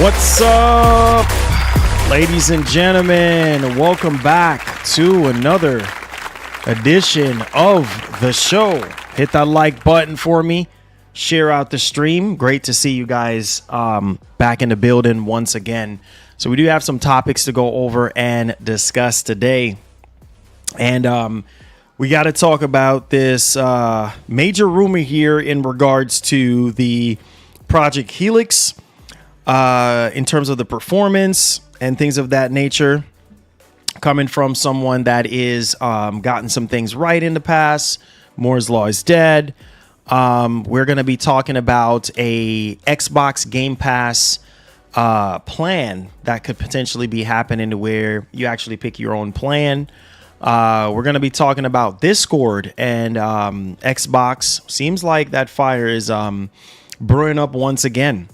What's up, ladies and gentlemen? Welcome back to another edition of the show. Hit that like button for me. Share out the stream. Great to see you guys back in the building once again. So we do have some topics to go over and discuss today. And we got to talk about this major rumor here in regards to the Project Helix. In terms of the performance and things of that nature, coming from someone that is gotten some things right in the past. Moore's Law is dead. We're going to be talking about a Xbox Game Pass plan that could potentially be happening to where you actually pick your own plan. We're going to be talking about Discord and Xbox. Seems like that fire is brewing up once again.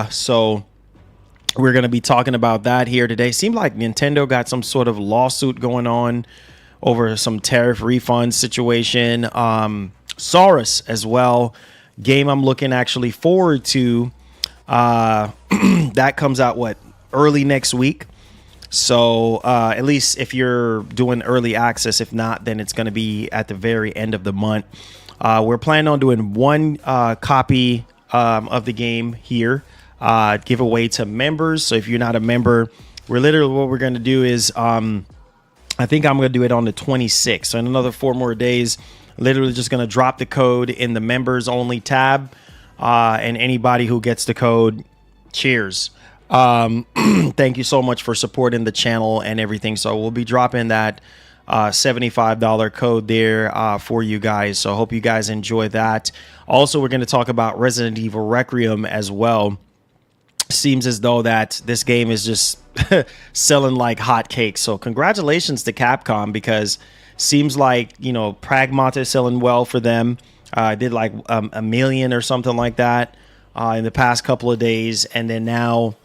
So we're going to be talking about that here today. Seemed like Nintendo got some sort of lawsuit going on over some tariff refund situation. Saros as well. Game I'm looking actually forward to. That comes out early next week. So at least if you're doing early access, if not, then it's going to be at the very end of the month. We're planning on doing one copy of the game here, give away to members. So if you're not a member, what we're going to do is I think I'm going to do it on the 26th. So in another 4 more days, literally just going to drop the code in the members only tab, and anybody who gets the code, cheers. Thank you so much for supporting the channel and everything. So we'll be dropping that $75 code there for you guys. So I hope you guys enjoy that. Also, we're going to talk about Resident Evil Requiem as well. Seems as though that this game is just selling like hotcakes. So congratulations to Capcom, because seems like, Pragmata is selling well for them. Did like a million or something like that in the past couple of days. And then now,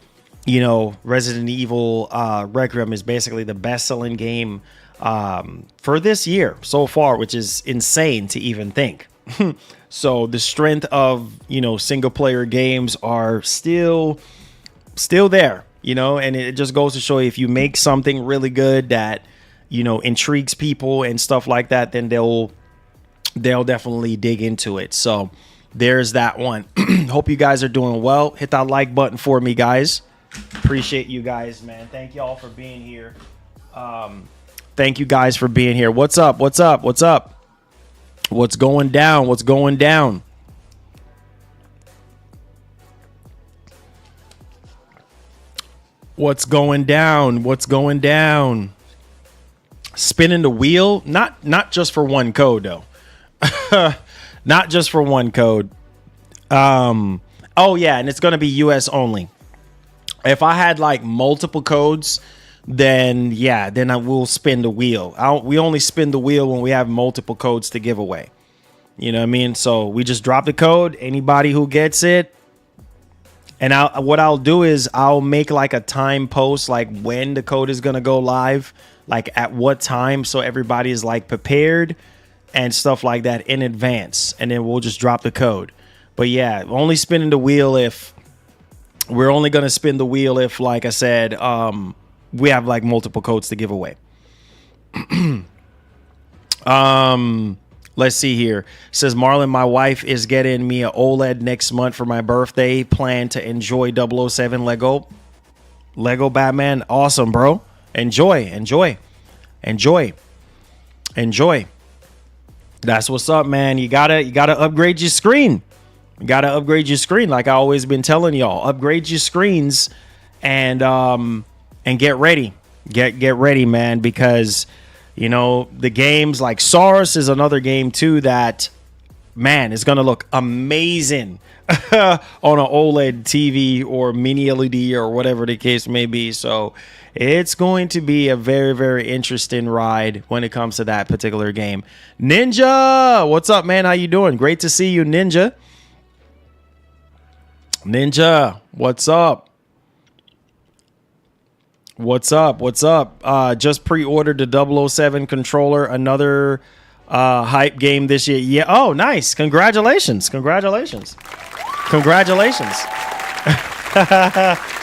Resident Evil Requiem is basically the best-selling game for this year so far, which is insane to even think. So the strength of, single player games are still there, and it just goes to show you, if you make something really good that, intrigues people and stuff like that, then they'll definitely dig into it. So there's that one. Hope you guys are doing well. Hit that like button for me, guys. Appreciate you guys, man. Thank you all for being here. Thank you guys for being here. What's up? What's up? What's up? What's going down? What's going down? What's going down? What's going down? Spinning the wheel? Not just for one code though. Not just for one code. Oh yeah, and it's gonna be US only. If I had like multiple codes, then I will spin the wheel. We only spin the wheel when we have multiple codes to give away. You know what I mean? So we just drop the code. Anybody who gets it, and what I'll do is I'll make like a time post, like when the code is gonna go live, like at what time, so everybody is like prepared and stuff like that in advance, and then we'll just drop the code. But yeah, only spinning the wheel if we're only gonna spin the wheel if, like I said, we have like multiple codes to give away. Let's see here. It says, Marlon, my wife is getting me an OLED next month for my birthday. Plan to enjoy 007 Lego Batman. Awesome, bro. Enjoy. That's what's up, man. You gotta upgrade your screen. Like I always been telling y'all. Upgrade your screens and get ready. Get ready, man, because the games like Saros is another game too that, man, is gonna look amazing on an OLED TV or mini LED or whatever the case may be. So it's going to be a very, very interesting ride when it comes to that particular game. Ninja, what's up, man? How you doing? Great to see you, Ninja. What's up? What's up? Just pre-ordered the 007 controller, another hype game this year. Yeah. Oh, nice. Congratulations.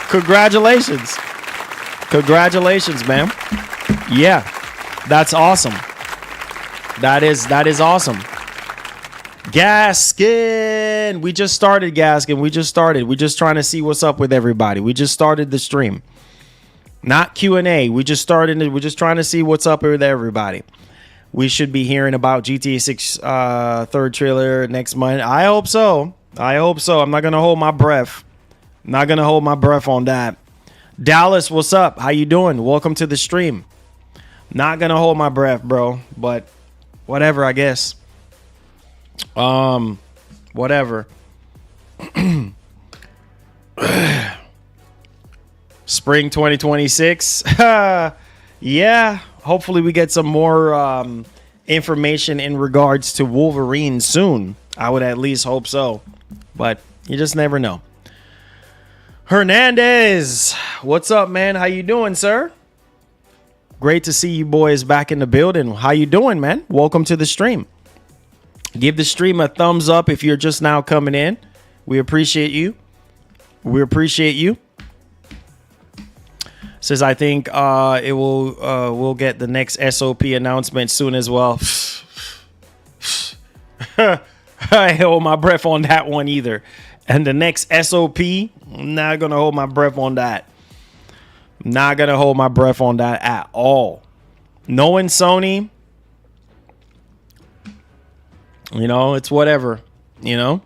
Congratulations. Congratulations, man. Yeah, that's awesome. That is awesome. Gaskin. We just started, Gaskin. We just started. We're just trying to see what's up with everybody. We just started the stream. Not Q&A. We just started. We're just trying to see what's up with everybody. We should be hearing about GTA 6 third trailer next month. I hope so. I hope so. I'm not going to hold my breath. I'm not going to hold my breath on that. Dallas, what's up? How you doing? Welcome to the stream. Not going to hold my breath, bro. But whatever, I guess. Whatever. Spring 2026. Yeah. Hopefully we get some more information in regards to Wolverine soon. I would at least hope so. But you just never know. Hernandez, what's up, man? How you doing, sir? Great to see you boys back in the building. How you doing, man? Welcome to the stream. Give the stream a thumbs up if you're just now coming in. We appreciate you. We appreciate you. Says I think it will we'll get the next SOP announcement soon as well. I hold my breath on that one either. And the next SOP, I'm not gonna hold my breath on that. I'm not gonna hold my breath on that at all. Knowing Sony, you know, it's whatever, you know.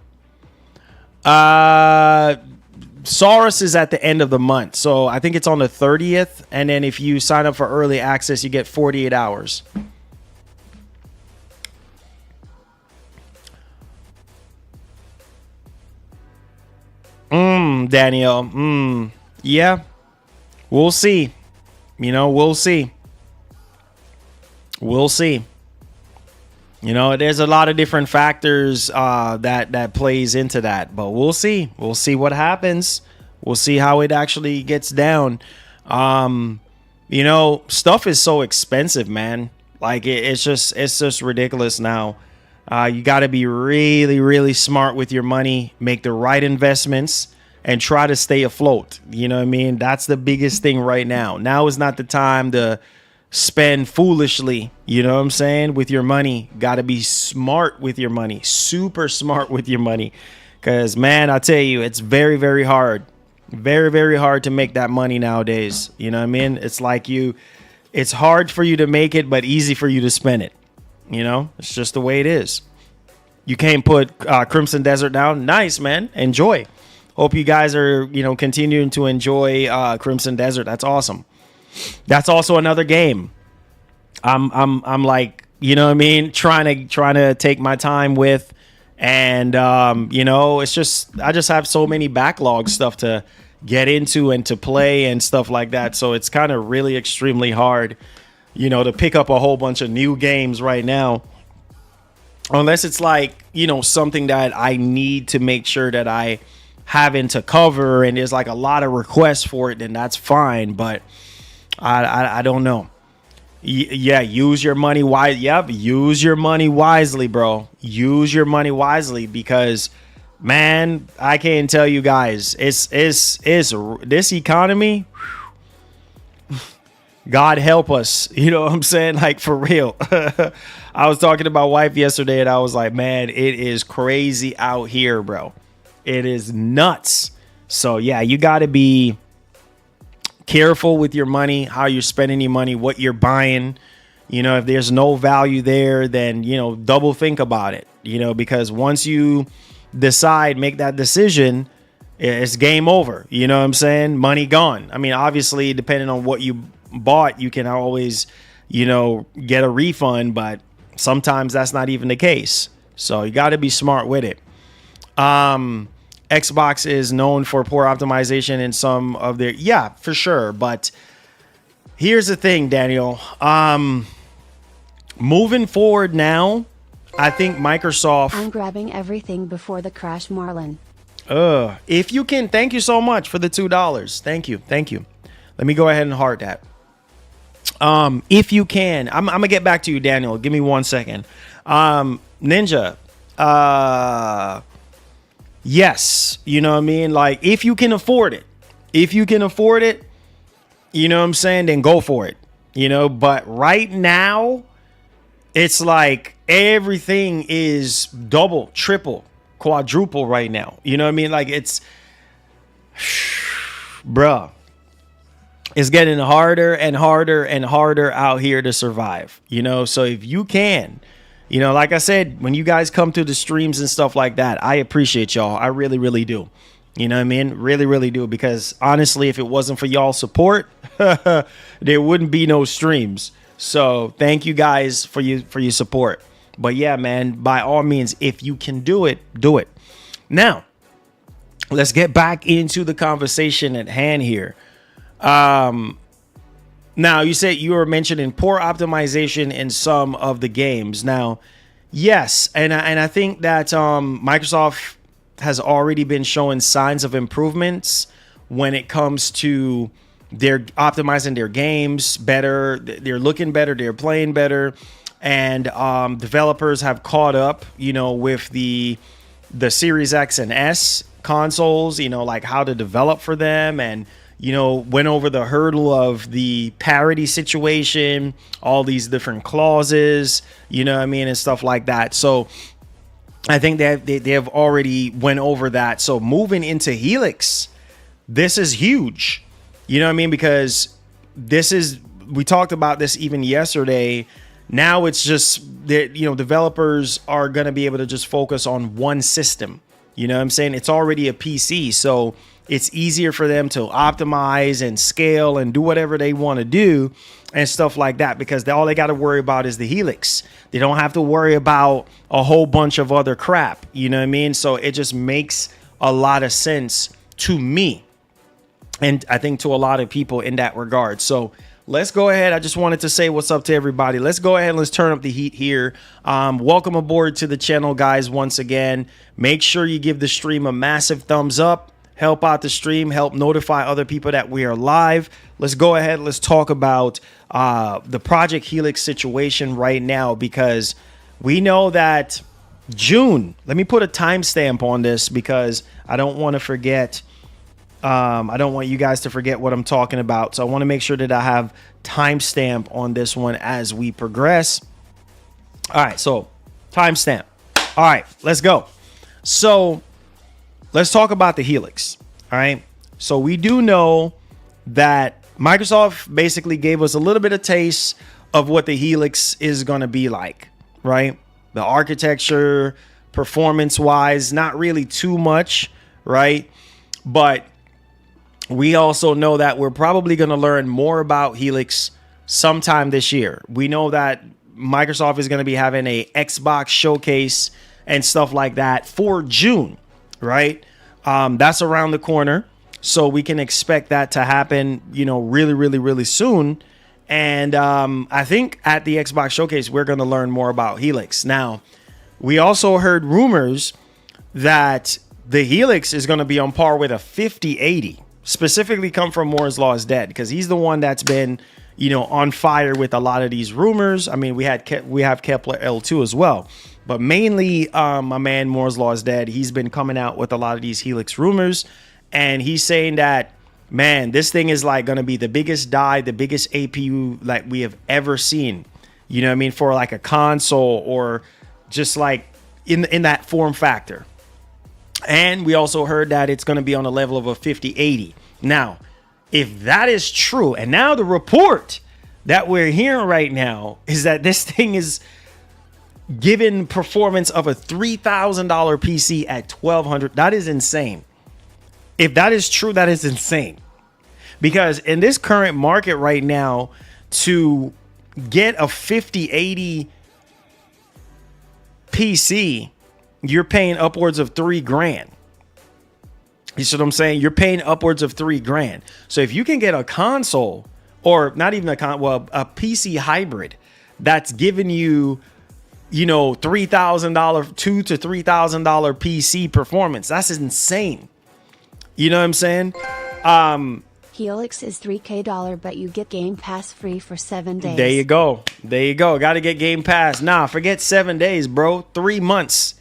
Saros is at the end of the month, so I think it's on the 30th, and then if you sign up for early access, you get 48 hours. Danielle. Yeah. We'll see. You know, we'll see. We'll see. You know, there's a lot of different factors that plays into that, but we'll see. We'll see what happens. We'll see how it actually gets down. You know, stuff is so expensive, man. Like it's just ridiculous now. You got to be really, really smart with your money, make the right investments, and try to stay afloat. You know what I mean? That's the biggest thing right now. Now is not the time to spend foolishly. You know what I'm saying? With your money, got to be smart with your money, super smart with your money. Because, man, I tell you, it's very, very hard. Very, very hard to make that money nowadays. You know what I mean? It's like it's hard for you to make it, but easy for you to spend it. You know, it's just the way it is. You can't put Crimson Desert down. Nice, man. Enjoy. Hope you guys are, you know, continuing to enjoy Crimson Desert. That's awesome. That's also another game. I'm like, you know what I mean, trying to take my time with, and you know, it's just I just have so many backlog stuff to get into and to play and stuff like that. So it's kind of really extremely hard, you know, to pick up a whole bunch of new games right now. Unless it's like, you know, something that I need to make sure that I have into cover and there's like a lot of requests for it, then that's fine. But I don't know. Yeah, use your money wise. Yep, use your money wisely, bro. Use your money wisely because, man, I can't tell you guys, it's this economy. God help us. You know what I'm saying? Like, for real. I was talking to my wife yesterday and I was like, man, it is crazy out here, bro. It is nuts. So, yeah, you got to be careful with your money, how you're spending your money, what you're buying. You know, if there's no value there, then, you know, double think about it, you know, because once you make that decision, it's game over. You know what I'm saying? Money gone. I mean, obviously, depending on what you bought, you can always, you know, get a refund, but sometimes that's not even the case. So you got to be smart with it. Xbox is known for poor optimization in some of their, yeah, for sure. But here's the thing, Daniel. Moving forward now, I think Microsoft. I'm grabbing everything before the crash, Marlon. If you can, thank you so much for the $2. Thank you. Let me go ahead and heart that. If you can, I'm gonna get back to you, Daniel. Give me 1 second. Ninja. yes, you know what I mean? Like, if you can afford it, you know what I'm saying, then go for it, you know. But right now, it's like everything is double, triple, quadruple right now. You know what I mean? Like, it's, bruh, it's getting harder and harder and harder out here to survive, you know. So if you can, you know, like I said, when you guys come to the streams and stuff like that, I appreciate y'all. I really, really do. You know what I mean? Really, really do. Because honestly, if it wasn't for y'all support, there wouldn't be no streams. So thank you guys for your support. But yeah, man, by all means, if you can do it, do it. Now, let's get back into the conversation at hand here. Now, you said you were mentioning poor optimization in some of the games. Now, yes, and I think that Microsoft has already been showing signs of improvements when it comes to their optimizing their games better. They're looking better. They're playing better, and developers have caught up, you know, with the Series X and S consoles. You know, like how to develop for them, and you know, went over the hurdle of the parity situation, all these different clauses, you know what I mean, and stuff like that. So I think they have already went over that. So moving into Helix, this is huge, you know what I mean, because we talked about this even yesterday. Now it's just that, you know, developers are going to be able to just focus on one system. You know what I'm saying? It's already a PC, so it's easier for them to optimize and scale and do whatever they want to do and stuff like that, because all they got to worry about is the Helix. They don't have to worry about a whole bunch of other crap. You know what I mean? So it just makes a lot of sense to me, and I think to a lot of people in that regard. So let's go ahead. I just wanted to say what's up to everybody. Let's go ahead and let's turn up the heat here. Welcome aboard to the channel, guys. Once again, make sure you give the stream a massive thumbs up. Help out the stream, help notify other people that we are live. Let's go ahead. Let's talk about the Project Helix situation right now, because we know that June, let me put a timestamp on this because I don't want to forget. I don't want you guys to forget what I'm talking about. So I want to make sure that I have timestamp on this one as we progress. All right, so timestamp. All right, let's go. So let's talk about the Helix. All right. So we do know that Microsoft basically gave us a little bit of taste of what the Helix is going to be like, right? The architecture, performance wise, not really too much, right? But we also know that we're probably going to learn more about Helix sometime this year. We know that Microsoft is going to be having a Xbox showcase and stuff like that for June. Right. That's around the corner. So we can expect that to happen, you know, really, really, really soon. And I think at the Xbox showcase, we're going to learn more about Helix. Now, we also heard rumors that the Helix is going to be on par with a 5080, specifically come from Moore's Law is Dead, because he's the one that's been, you know, on fire with a lot of these rumors. I mean, we have Kepler L2 as well. But mainly, my man Moore's Law is Dead. He's been coming out with a lot of these Helix rumors. And he's saying that, man, this thing is like going to be the biggest die, the biggest APU like we have ever seen. You know what I mean? For like a console or just like in that form factor. And we also heard that it's going to be on the level of a 5080. Now, if that is true, and now the report that we're hearing right now is that this thing is given performance of a $3,000 PC at $1,200. That is insane. If that is true, that is insane. Because in this current market right now, to get a 5080 PC, you're paying upwards of $3,000. You see what I'm saying? You're paying upwards of $3,000. So if you can get a console, or not even a PC hybrid that's giving you, you know, $3,000, $2,000 to $3,000 PC performance, that's insane. You know what I'm saying? Helix is $3K, but you get Game Pass free for 7 days. There you go. There you go. Got to get Game Pass. Nah, forget 7 days, bro. 3 months.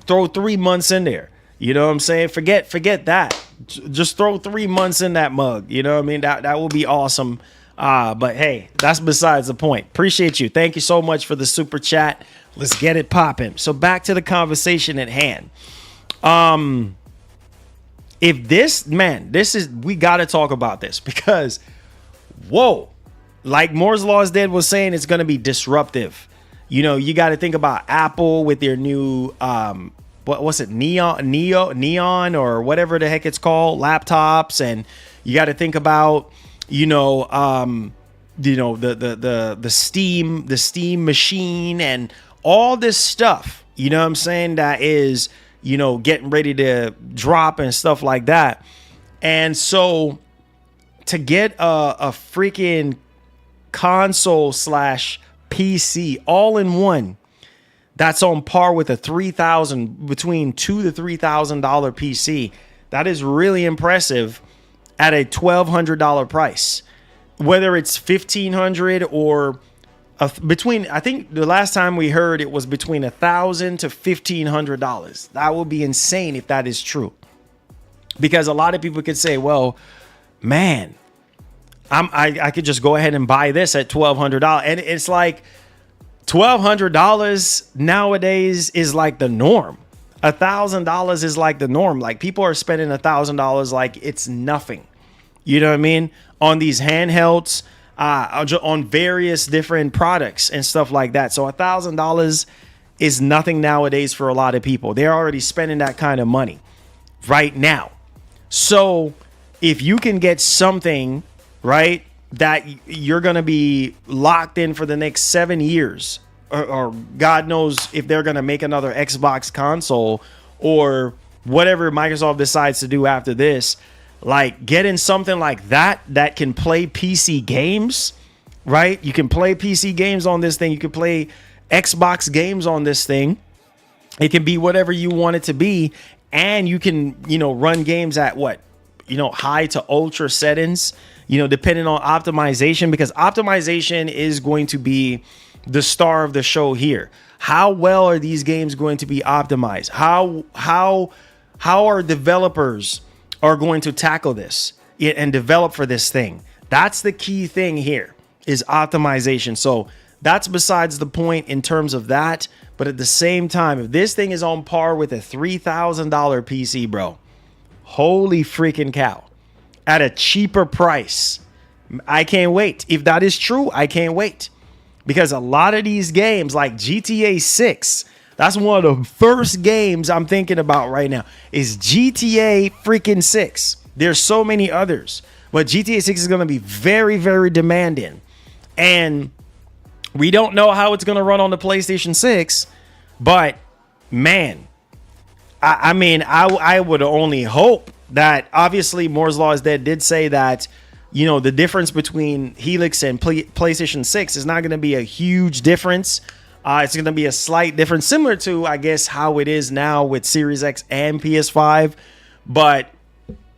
Throw 3 months in there. You know what I'm saying? Forget that. Just throw 3 months in that mug. You know what I mean? That will be awesome. But hey, that's besides the point. Appreciate you. Thank you so much for the super chat. Let's get it popping. So back to the conversation at hand. If we got to talk about this because, whoa, like Moore's Law is Dead was saying, it's going to be disruptive. You know, you got to think about Apple with their new, what's it, Neon or whatever the heck it's called, laptops. And you got to think about, the Steam machine and all this stuff, you know what I'm saying? That is, getting ready to drop and stuff like that. And so to get a freaking console / PC all in one, that's on par with between $2,000 to $3,000 PC. That is really impressive at a $1,200 price. Whether it's $1,500 or I think the last time we heard it was between $1,000 to $1,500. That would be insane if that is true. Because a lot of people could say, well, man, I could just go ahead and buy this at $1,200. And it's like $1,200 nowadays is like the norm. $1,000 is like the norm. Like people are spending $1,000 like it's nothing. You know what I mean? On these handhelds, on various different products and stuff like that. So $1,000 is nothing nowadays for a lot of people. They're already spending that kind of money right now. So if you can get something, right, that you're going to be locked in for the next 7 years, or God knows if they're going to make another Xbox console or whatever Microsoft decides to do after this, like getting something like that can play PC games, right? You can play PC games on this thing. You can play Xbox games on this thing. It can be whatever you want it to be. And you can, run games at high to ultra settings, depending on optimization, because optimization is going to be the star of the show here. How well are these games going to be optimized? How are developers are going to tackle this and develop for this thing? That's the key thing here is optimization. So that's besides the point in terms of that. But at the same time, if this thing is on par with a $3,000 PC, bro, holy freaking cow, at a cheaper price, I can't wait. If that is true, I can't wait. Because a lot of these games like GTA 6, that's one of the first games I'm thinking about right now is GTA freaking 6. There's so many others, but GTA 6 is going to be very, very demanding. And we don't know how it's going to run on the PlayStation 6, but man, I would only hope that obviously Moore's Law is Dead did say that, the difference between Helix and PlayStation 6 is not going to be a huge difference. It's going to be a slight difference, similar to, I guess, how it is now with Series X and PS5. But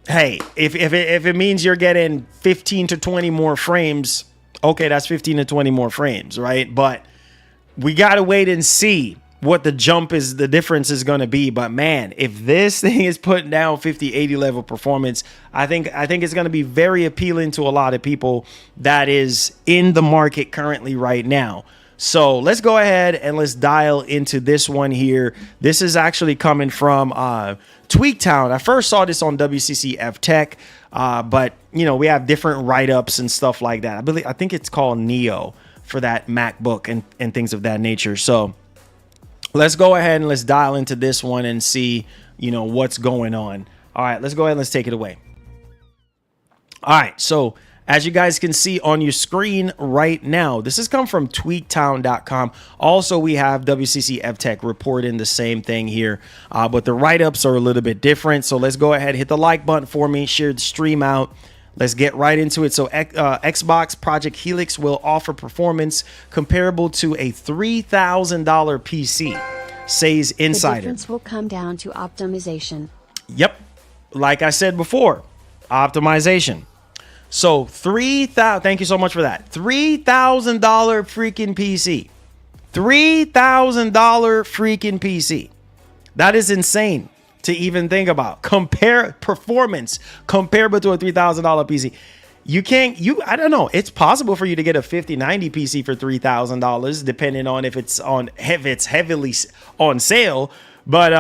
hey, if it means you're getting 15 to 20 more frames, okay, that's 15 to 20 more frames, right? But we got to wait and see what the difference is going to be. But man, if this thing is putting down 50, 80 level performance, I think it's going to be very appealing to a lot of people that is in the market currently right now. So let's go ahead and let's dial into this one here. This is actually coming from Tweaktown. I first saw this on WCCF Tech, but we have different write-ups and stuff like that. I think it's called Neo for that MacBook and things of that nature. So let's go ahead and let's dial into this one and see, what's going on. All right, let's go ahead and let's take it away. All right, so as you guys can see on your screen right now, this has come from tweaktown.com. Also, we have WCCF Tech reporting the same thing here, but the write-ups are a little bit different. So let's go ahead, hit the like button for me, share the stream out. Let's get right into it. So Xbox Project Helix will offer performance comparable to a $3,000 PC, says Insider. The difference will come down to optimization. Yep. Like I said before, optimization. So thank you so much for that. $3,000 freaking PC. $3,000 freaking PC. That is insane. to even think about. Compare performance comparable to a $3,000 PC. I don't know. It's possible for you to get a 5090 PC for $3,000, depending on if it's heavily on sale. But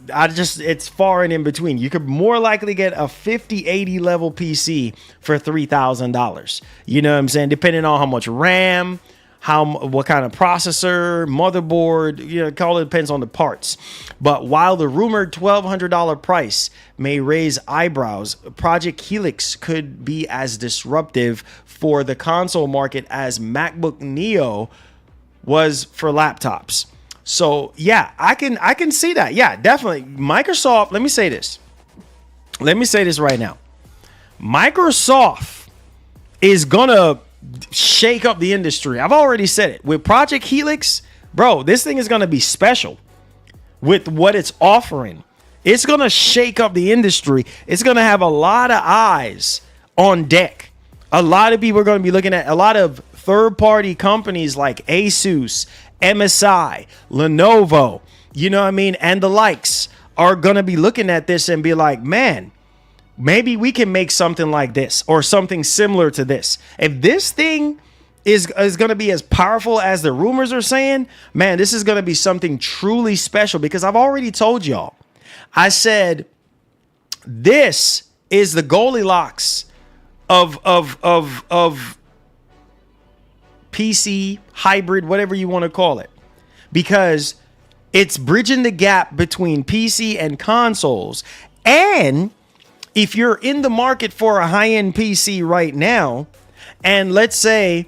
it's far and in between. You could more likely get a 5080 level PC for $3,000. You know what I'm saying? Depending on how much RAM, what kind of processor, motherboard, it all depends on the parts. But while the rumored $1,200 price may raise eyebrows, Project Helix could be as disruptive for the console market as MacBook Neo was for laptops. So yeah, I can see that. Yeah, definitely. Microsoft, let me say this right now. Microsoft is gonna shake up the industry. I've already said it. With Project Helix, bro, this thing is gonna be special with what it's offering. It's gonna shake up the industry. It's gonna have a lot of eyes on deck. A lot of people are gonna be looking at a lot of third-party companies like Asus, MSI, Lenovo, you know what I mean? And the likes are going to be looking at this and be like, man, maybe we can make something like this or something similar to this. If this thing is going to be as powerful as the rumors are saying, man, this is going to be something truly special, because I've already told y'all. I said, this is the Goldilocks of PC, hybrid, whatever you want to call it, because it's bridging the gap between PC and consoles. And if you're in the market for a high-end PC right now, and let's say,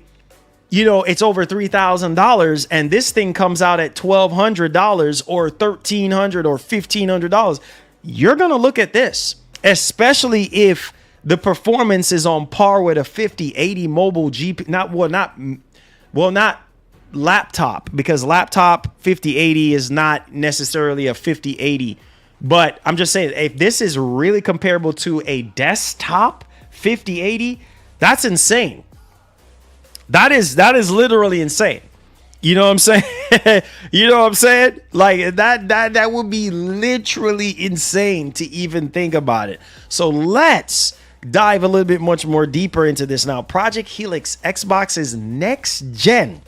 it's over $3,000 and this thing comes out at $1,200 or $1,300 or $1,500, you're going to look at this, especially if the performance is on par with a 5080 mobile GP, not laptop, because laptop 5080 is not necessarily a 5080. But I'm just saying, if this is really comparable to a desktop 5080, that's insane. That is literally insane. You know what I'm saying? You know what I'm saying? Like that would be literally insane to even think about it. So let's dive a little bit much more deeper into this now. Project Helix, Xbox's next gen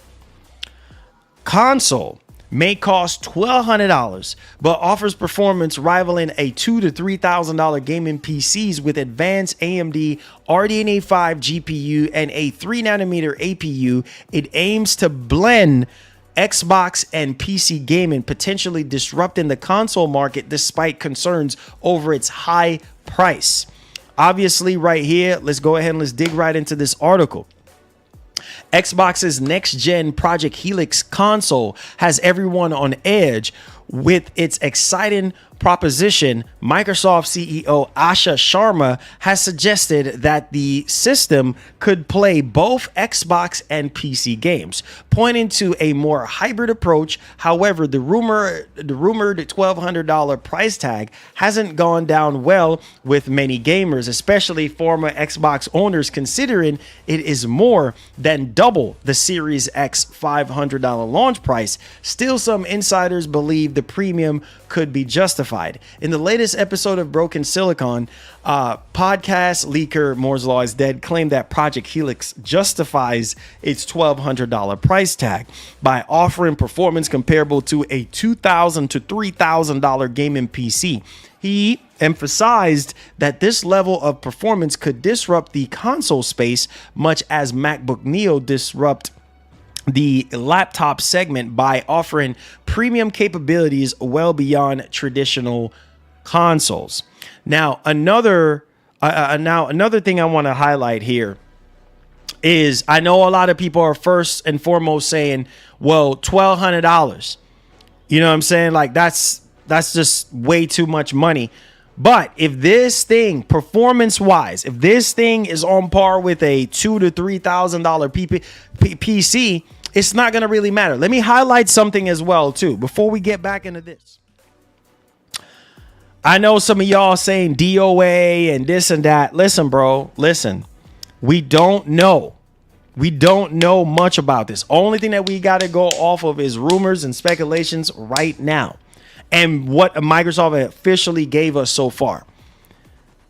console, may cost $1,200, but offers performance rivaling a $2,000 to $3,000 gaming PCs with advanced AMD RDNA 5 GPU and a 3nm APU. It aims to blend Xbox and PC gaming, potentially disrupting the console market despite concerns over its high price. Obviously, right here, let's go ahead and let's dig right into this article. Xbox's next-gen Project Helix console has everyone on edge with its exciting proposition. Microsoft CEO Asha Sharma has suggested that the system could play both Xbox and PC games, pointing to a more hybrid approach. However, the rumored $1,200 price tag hasn't gone down well with many gamers, especially former Xbox owners, considering it is more than double the Series X $500 launch price. Still, some insiders believe the premium could be justified. In the latest episode of Broken Silicon, podcast leaker Moore's Law is Dead claimed that Project Helix justifies its $1,200 price tag by offering performance comparable to a $2,000 to $3,000 gaming PC. He emphasized that this level of performance could disrupt the console space, much as MacBook Neo disrupt the laptop segment by offering premium capabilities well beyond traditional consoles. Now, another thing I want to highlight here is, I know a lot of people are first and foremost saying, well, $1,200. You know what I'm saying? Like that's just way too much money. But if this thing, performance-wise, if this thing is on par with a $2,000 to $3,000 PC, it's not going to really matter. Let me highlight something as well, too, before we get back into this. I know some of y'all saying DOA and this and that. Listen, bro, listen. We don't know. We don't know much about this. Only thing that we got to go off of is rumors and speculations right now. and what Microsoft officially gave us so far.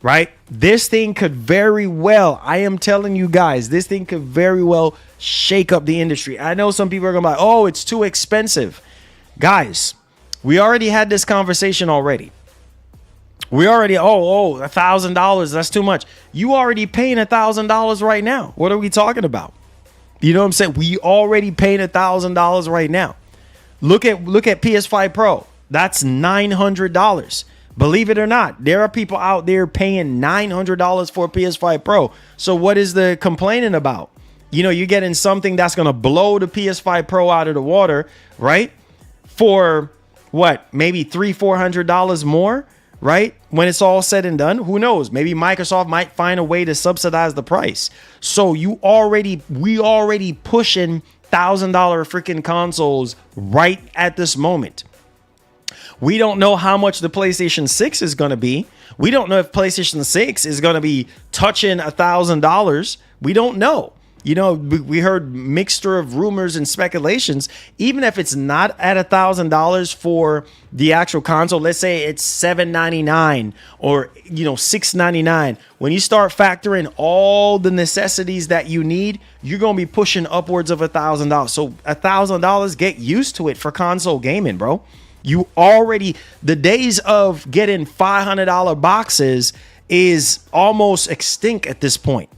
Right? This thing could very well, I am telling you guys, this thing could very well shake up the industry. I know some people are going to be like, oh, it's too expensive. Guys, we already had this conversation already. We already, $1,000, that's too much. You already paying $1,000 right now. What are we talking about? You know what I'm saying? We already paying $1,000 right now. Look at PS5 Pro. That's $900. Believe it or not, there are people out there paying $900 for a PS5 Pro. So what is the complaining about? You know, you're getting something that's going to blow the PS5 Pro out of the water, right? For what? Maybe $300-$400 more, right? When it's all said and done, who knows? Maybe Microsoft might find a way to subsidize the price. So we already pushing $1,000 freaking consoles right at this moment. We don't know how much the PlayStation 6 is going to be. We don't know if PlayStation 6 is going to be touching $1,000. We don't know. You know, we heard mixture of rumors and speculations. Even if it's not at $1,000 for the actual console, let's say it's $799 or, $699. When you start factoring all the necessities that you need, you're going to be pushing upwards of $1,000. So $1,000, get used to it for console gaming, bro. The days of getting $500 boxes is almost extinct at this point.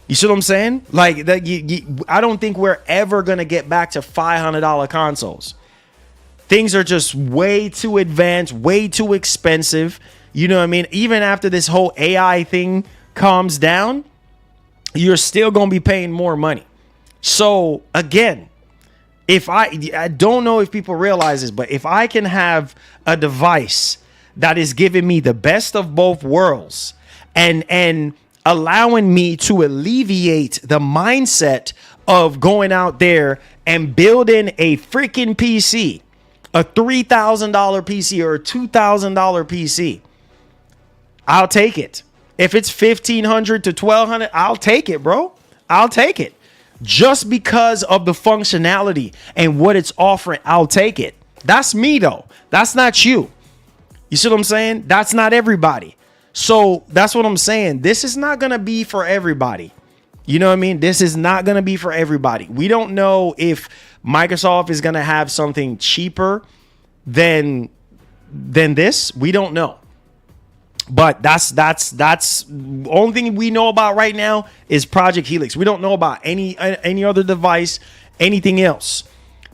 You see what I'm saying? Like that, I don't think we're ever going to get back to $500 consoles. Things are just way too advanced, way too expensive. You know what I mean? Even after this whole AI thing calms down, you're still going to be paying more money. So again, I don't know if people realize this, but if I can have a device that is giving me the best of both worlds and allowing me to alleviate the mindset of going out there and building a freaking PC, a $3,000 PC or a $2,000 PC, I'll take it. If it's $1,500 to $1,200, I'll take it, bro. I'll take it. Just because of the functionality and what it's offering, I'll take it. That's me, though. That's not you. You see what I'm saying? That's not everybody. So that's what I'm saying. This is not going to be for everybody. You know what I mean? This is not going to be for everybody. We don't know if Microsoft is going to have something cheaper than this. We don't know. But that's the only thing we know about right now is Project Helix. We don't know about any other device, anything else.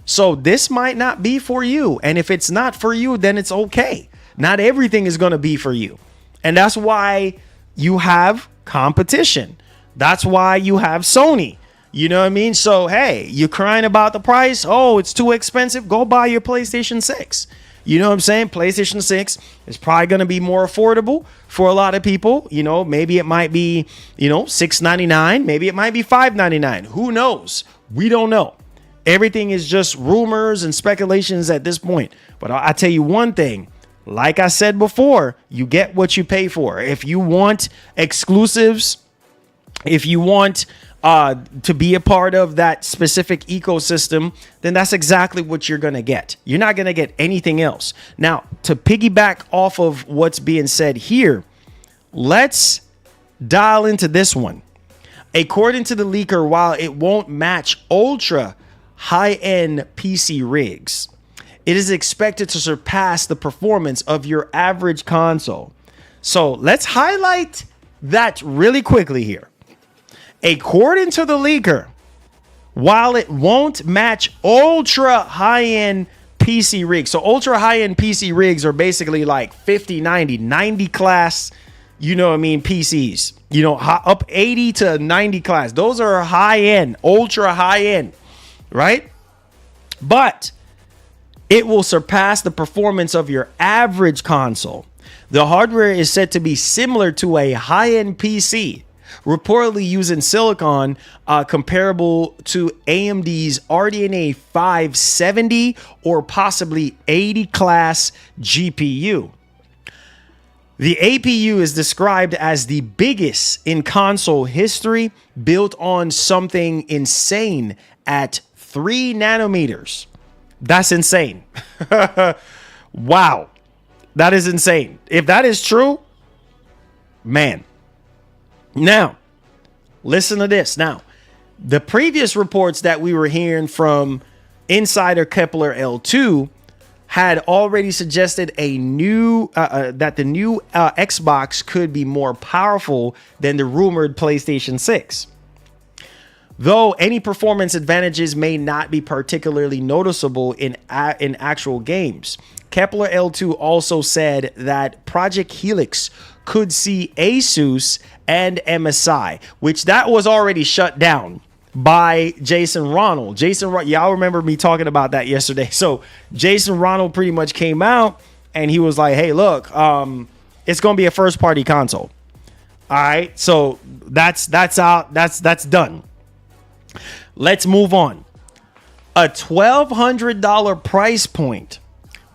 So this might not be for you. And if it's not for you, then it's okay. Not everything is going to be for you. And that's why you have competition. That's why you have Sony. You know what I mean? So, hey, you're crying about the price. Oh, it's too expensive. Go buy your PlayStation 6. You know what I'm saying? PlayStation 6 is probably going to be more affordable for a lot of people. You know, maybe it might be, $699. Maybe it might be $599. Who knows? We don't know. Everything is just rumors and speculations at this point. But I tell you one thing. Like I said before, you get what you pay for. If you want exclusives, if you want to be a part of that specific ecosystem, then that's exactly what you're going to get. You're not going to get anything else. Now, to piggyback off of what's being said here, let's dial into this one. According to the leaker, while it won't match ultra high-end PC rigs, it is expected to surpass the performance of your average console. So let's highlight that really quickly here. According to the leaker, while it won't match ultra high-end PC rigs. So ultra high-end PC rigs are basically like 50, 90 class, PCs. Up 80 to 90 class. Those are high-end, ultra high-end, right? But it will surpass the performance of your average console. The hardware is said to be similar to a high-end PC, reportedly using silicon comparable to AMD's RDNA 570 or possibly 80 class GPU. The APU is described as the biggest in console history, built on something insane at 3 nanometers. That's insane. Wow. That is insane. If that is true, man. Now, listen to this. Now, the previous reports that we were hearing from Insider Kepler L2 had already suggested a new that the new Xbox could be more powerful than the rumored PlayStation 6. Though any performance advantages may not be particularly noticeable in actual games, Kepler L2 also said that Project Helix could see Asus and MSI, which that was already shut down by Jason Ronald. Y'all remember me talking about that yesterday. So Jason Ronald pretty much came out and he was like, hey, look, it's going to be a first party console. All right. So that's out. That's done. Let's move on. A $1,200 price point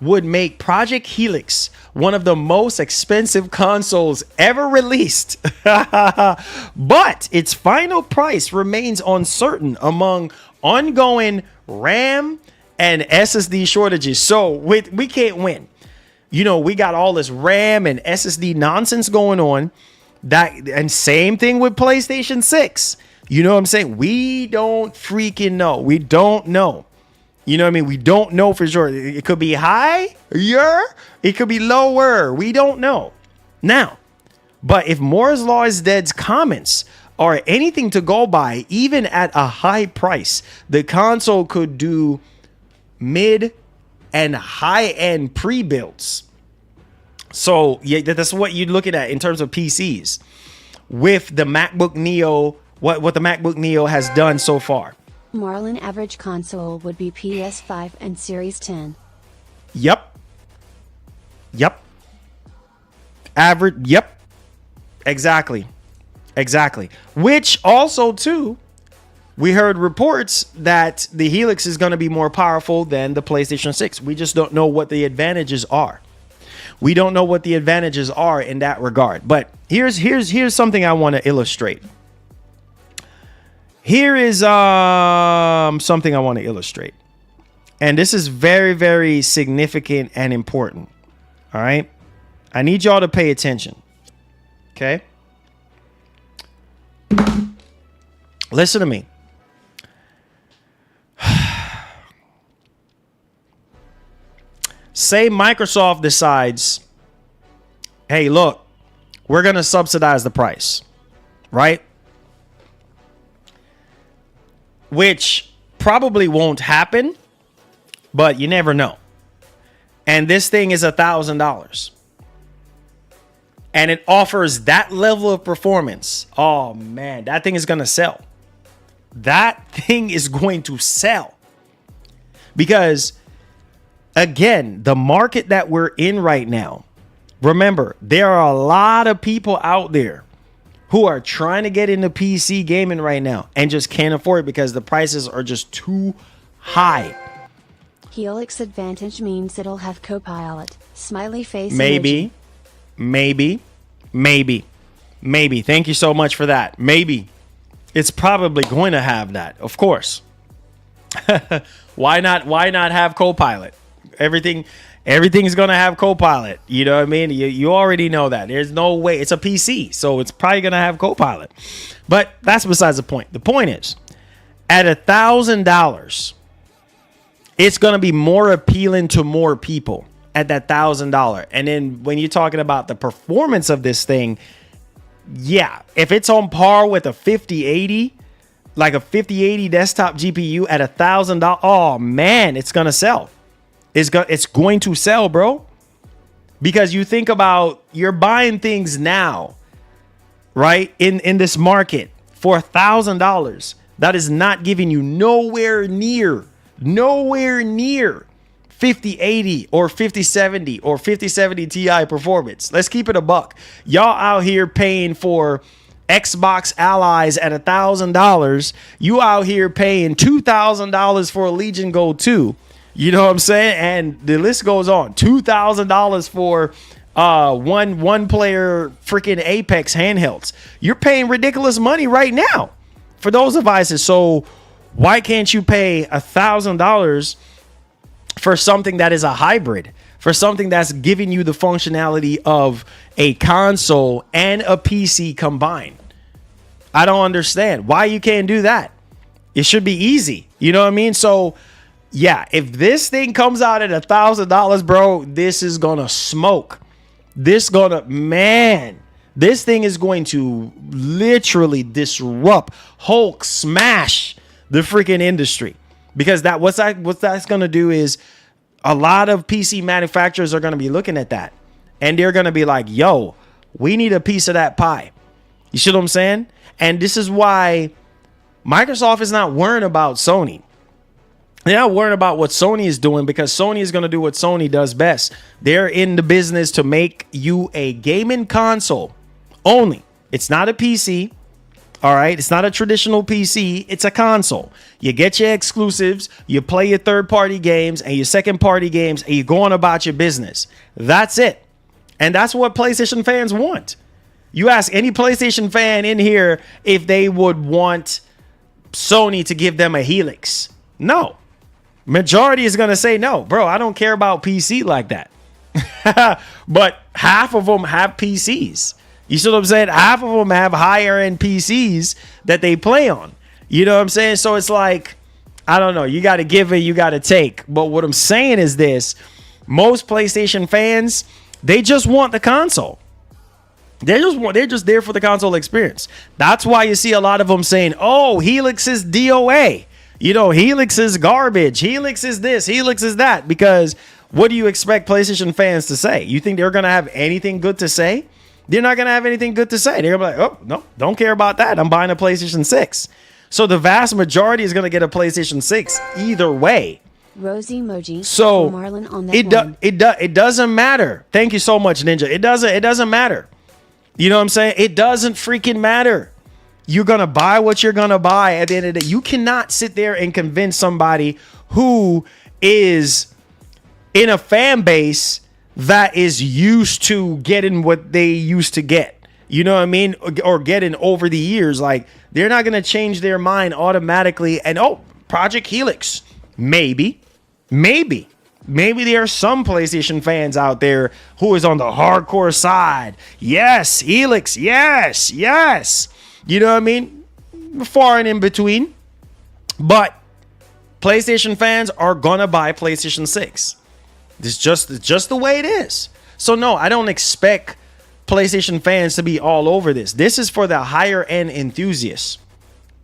would make Project Helix one of the most expensive consoles ever released. But its final price remains uncertain among ongoing RAM and SSD shortages. So we can't win. You know, we got all this RAM and SSD nonsense going on. And same thing with PlayStation 6. You know what I'm saying? We don't freaking know. We don't know. You know what I mean? We don't know for sure. It could be higher. It could be lower. We don't know. Now, but if Moore's Law is Dead's comments are anything to go by, even at a high price, the console could do mid and high-end pre-builds. So yeah, that's what you're looking at in terms of PCs. With the MacBook Neo, what the MacBook Neo has done so far. Marlin average console would be PS5 and Series 10. Yep. Average. Yep. Exactly. Which also too, we heard reports that the Helix is going to be more powerful than the PlayStation 6. We just don't know what the advantages are. We don't know what the advantages are in that regard. But here's something I want to illustrate. Here is something I want to illustrate. And this is very, very significant and important. All right. I need y'all to pay attention. Okay. Listen to me. Say Microsoft decides, hey, look, we're going to subsidize the price. Right? Which probably won't happen, but you never know. And this thing is $1,000. And it offers that level of performance. Oh, man, that thing is going to sell. That thing is going to sell. Because, again, the market that we're in right now, remember, there are a lot of people out there who are trying to get into PC gaming right now and just can't afford it because the prices are just too high. Helix Advantage means it'll have Copilot, smiley face. Maybe. Thank you so much for that. Maybe. It's probably going to have that, of course. Why not have Copilot? Everything's going to have Copilot. You know what I mean? You already know that. There's no way. It's a PC, so it's probably going to have Copilot. But that's besides the point. The point is, at $1,000, it's going to be more appealing to more people at that $1,000. And then when you're talking about the performance of this thing, yeah, if it's on par with a 5080, like a 5080 desktop GPU at $1,000, oh man, it's going to sell. It's going to sell, bro. Because you think about, you're buying things now, right? In this market for $1,000. That is not giving you nowhere near 5080 or 5070 or 5070 Ti performance. Let's keep it a buck. Y'all out here paying for Xbox Allies at $1,000. You out here paying $2,000 for a Legion Go 2. You know what I'm saying? And the list goes on. $2,000 for one player freaking Apex handhelds. You're paying ridiculous money right now for those devices. So why can't you pay $1,000 for something that is a hybrid, for something that's giving you the functionality of a console and a PC combined. I don't understand why you can't do that. It should be easy. You know what I mean? So yeah, if this thing comes out at $1,000, bro, this is gonna smoke. This thing is going to literally disrupt, Hulk smash the freaking industry. Because what that's gonna do is a lot of PC manufacturers are gonna be looking at that, and they're gonna be like, "Yo, we need a piece of that pie." You see what I'm saying? And this is why Microsoft is not worrying about Sony. They're not worrying about what Sony is doing, because Sony is going to do what Sony does best. They're in the business to make you a gaming console only. It's not a PC. All right. It's not a traditional PC. It's a console. You get your exclusives, you play your third-party games and your second-party games, and you go on about your business. That's it. And that's what PlayStation fans want. You ask any PlayStation fan in here if they would want Sony to give them a Helix. No. Majority is going to say no. Bro, I don't care about PC like that. But half of them have PCs. You see what I'm saying? Half of them have higher end PCs that they play on. You know what I'm saying? So it's like, I don't know. You got to give it, you got to take. But what I'm saying is this. Most PlayStation fans, they just want the console. They're just there for the console experience. That's why you see a lot of them saying, "Oh, Helix is DOA. You know, Helix is garbage. Helix is this. Helix is that." Because what do you expect PlayStation fans to say? You think they're going to have anything good to say? They're not going to have anything good to say. They're going to be like, "Oh, no, don't care about that. I'm buying a PlayStation 6. So the vast majority is going to get a PlayStation 6 either way. Rosy emoji. So Marlon on that it doesn't matter. Thank you so much, Ninja. It doesn't matter. You know what I'm saying? It doesn't freaking matter. You're going to buy what you're going to buy at the end of the day. You cannot sit there and convince somebody who is in a fan base that is used to getting what they used to get. You know what I mean? Or getting over the years. Like, they're not going to change their mind automatically. And, Project Helix. Maybe there are some PlayStation fans out there who is on the hardcore side. Yes, Helix. Yes. You know what I mean? Far and in between. But PlayStation fans are going to buy PlayStation 6. It's just the way it is. So, no, I don't expect PlayStation fans to be all over this. This is for the higher end enthusiasts.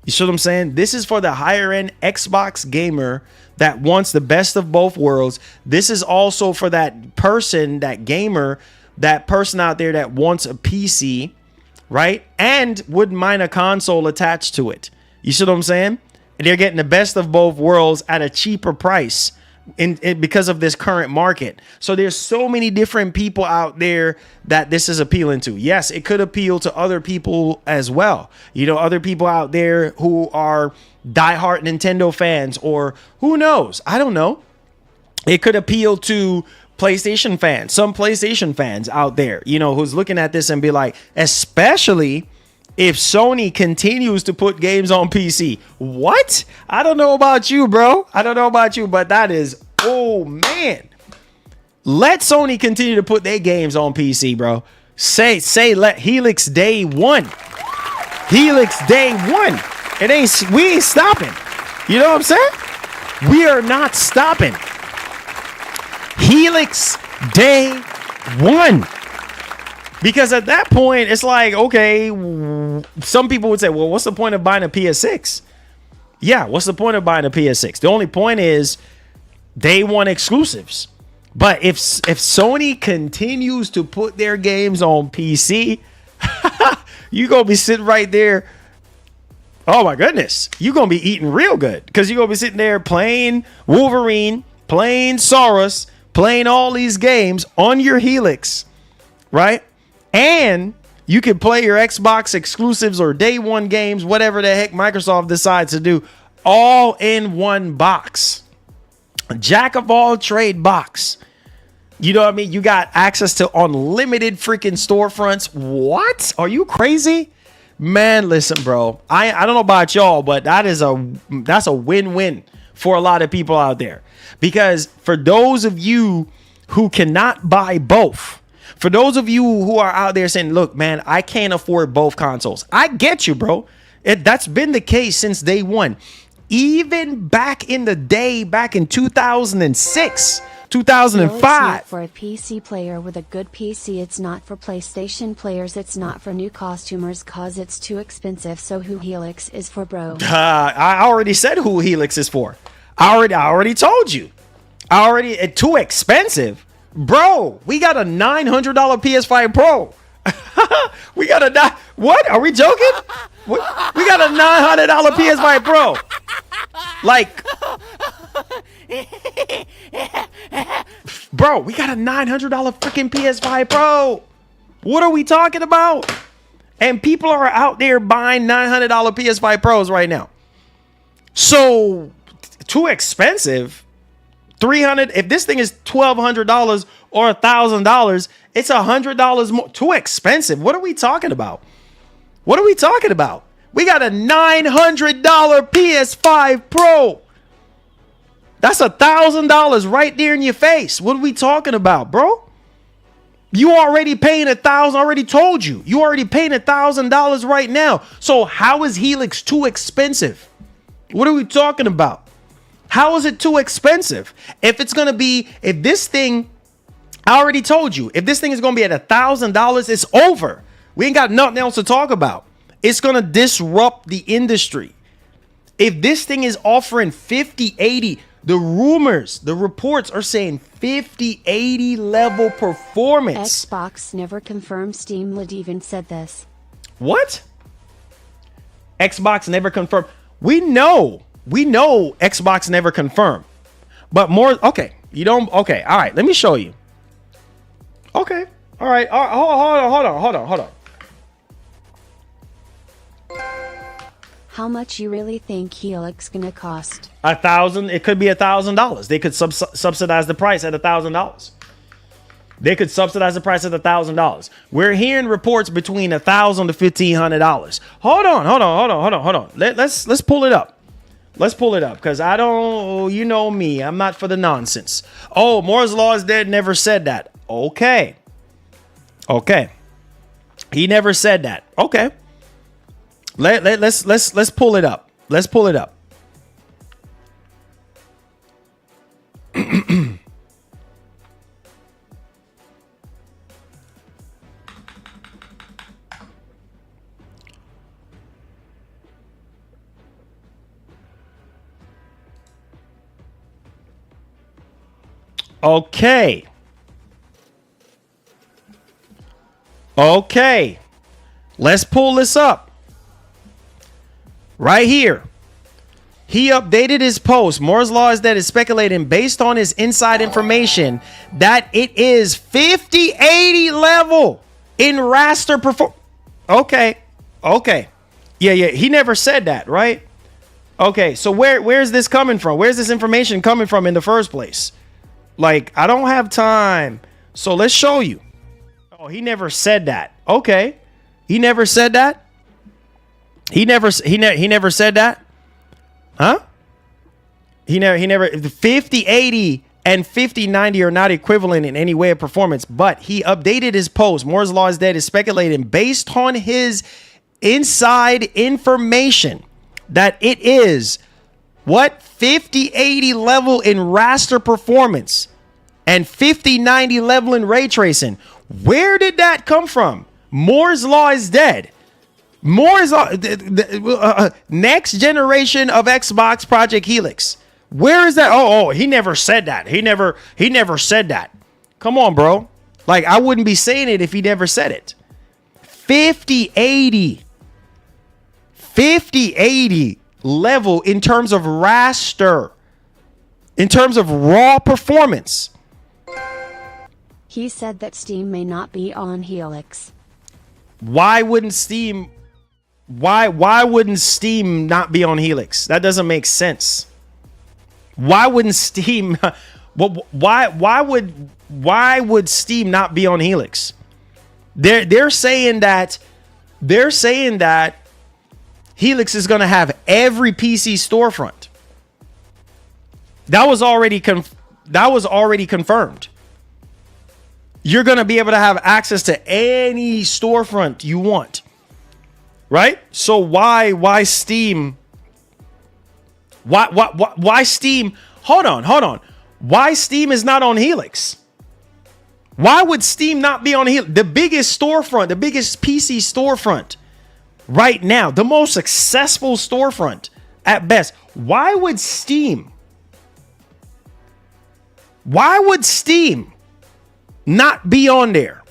You see what I'm saying? This is for the higher end Xbox gamer that wants the best of both worlds. This is also for that person, that gamer, that person out there that wants a PC, right? And wouldn't mind a console attached to it. You see what I'm saying? And they're getting the best of both worlds at a cheaper price because of this current market. So there's so many different people out there that this is appealing to. Yes, it could appeal to other people as well. You know, other people out there who are diehard Nintendo fans, or who knows? I don't know. It could appeal to PlayStation fans, some PlayStation fans out there, you know, who's looking at this and be like, especially if Sony continues to put games on PC. What? I don't know about you, bro. I don't know about you, but that is, oh man. Let Sony continue to put their games on PC, bro. Let Helix day one. Helix day one. We ain't stopping. You know what I'm saying? We are not stopping. Helix day one. Because at that point, it's like, okay, some people would say, well, what's the point of buying a PS6? Yeah, what's the point of buying a PS6? The only point is they want exclusives. But if Sony continues to put their games on PC, you're going to be sitting right there. Oh, my goodness. You're going to be eating real good, because you're going to be sitting there playing Wolverine, playing Saros, playing all these games on your Helix, right? And you can play your Xbox exclusives or day one games, whatever the heck Microsoft decides to do, all in one box. Jack of all trade box. You know what I mean? You got access to unlimited freaking storefronts. What? Are you crazy? Man, listen, bro. I don't know about y'all, but that's a win-win for a lot of people out there. Because for those of you who cannot buy both, for those of you who are out there saying, look, man, I can't afford both consoles. I get you, bro. That's been the case since day one. Even back in the day, back in 2006, 2005. For a PC player with a good PC, it's not for PlayStation players, it's not for new costumers cause it's too expensive, so who Helix is for, bro? I already said who Helix is for. I already told you. Too expensive. Bro, we got a $900 PS5 Pro. We got what? Are we joking? We got a $900 PS5 Pro. Like, bro, we got a $900 freaking PS5 Pro. What are we talking about? And people are out there buying $900 PS5 Pros right now. So, too expensive. $300. If this thing is $1,200 or $1,000, it's $100 more. Too expensive. What are we talking about? What are we talking about? We got a $900 PS5 Pro. That's $1,000 right there in your face. What are we talking about, bro? You already paying $1,000. Already told you. You already paying $1,000 right now. So how is Helix too expensive? What are we talking about? How is it too expensive? If this thing, I already told you, if this thing is going to be at $1,000, it's over. We ain't got nothing else to talk about. It's going to disrupt the industry. If this thing is offering 50, 80, the reports are saying 50, 80 level performance. Xbox never confirmed. Steam lead even said this. What? Xbox never confirmed. We know Xbox never confirmed. But more, okay. Okay. All right. Let me show you. Okay. All right. Hold on. How much you really think Helix gonna cost? $1,000. It could be $1,000. They could subsidize the price at $1,000. They could subsidize the price at $1,000. We're hearing reports between $1,000 to $1,500. Hold on. Let's pull it up. Let's pull it up because I don't, you know me, I'm not for the nonsense. Oh, Moore's Law is dead. Never said that. Okay. He never said that. Okay. Let's pull it up. Let's pull it up. Okay. Let's pull this up. Right here. He updated his post. Moore's Law is dead is speculating based on his inside information that it is 5080 level in raster perform. Okay. Yeah. He never said that, right? Okay. So where's this coming from? Where's this information coming from in the first place? Like, I don't have time. So let's show you. Oh, he never said that. Okay. He never said that. He never said that. Huh? He never 5080 and 5090 are not equivalent in any way of performance, but he updated his post. Moore's Law is dead is speculating based on his inside information that it is 5080 level in raster performance and 5090 level in ray tracing. Where did that come from? Moore's Law is dead. Moore's Law, next generation of Xbox Project Helix. Where is that? Oh, he never said that. He never said that. Come on, bro. Like, I wouldn't be saying it if he never said it. 5080 level in terms of raster, in terms of raw performance. He said that Steam may not be on Helix. Why wouldn't Steam not be on Helix? That doesn't make sense. Why wouldn't Steam why would Steam not be on Helix? They're saying that Helix is going to have every PC storefront. That was already confirmed. You're going to be able to have access to any storefront you want. Right? So why Steam? Why Steam? Hold on. Why Steam is not on Helix? Why would Steam not be on Helix? The biggest storefront, the biggest PC storefront right now, the most successful storefront at best. Why would Steam not be on there?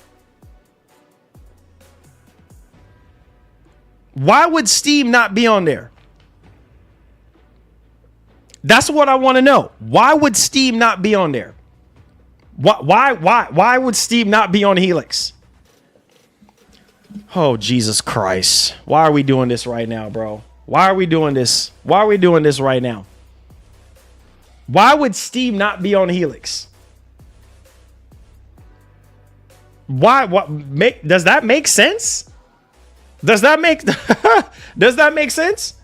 Why would Steam not be on there? That's what I want to know. Why would Steam not be on there? Why would Steam not be on Helix? Oh, Jesus Christ. Why are we doing this right now, bro? Why are we doing this? Why are we doing this right now? Why would Steam not be on Helix? Does that make sense? Does that make sense?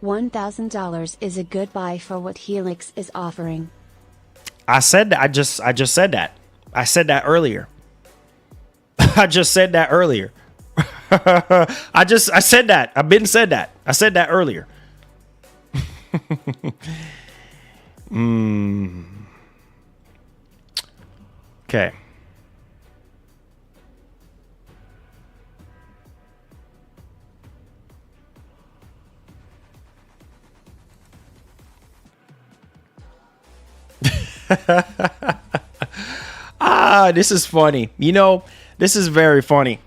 $1,000 is a good buy for what Helix is offering. I said that. I just said that. I said that earlier. I just said that earlier. I said that. I've been said that. I said that earlier. Okay. This is funny. You know, this is very funny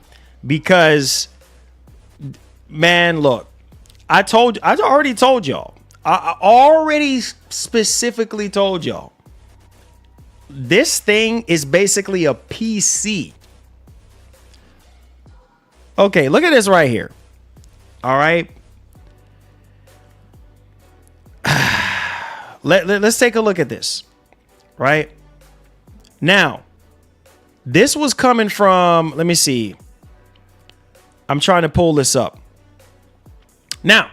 because, man, look, I already told y'all. I already specifically told y'all. This thing is basically a PC. Okay, look at this right here. All right. Let's take a look at this. Right now, this was coming from, let me see. I'm trying to pull this up. Now,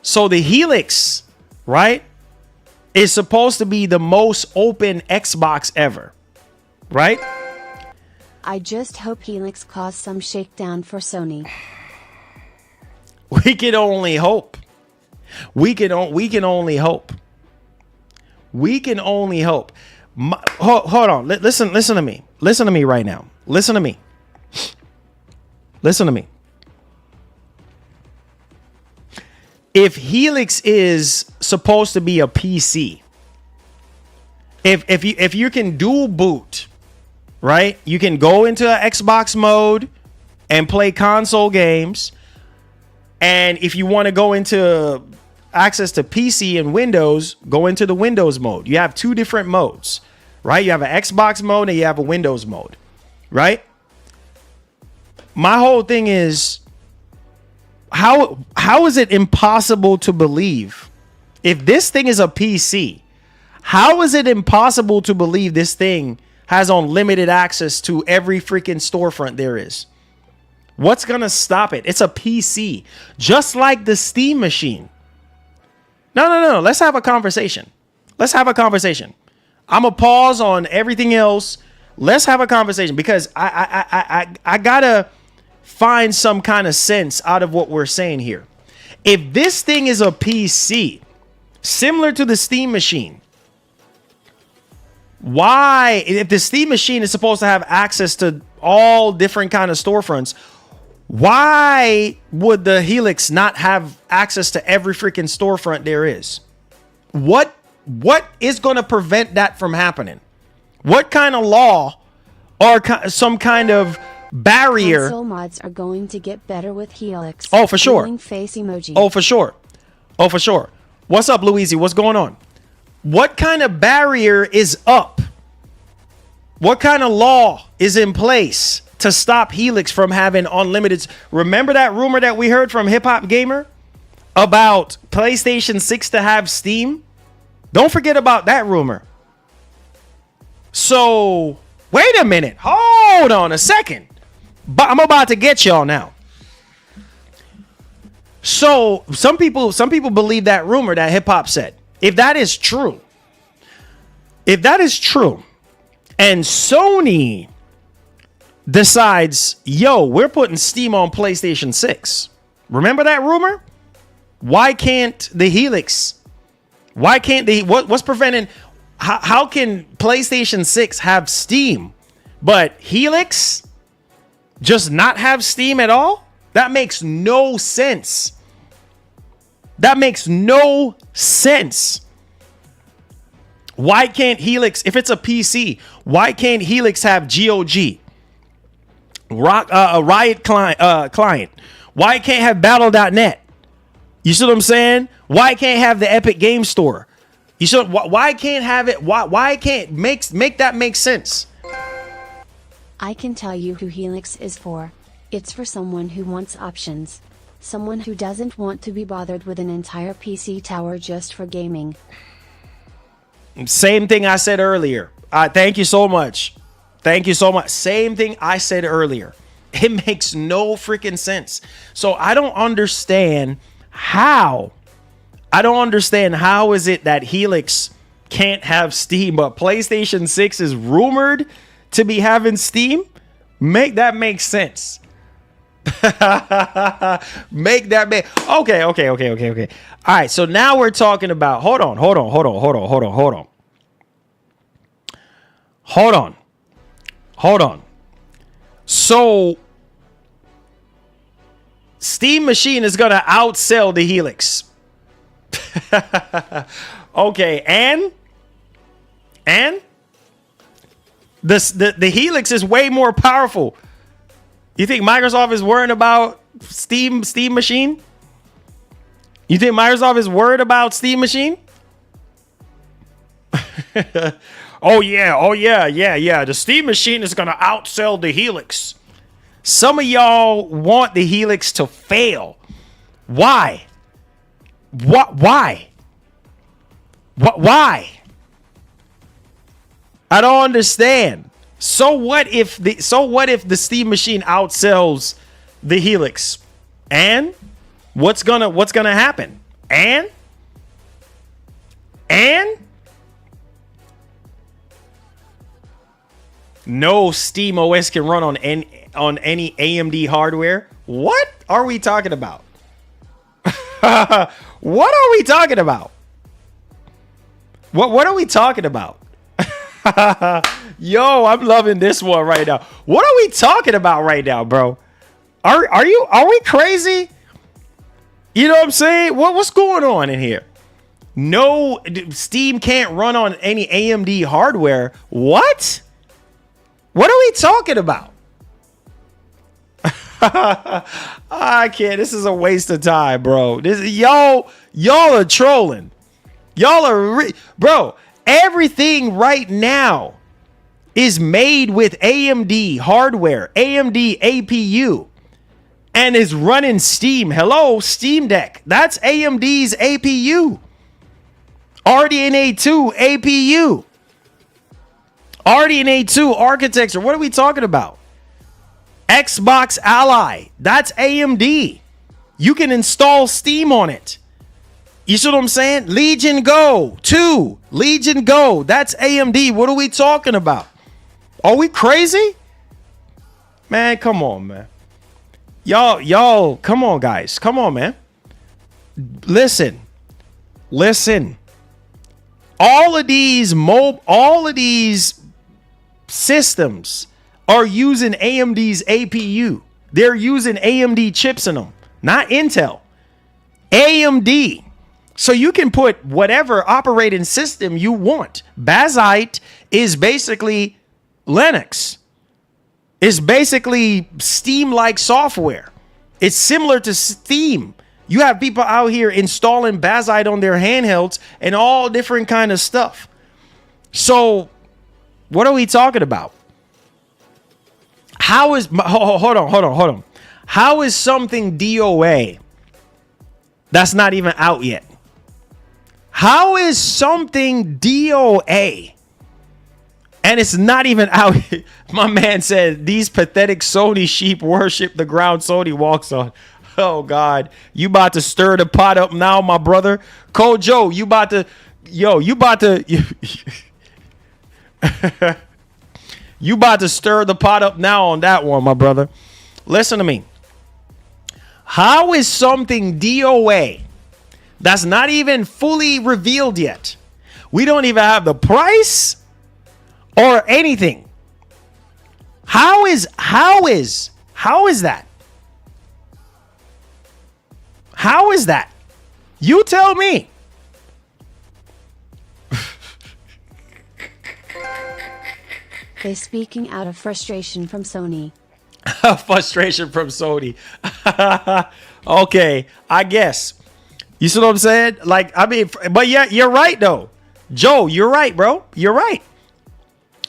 so the Helix, right, is supposed to be the most open Xbox ever, right? I just hope Helix caused some shakedown for Sony. We can only hope. We can only hope. We can only hope. Hold on. Listen to me. Listen to me right now. Listen to me. Listen to me. If Helix is supposed to be a PC, if you can dual boot, right? You can go into an Xbox mode and play console games. And if you want to go into access to PC and Windows, go into the Windows mode. You have two different modes, right? You have an Xbox mode and you have a Windows mode, right? My whole thing is, how is it impossible to believe if this thing is a PC? How is it impossible to believe this thing has unlimited access to every freaking storefront there is? What's going to stop it? It's a PC, just like the Steam machine. No. Let's have a conversation. Let's have a conversation. I'm going to pause on everything else. Let's have a conversation because I got to find some kind of sense out of what we're saying here. If this thing is a PC, similar to the Steam machine, why, if the Steam machine is supposed to have access to all different kind of storefronts, why would the Helix not have access to every freaking storefront there is? What is going to prevent that from happening? What kind of law or some kind of barrier? Console mods are going to get better with Helix. Oh, for sure. Healing face emoji. Oh, for sure. Oh, for sure. What's up, Louise? What's going on? What kind of barrier is up? What kind of law is in place to stop Helix from having unlimited? Remember that rumor that we heard from Hip Hop Gamer about PlayStation 6 to have Steam? Don't forget about that rumor. So, wait a minute. Hold on a second. But I'm about to get y'all now. So, some people believe that rumor that Hip Hop said. If that is true, and Sony decides, yo, we're putting Steam on PlayStation 6. Remember that rumor? Why can't the Helix? Why can't the what's preventing? How can PlayStation 6 have Steam, but Helix just not have Steam at all? That makes no sense. That makes no sense. Why can't Helix, if it's a PC, why can't Helix have GOG? A Riot client. Why can't have Battle.net? You see what I'm saying? Why can't have the Epic Game Store? You see, why can't have it? Why can't make that make sense? I can tell you who Helix is for. It's for someone who wants options. Someone who doesn't want to be bothered with an entire PC tower just for gaming. Same thing I said earlier. Thank you so much. Thank you so much. Same thing I said earlier. It makes no freaking sense. So I don't understand how. I don't understand how is it that Helix can't have Steam, but PlayStation 6 is rumored to be having Steam? Make that make sense. Make that make okay. All right, so now we're talking about hold on. So Steam Machine is gonna outsell the Helix. Okay, and the Helix is way more powerful. You think Microsoft is worrying about Steam Machine? You think Microsoft is worried about Steam Machine? Oh yeah. The Steam Machine is gonna outsell the Helix. Some of y'all want the Helix to fail. Why? Why? I don't understand. So what if the Steam Machine outsells the Helix? And what's gonna happen? And no Steam OS can run on any AMD hardware. What are we talking about? What are we talking about? What are we talking about? Yo, I'm loving this one right now. What are we talking about right now, bro? Are we crazy? You know what I'm saying? What's going on in here? No, Steam can't run on any AMD hardware. What? What are we talking about? I can't. This is a waste of time, bro. Y'all are trolling. Y'all are bro. Everything right now is made with AMD hardware, AMD APU, and is running Steam. Hello, Steam Deck. That's AMD's APU. RDNA 2 APU. RDNA 2 architecture. What are we talking about? Xbox Ally. That's AMD. You can install Steam on it. You see what I'm saying? Legion Go 2. Legion Go. That's AMD. What are we talking about? Are we crazy? Man, come on, man. Y'all, come on, guys. Come on, man. Listen. All of these systems are using AMD's APU. They're using AMD chips in them, not Intel. AMD. So you can put whatever operating system you want. Bazzite is basically Linux. It's basically Steam-like software. It's similar to Steam. You have people out here installing Bazzite on their handhelds and all different kind of stuff. So what are we talking about? How is, hold on. How is something DOA that's not even out yet? How is something DOA and it's not even out? My man said these pathetic Sony sheep worship the ground Sony walks on. Oh God, you about to stir the pot up now, my brother. Kojo, you about to you about to stir the pot up now on that one, my brother. Listen to me. How is something DOA that's not even fully revealed yet? We don't even have the price or anything. How is that? How is that? You tell me. They speaking out of frustration from Sony. Frustration from Sony. Okay, I guess. You see what I'm saying? Like, I mean, but yeah, you're right though. Joe, you're right, bro. You're right.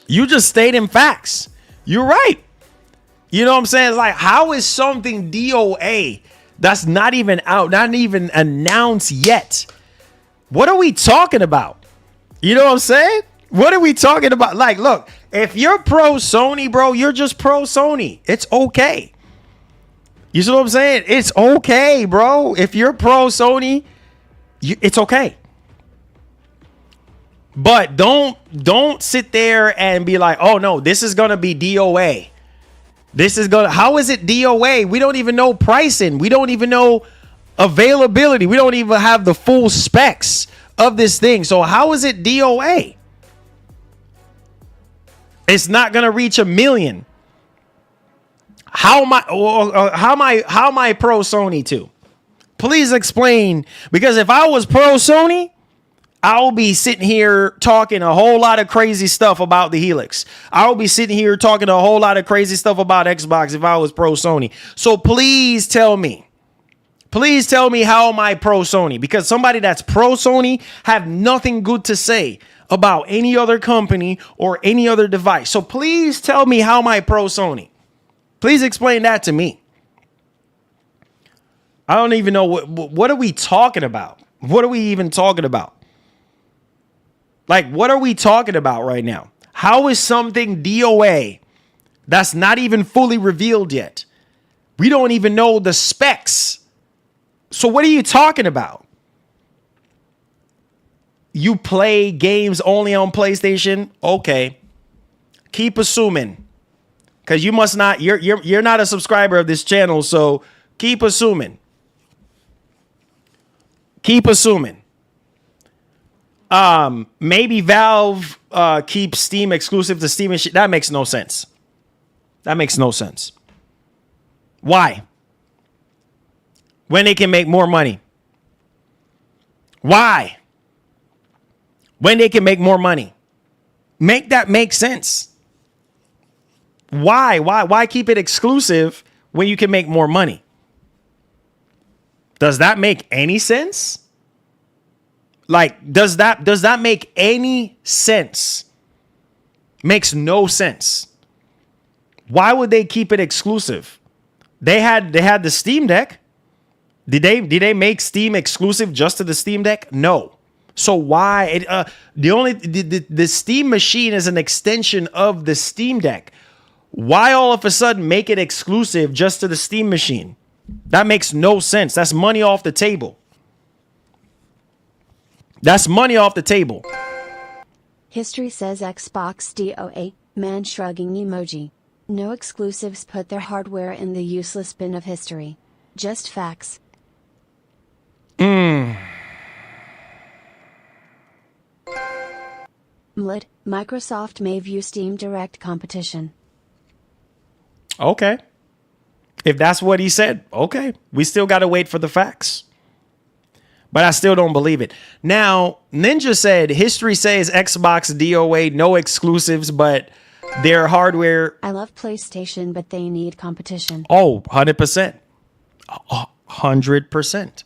You just stating facts. You're right. You know what I'm saying? It's like, how is something DOA that's not even out, not even announced yet? What are we talking about? You know what I'm saying? What are we talking about? Like, look, if you're pro Sony, bro, you're just pro Sony. It's okay. You see what I'm saying? It's okay, bro. If you're pro Sony, it's okay. But don't sit there and be like, oh no, this is gonna be DOA. How is it DOA? We don't even know pricing. We don't even know availability. We don't even have the full specs of this thing. So how is it DOA? It's not gonna reach 1 million. How am I pro Sony too? Please explain. Because if I was pro Sony, I'll be sitting here talking a whole lot of crazy stuff about the Helix. I'll be sitting here talking a whole lot of crazy stuff about Xbox if I was pro Sony. So please tell me how am I pro Sony? Because somebody that's pro Sony have nothing good to say about any other company or any other device. So please tell me how am I pro Sony? Please explain that to me. I don't even know what are we talking about? What are we even talking about? Like, what are we talking about right now? How is something DOA that's not even fully revealed yet? We don't even know the specs. So what are you talking about? You play games only on PlayStation? Okay. Keep assuming. Because you must not, you're not a subscriber of this channel, so keep assuming. Keep assuming. Maybe Valve keeps Steam exclusive to Steam and shit. That makes no sense. That makes no sense. Why? When they can make more money. Why? When they can make more money. Make that make sense. Why keep it exclusive when you can make more money? Does that make any sense? Like, does that make any sense? Makes no sense. Why would they keep it exclusive? They had the Steam Deck. Did they make Steam exclusive just to the Steam Deck? No. So why the Steam machine is an extension of the Steam Deck. Why all of a sudden make it exclusive just to the Steam machine? That makes no sense. That's money off the table. That's money off the table. History says Xbox DOA, man shrugging emoji. No exclusives, put their hardware in the useless bin of history. Just facts. Mlid, Microsoft may view Steam Direct competition. Okay. If that's what he said, okay. We still got to wait for the facts. but I still don't believe it. Now, Ninja said history says Xbox DOA, no exclusives, but their hardware. I love PlayStation, but they need competition. Oh, 100%. 100%.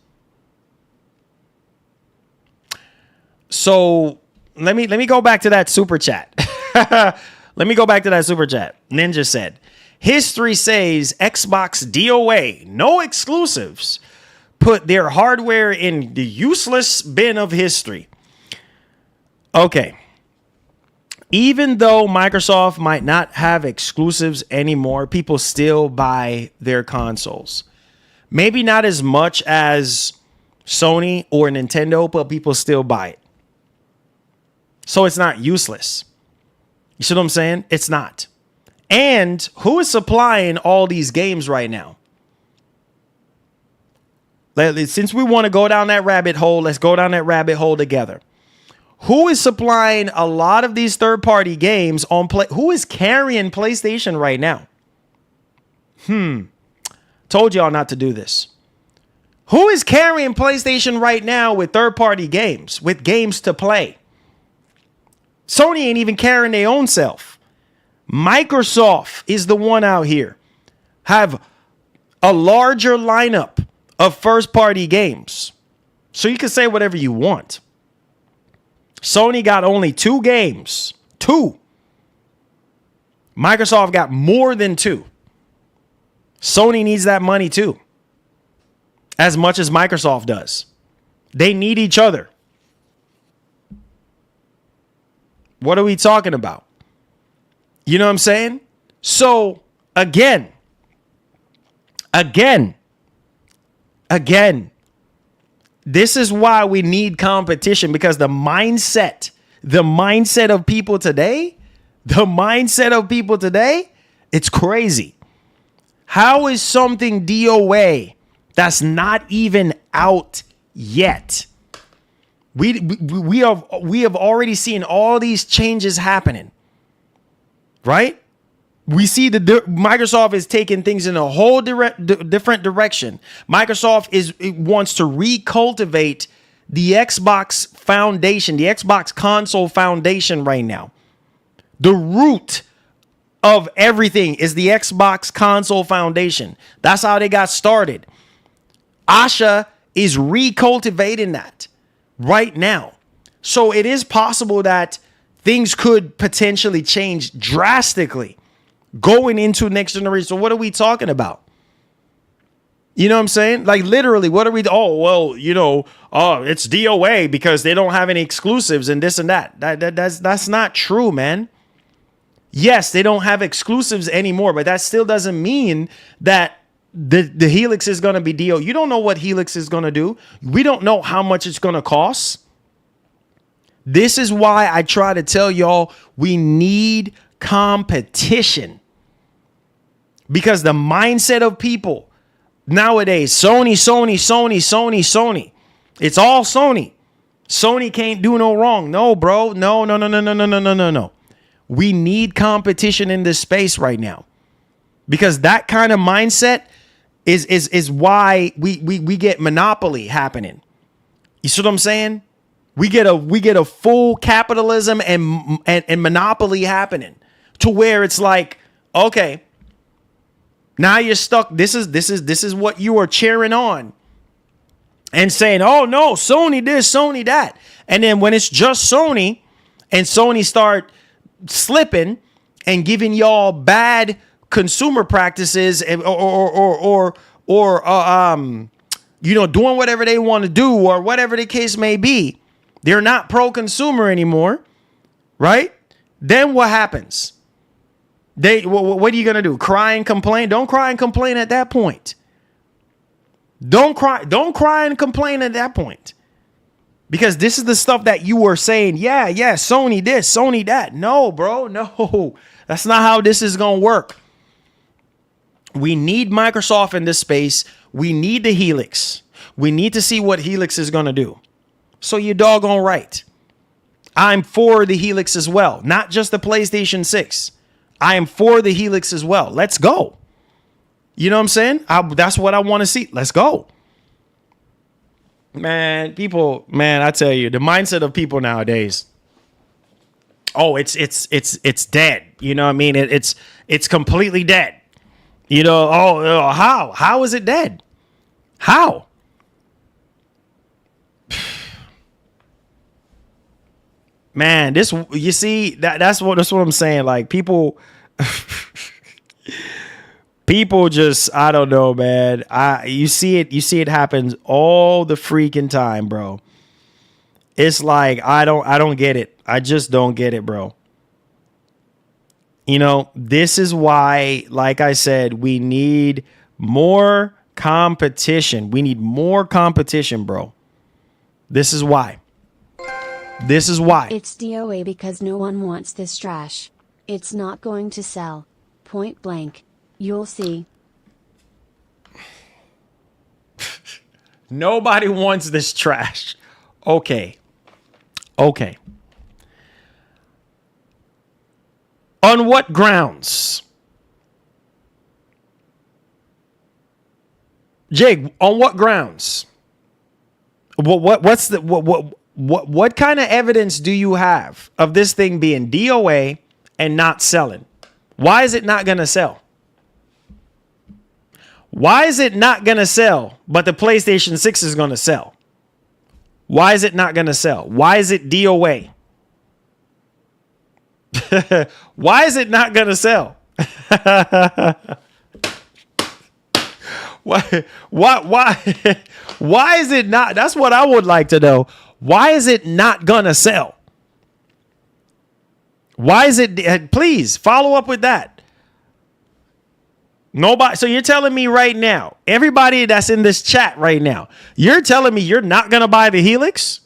So let me go back to that super chat. Let me go back to that super chat. Ninja said, history says Xbox DOA, no exclusives, put their hardware in the useless bin of history. Okay. Even though Microsoft might not have exclusives anymore, people still buy their consoles. Maybe not as much as Sony or Nintendo, but people still buy it. So it's not useless. You see what I'm saying? It's not. And who is supplying all these games right now? Since we want to go down that rabbit hole, let's go down that rabbit hole together. Who is supplying a lot of these third-party games on play? Who is carrying PlayStation right now? Told y'all not to do this. Who is carrying PlayStation right now with third-party games, with games to play? Sony ain't even carrying their own self. Microsoft is the one out here. Have a larger lineup of first-party games. So you can say whatever you want. Sony got only 2 games. 2. Microsoft got more than 2. Sony needs that money too. As much as Microsoft does. They need each other. What are we talking about? You know what I'm saying? So, again, this is why we need competition, because the mindset of people today, it's crazy. How is something DOA that's not even out yet? We have already seen all these changes happening, right? We see Microsoft is taking things in a whole different direction. Microsoft wants to recultivate the Xbox foundation, the Xbox console foundation right now. The root of everything is the Xbox console foundation. That's how they got started. Asha is recultivating that right now. So it is possible that things could potentially change drastically going into next generation. So what are we talking about? You know what I'm saying? Like literally, what are we? Oh, well, it's DOA because they don't have any exclusives and this and that. That's not true, man. Yes, they don't have exclusives anymore, but that still doesn't mean that the Helix is going to be DO. You don't know what Helix is going to do. We don't know how much it's going to cost. This is why I try to tell y'all we need competition. Because the mindset of people nowadays, Sony. It's all Sony. Sony can't do no wrong. No, bro. No. We need competition in this space right now. Because that kind of mindset is why we get monopoly happening. You see what I'm saying? We get a full capitalism and monopoly happening to where it's like, okay, now you're stuck. This is what you are cheering on and saying, oh no, Sony this, Sony that. And then when it's just Sony and Sony start slipping and giving y'all bad consumer practices or doing whatever they want to do or whatever the case may be, they're not pro-consumer anymore, right? Then what happens? What are you gonna do? Cry and complain? Don't cry and complain at that point. Don't cry and complain at that point. Because this is the stuff that you were saying, yeah, Sony this, Sony that. No, bro, no. That's not how this is going to work. We need Microsoft in this space. We need the Helix. We need to see what Helix is going to do. So you're doggone right. I'm for the Helix as well. Not just the PlayStation 6. I am for the Helix as well. Let's go. You know what I'm saying? That's what I want to see. Let's go. Man, people, man, I tell you, the mindset of people nowadays. Oh, it's dead. You know what I mean? It's completely dead. You know, how is it dead? How? Man, this you see that's what I'm saying. Like people just I don't know, man. You see it happens all the freaking time, bro. It's like I don't get it. I just don't get it, bro. You know, this is why, like I said, we need more competition. We need more competition, bro. This is why. This is why. It's DOA because no one wants this trash. It's not going to sell. Point blank. You'll see. Nobody wants this trash. Okay. Okay. On what grounds? Jake, on what grounds? What kind of evidence do you have of this thing being DOA and not selling? Why is it not going to sell? Why is it not going to sell, but the PlayStation 6 is going to sell? Why is it not going to sell? Why is it DOA? Why is it not going to sell? Why is it not? That's what I would like to know. Why is it not going to sell? Why is it? Please follow up with that. Nobody. So you're telling me right now, everybody that's in this chat right now, you're telling me you're not going to buy the Helix?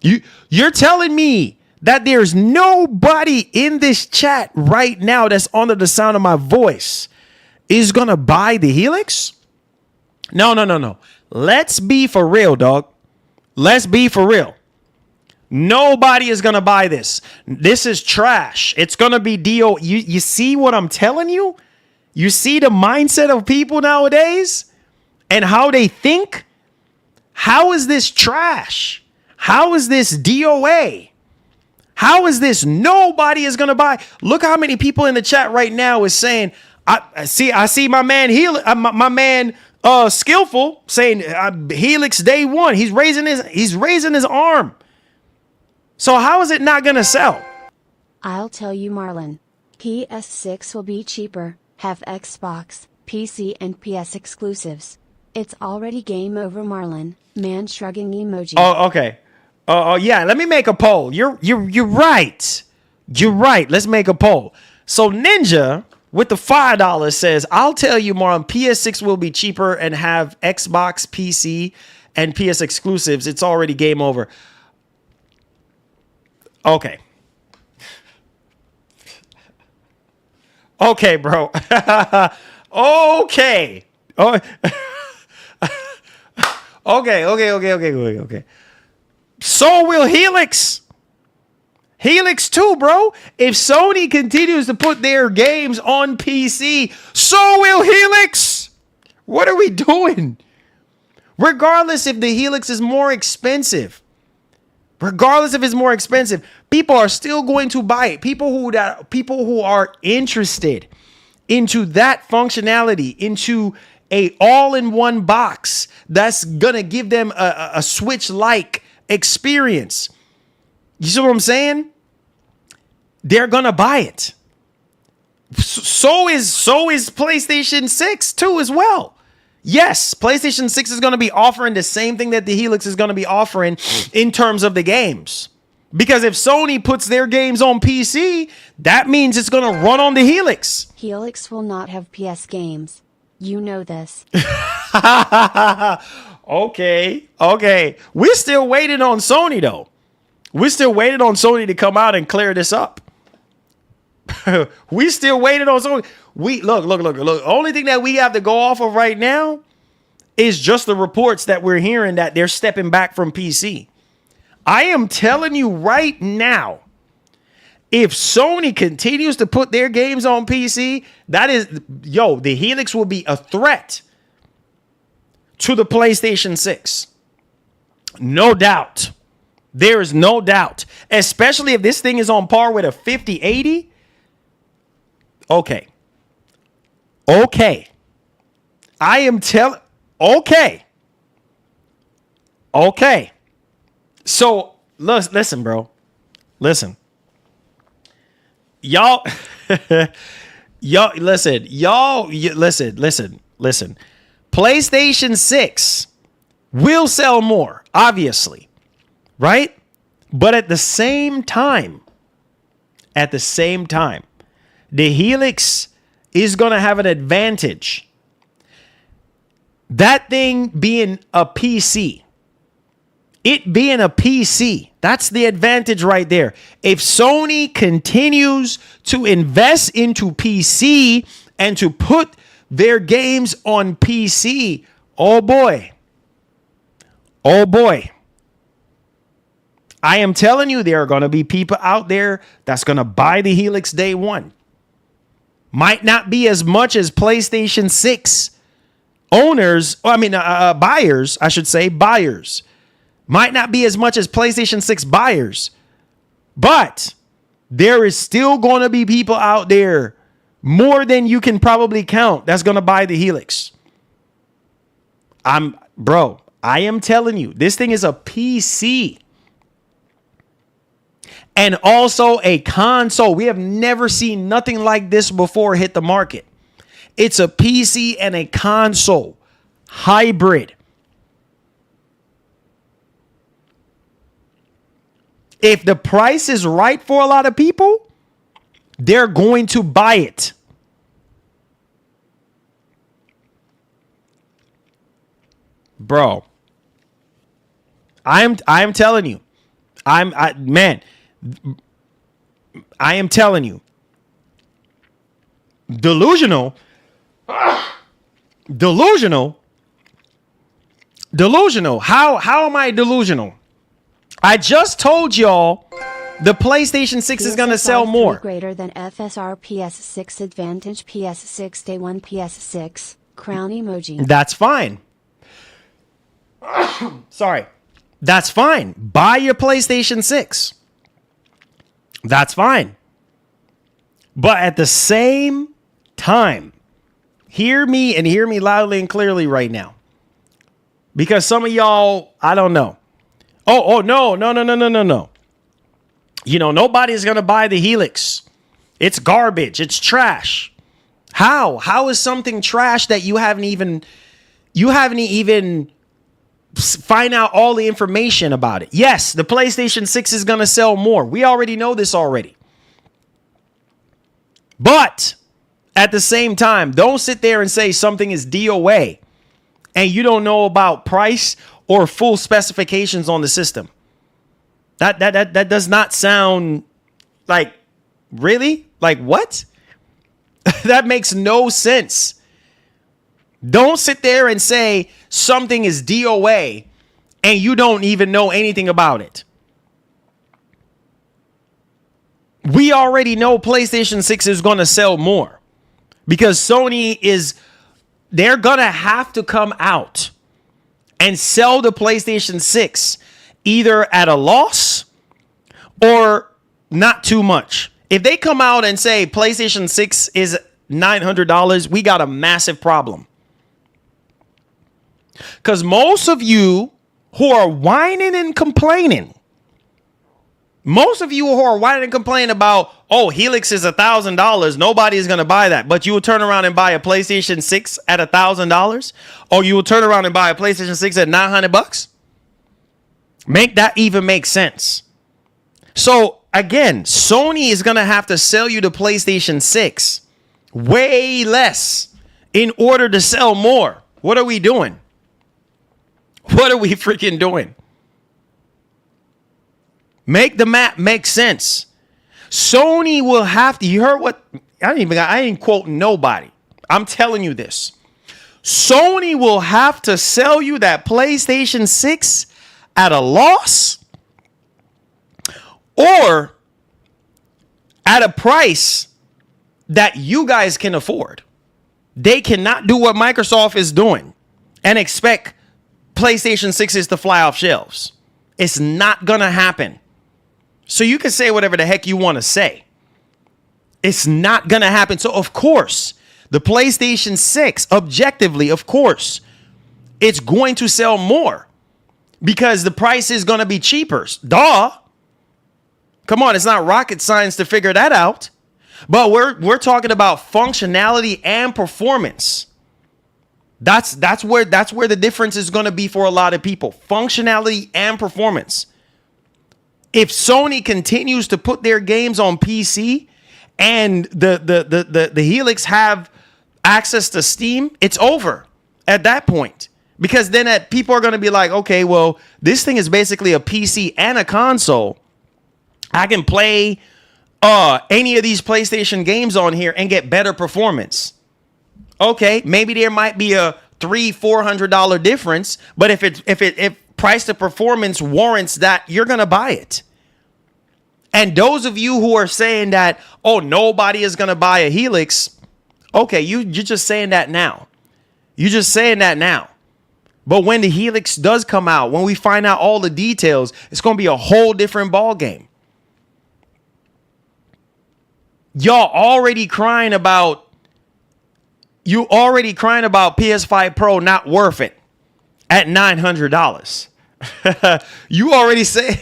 You're telling me that there's nobody in this chat right now that's under the sound of my voice is going to buy the Helix? No. Let's be for real, dog. Let's be for real. Nobody is going to buy this. This is trash. It's going to be DO. You see what I'm telling you? You see the mindset of people nowadays and how they think? How is this trash? How is this DOA? How is this? Nobody is going to buy. Look how many people in the chat right now is saying, I see my man my man Skillful saying Helix day one. He's raising his arm. So how is it not going to sell? I'll tell you, Marlon. PS6 will be cheaper, have Xbox, PC and PS exclusives. It's already game over, Marlon. Man shrugging emoji. Oh, okay. Oh, yeah. Let me make a poll. You're right. You're right. Let's make a poll. So Ninja with the $5 says, I'll tell you more on PS6 will be cheaper and have Xbox, PC, and PS exclusives. It's already game over. Okay. Okay, bro. Okay. Oh. Okay. So will Helix. Helix too, bro. If Sony continues to put their games on PC, so will Helix. What are we doing? Regardless if the Helix is more expensive. Regardless if it's more expensive, people are still going to buy it. People who are interested into that functionality, into a all-in-one box that's gonna give them a Switch-like experience. You see what I'm saying? They're gonna buy it. So is PlayStation 6 too as well. Yes, PlayStation 6 is going to be offering the same thing that the Helix is going to be offering in terms of the games. Because if Sony puts their games on PC, that means it's going to run on the Helix. Helix will not have PS games. You know this. Okay. We're still waiting on Sony, though. We're still waiting on Sony to come out and clear this up. We still waiting on Sony. Look. Only thing that we have to go off of right now is just the reports that we're hearing that they're stepping back from PC. I am telling you right now, if Sony continues to put their games on PC, the Helix will be a threat to the PlayStation 6. No doubt. There is no doubt. Especially if this thing is on par with a 5080. Okay. Okay. I am telling. Okay. Okay. So listen, bro. Listen. Y'all. Listen. Listen. PlayStation 6 will sell more, obviously. Right? But at the same time, the Helix is going to have an advantage. That thing being a PC. It being a PC. That's the advantage right there. If Sony continues to invest into PC and to put their games on PC, oh boy. Oh boy. I am telling you, there are going to be people out there that's going to buy the Helix day one. Might not be as much as PlayStation 6 owners, buyers, I should say, buyers. Might not be as much as PlayStation 6 buyers. But there is still going to be people out there, more than you can probably count, that's going to buy the Helix. I am telling you, this thing is a PC. And also a console. We have never seen nothing like this before hit the market. It's a PC and a console. Hybrid. If the price is right for a lot of people, they're going to buy it. Bro. I am telling you. I am telling you. Delusional. How am I delusional? I just told y'all the PlayStation 6 is going to sell more. Greater than FSR PS6 Advantage PS6 Day 1 PS6 crown emoji. That's fine. Sorry. That's fine. Buy your PlayStation 6. That's fine. But at the same time, hear me and hear me loudly and clearly right now. Because some of y'all, I don't know. No. You know, nobody's going to buy the Helix. It's garbage. It's trash. How? How is something trash that you haven't even find out all the information about it? Yes, the PlayStation 6 is going to sell more. We already know this already. But at the same time, don't sit there and say something is DOA and you don't know about price or full specifications on the system. That does not sound like, really? Like what? That makes no sense. Don't sit there and say something is DOA and you don't even know anything about it. We already know PlayStation 6 is going to sell more because they're going to have to come out and sell the PlayStation 6 either at a loss or not too much. If they come out and say PlayStation 6 is $900, we got a massive problem. Because most of you who are whining and complaining, about, oh, Helix is $1,000. Nobody is going to buy that. But you will turn around and buy a PlayStation 6 at $1,000, or you will turn around and buy a PlayStation 6 at $900. Make that even make sense. So again, Sony is going to have to sell you the PlayStation 6 way less in order to sell more. What are we doing? What are we freaking doing? Make the map make sense. Sony will have to, you heard what? I ain't quoting nobody. I'm telling you this. Sony will have to sell you that PlayStation 6 at a loss or at a price that you guys can afford. They cannot do what Microsoft is doing and expect PlayStation 6 is to fly off shelves. It's not going to happen. So you can say whatever the heck you want to say. It's not going to happen. So, of course, the PlayStation 6, objectively, of course, it's going to sell more because the price is going to be cheaper. Duh. Come on, it's not rocket science to figure that out. But we're talking about functionality and performance. That's where the difference is going to be for a lot of people. Functionality and performance. If Sony continues to put their games on PC and the Helix have access to Steam, it's over at that point. Because then people are going to be like, okay, well, this thing is basically a PC and a console. I can play any of these PlayStation games on here and get better performance. Okay, maybe there might be a $300-$400 difference, but if price to performance warrants that, you're gonna buy it. And those of you who are saying that, oh, nobody is gonna buy a Helix, okay, you're just saying that now. You're just saying that now. But when the Helix does come out, when we find out all the details, it's gonna be a whole different ball game. Y'all already crying about PS5 Pro not worth it at $900. You already say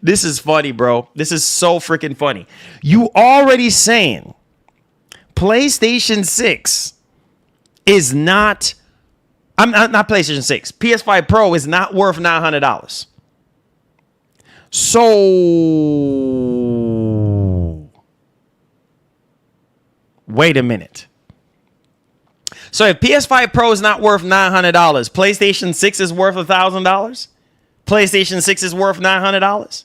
this is funny, bro. This is so freaking funny. You already saying PlayStation 6 is not not PlayStation 6. PS5 Pro is not worth $900. So wait a minute. So if PS5 Pro is not worth $900, PlayStation 6 is worth $1,000? PlayStation 6 is worth $900?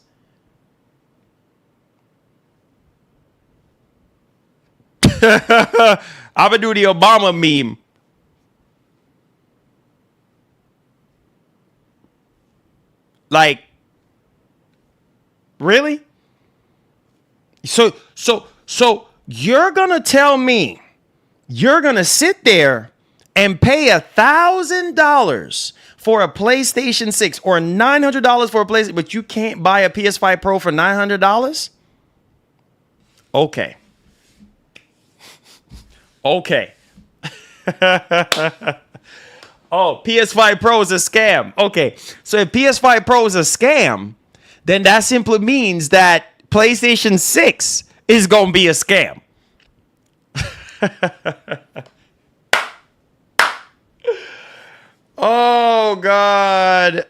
I'm gonna do the Obama meme. Like, really? So you're gonna tell me you're gonna sit there and pay $1,000 for a PlayStation 6 or $900 for a PlayStation, but you can't buy a PS5 Pro for $900? Okay. Okay. Oh, PS5 Pro is a scam. Okay. So if PS5 Pro is a scam, then that simply means that PlayStation 6 is going to be a scam. Oh, God.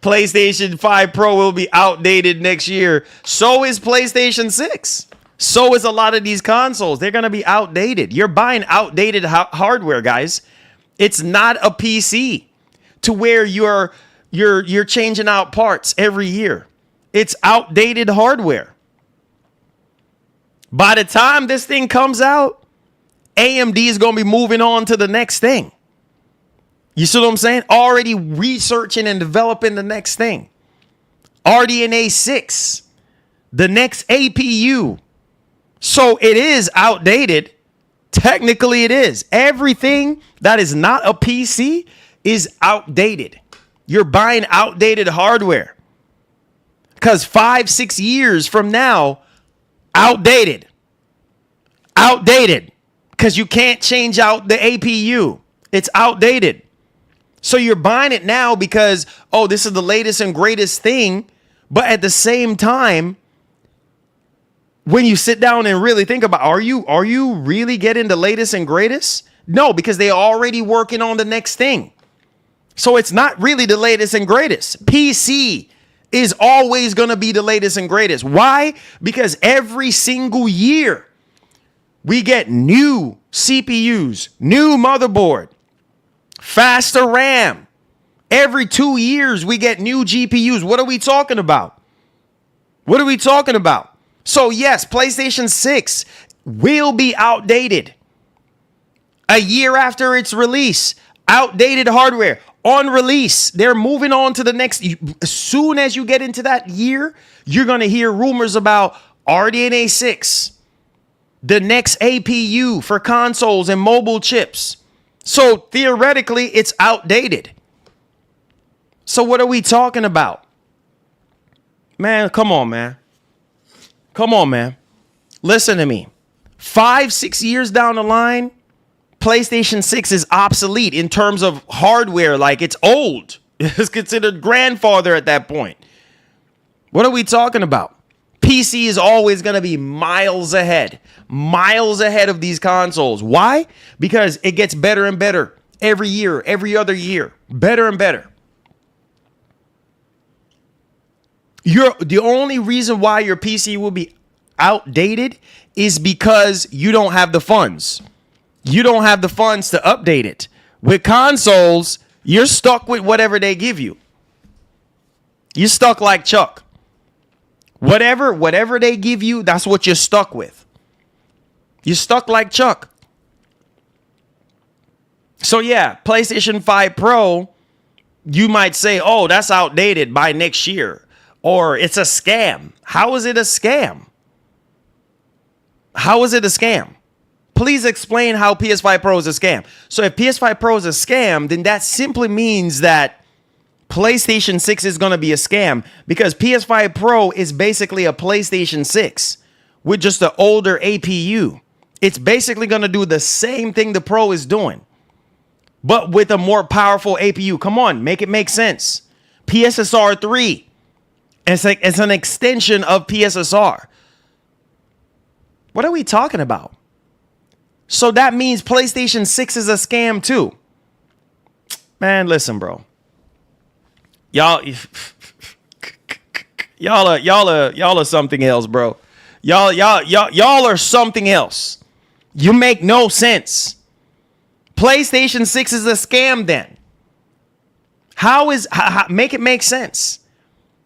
PlayStation 5 Pro will be outdated next year. So is PlayStation 6. So is a lot of these consoles. They're going to be outdated. You're buying outdated hardware, guys. It's not a PC to where you're changing out parts every year. It's outdated hardware. By the time this thing comes out, AMD is going to be moving on to the next thing. You see what I'm saying? Already researching and developing the next thing. RDNA 6, the next APU. So it is outdated. Technically, it is. Everything that is not a PC is outdated. You're buying outdated hardware. Because 5-6 years from now, outdated. Outdated. Because you can't change out the APU. It's outdated. So you're buying it now because, oh, this is the latest and greatest thing. But at the same time, when you sit down and really think about, are you really getting the latest and greatest? No, because they're already working on the next thing. So it's not really the latest and greatest. PC is always going to be the latest and greatest. Why? Because every single year we get new CPUs, new motherboard, faster RAM. Every 2 years we get new GPUs. What are we talking about? What are we talking about? So yes, PlayStation 6 will be outdated a year after its release. Outdated hardware on release. They're moving on to the next. As soon as you get into that year, you're going to hear rumors about RDNA 6, the next APU for consoles and mobile chips. So theoretically, it's outdated. So what are we talking about? Man, come on, man. Come on, man. Listen to me. 5-6 years down the line, PlayStation 6 is obsolete in terms of hardware. Like, it's old. It's considered grandfather at that point. What are we talking about? PC is always going to be miles ahead of these consoles. Why? Because it gets better and better every year, every other year, better and better. The only reason why your PC will be outdated is because you don't have the funds. You don't have the funds to update it. With consoles, you're stuck with whatever they give you. You're stuck like Chuck. Whatever they give you, that's what you're stuck with. You're stuck like Chuck. So yeah, PlayStation 5 Pro, you might say, oh, that's outdated by next year. Or it's a scam. How is it a scam? How is it a scam? Please explain how PS5 Pro is a scam. So if PS5 Pro is a scam, then that simply means that PlayStation 6 is going to be a scam, because PS5 Pro is basically a PlayStation 6 with just an older APU. It's basically going to do the same thing the Pro is doing, but with a more powerful APU. Come on, make it make sense. PSSR 3. It's an extension of PSSR. What are we talking about? So that means PlayStation 6 is a scam too. Man, listen, bro. Y'all are something else, bro. Y'all are something else. You make no sense. PlayStation 6 is a scam then. How make it make sense?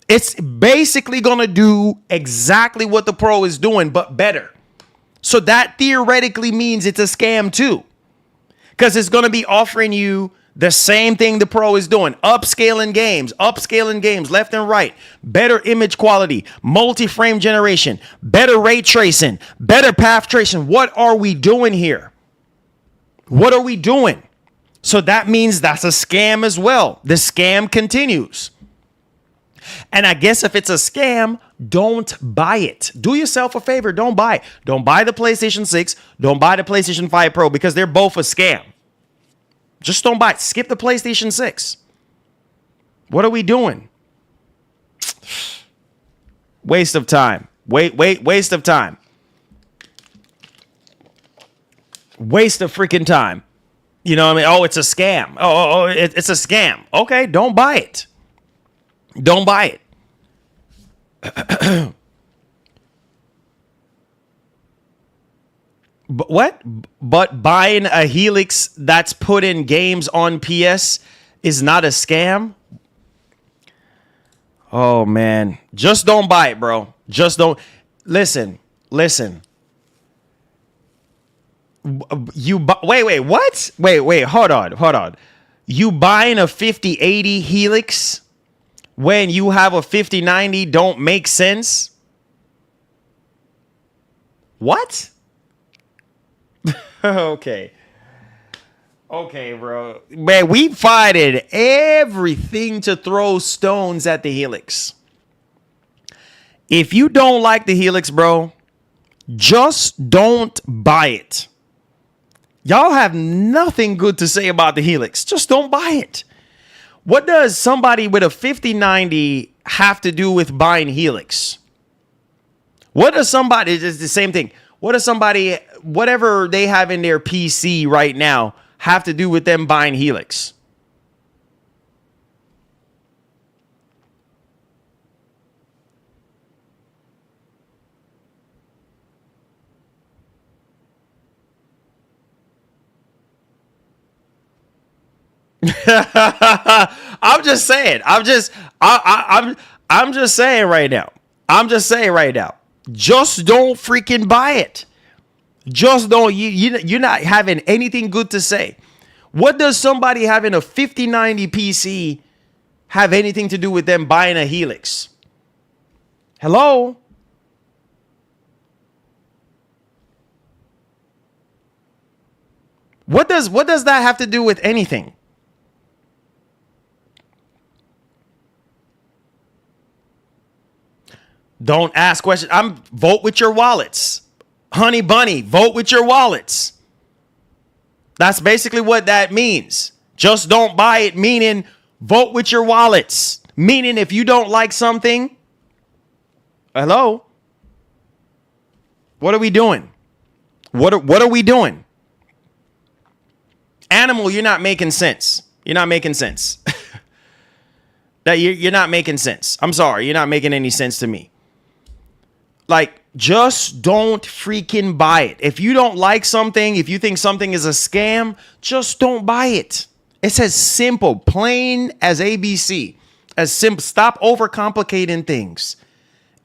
It's basically going to do exactly what the Pro is doing, but better. So that theoretically means it's a scam too, because it's going to be offering you the same thing the Pro is doing. Upscaling games left and right, better image quality, multi-frame generation, better ray tracing, better path tracing. What are we doing here? What are we doing? So that means that's a scam as well. The scam continues. And I guess if it's a scam, don't buy it. Do yourself a favor. Don't buy it. Don't buy the PlayStation 6. Don't buy the PlayStation 5 Pro, because they're both a scam. Just don't buy it. Skip the PlayStation 6. What are we doing? Waste of time. Waste of time. Waste of freaking time. You know what I mean? Oh, it's a scam. It's a scam. Okay, don't buy it. Don't buy it. But what? But buying a Helix that's put in games on PS is not a scam? Oh, man. Just don't buy it, bro. Just don't. Listen. Wait, what? Wait, hold on. You buying a 5080 Helix when you have a 5090 don't make sense? What? Okay, bro. Man, we fighted everything to throw stones at the Helix. If you don't like the Helix, bro, just don't buy it. Y'all have nothing good to say about the Helix. Just don't buy it. What does somebody with a 5090 have to do with buying Helix? What does somebody, it's the same thing. What does somebody, whatever they have in their PC right now, have to do with them buying Helix? I'm just saying. I'm just saying right now. Just don't freaking buy it. Just don't. You're not having anything good to say. What does somebody having a 5090 PC have anything to do with them buying a Helix? Hello? What does that have to do with anything? Don't ask questions. Vote with your wallets. Honey bunny, vote with your wallets. That's basically what that means. Just don't buy it, meaning vote with your wallets. Meaning if you don't like something, hello? What are we doing? What are we doing? Animal, you're not making sense. You're not making sense. You're not making sense. I'm sorry. You're not making any sense to me. Like, just don't freaking buy it. If you don't like something, if you think something is a scam, just don't buy it. It's as simple, plain as ABC. As simple. Stop overcomplicating things.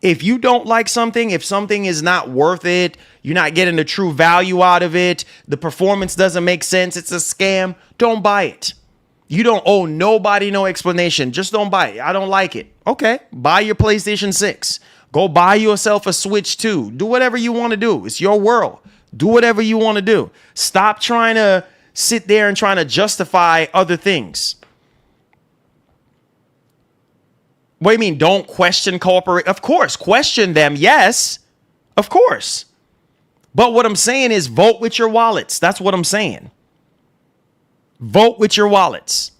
If you don't like something, if something is not worth it, you're not getting the true value out of it, the performance doesn't make sense, it's a scam, don't buy it. You don't owe nobody no explanation. Just don't buy it. I don't like it. Okay, buy your PlayStation 6. Go buy yourself a Switch 2. Do whatever you want to do. It's your world. Do whatever you want to do. Stop trying to sit there and trying to justify other things. What do you mean? Don't question corporate? Of course, question them. Yes, of course. But what I'm saying is vote with your wallets. That's what I'm saying. Vote with your wallets.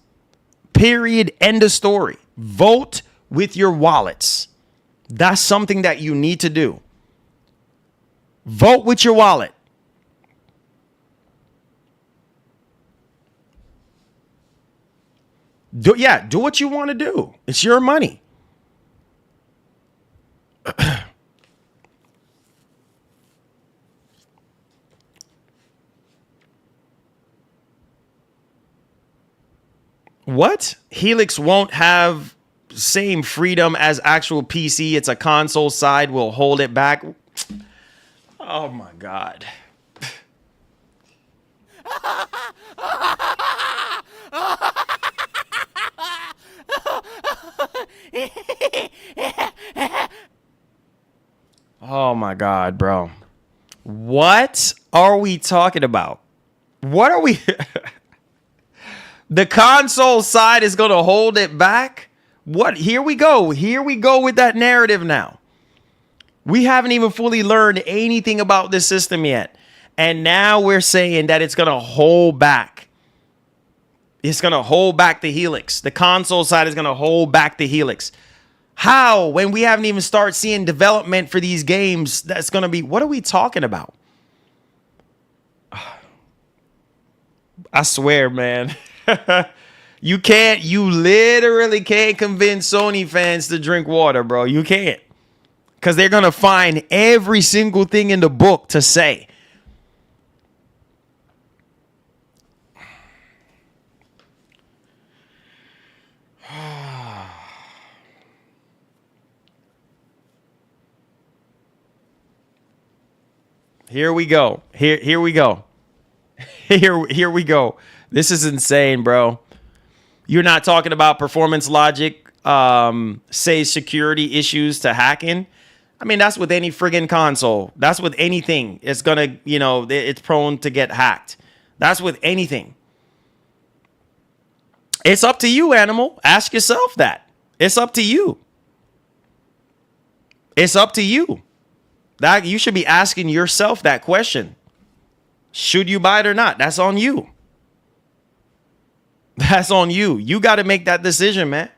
Period. End of story. Vote with your wallets. That's something that you need to do. Vote with your wallet. Do what you want to do. It's your money. What? Helix won't have same freedom as actual PC. It's a console side will hold it back. Oh my God. Oh my God, bro. What are we talking about? What are we? The console side is going to hold it back? What? Here we go. Here we go with that narrative now. We haven't even fully learned anything about this system yet. And now we're saying that it's going to hold back. It's going to hold back the Helix. The console side is going to hold back the Helix. How? When we haven't even started seeing development for these games, that's going to be, what are we talking about? I swear, man. You literally can't convince Sony fans to drink water, bro. You can't. Because they're going to find every single thing in the book to say. Here we go. Here we go. Here we go. This is insane, bro. You're not talking about performance logic, say security issues to hacking. I mean, that's with any friggin' console. That's with anything. It's gonna, it's prone to get hacked. That's with anything. It's up to you, animal. Ask yourself that. It's up to you. It's up to you. That you should be asking yourself that question. Should you buy it or not? That's on you. That's on you. You got to make that decision, man.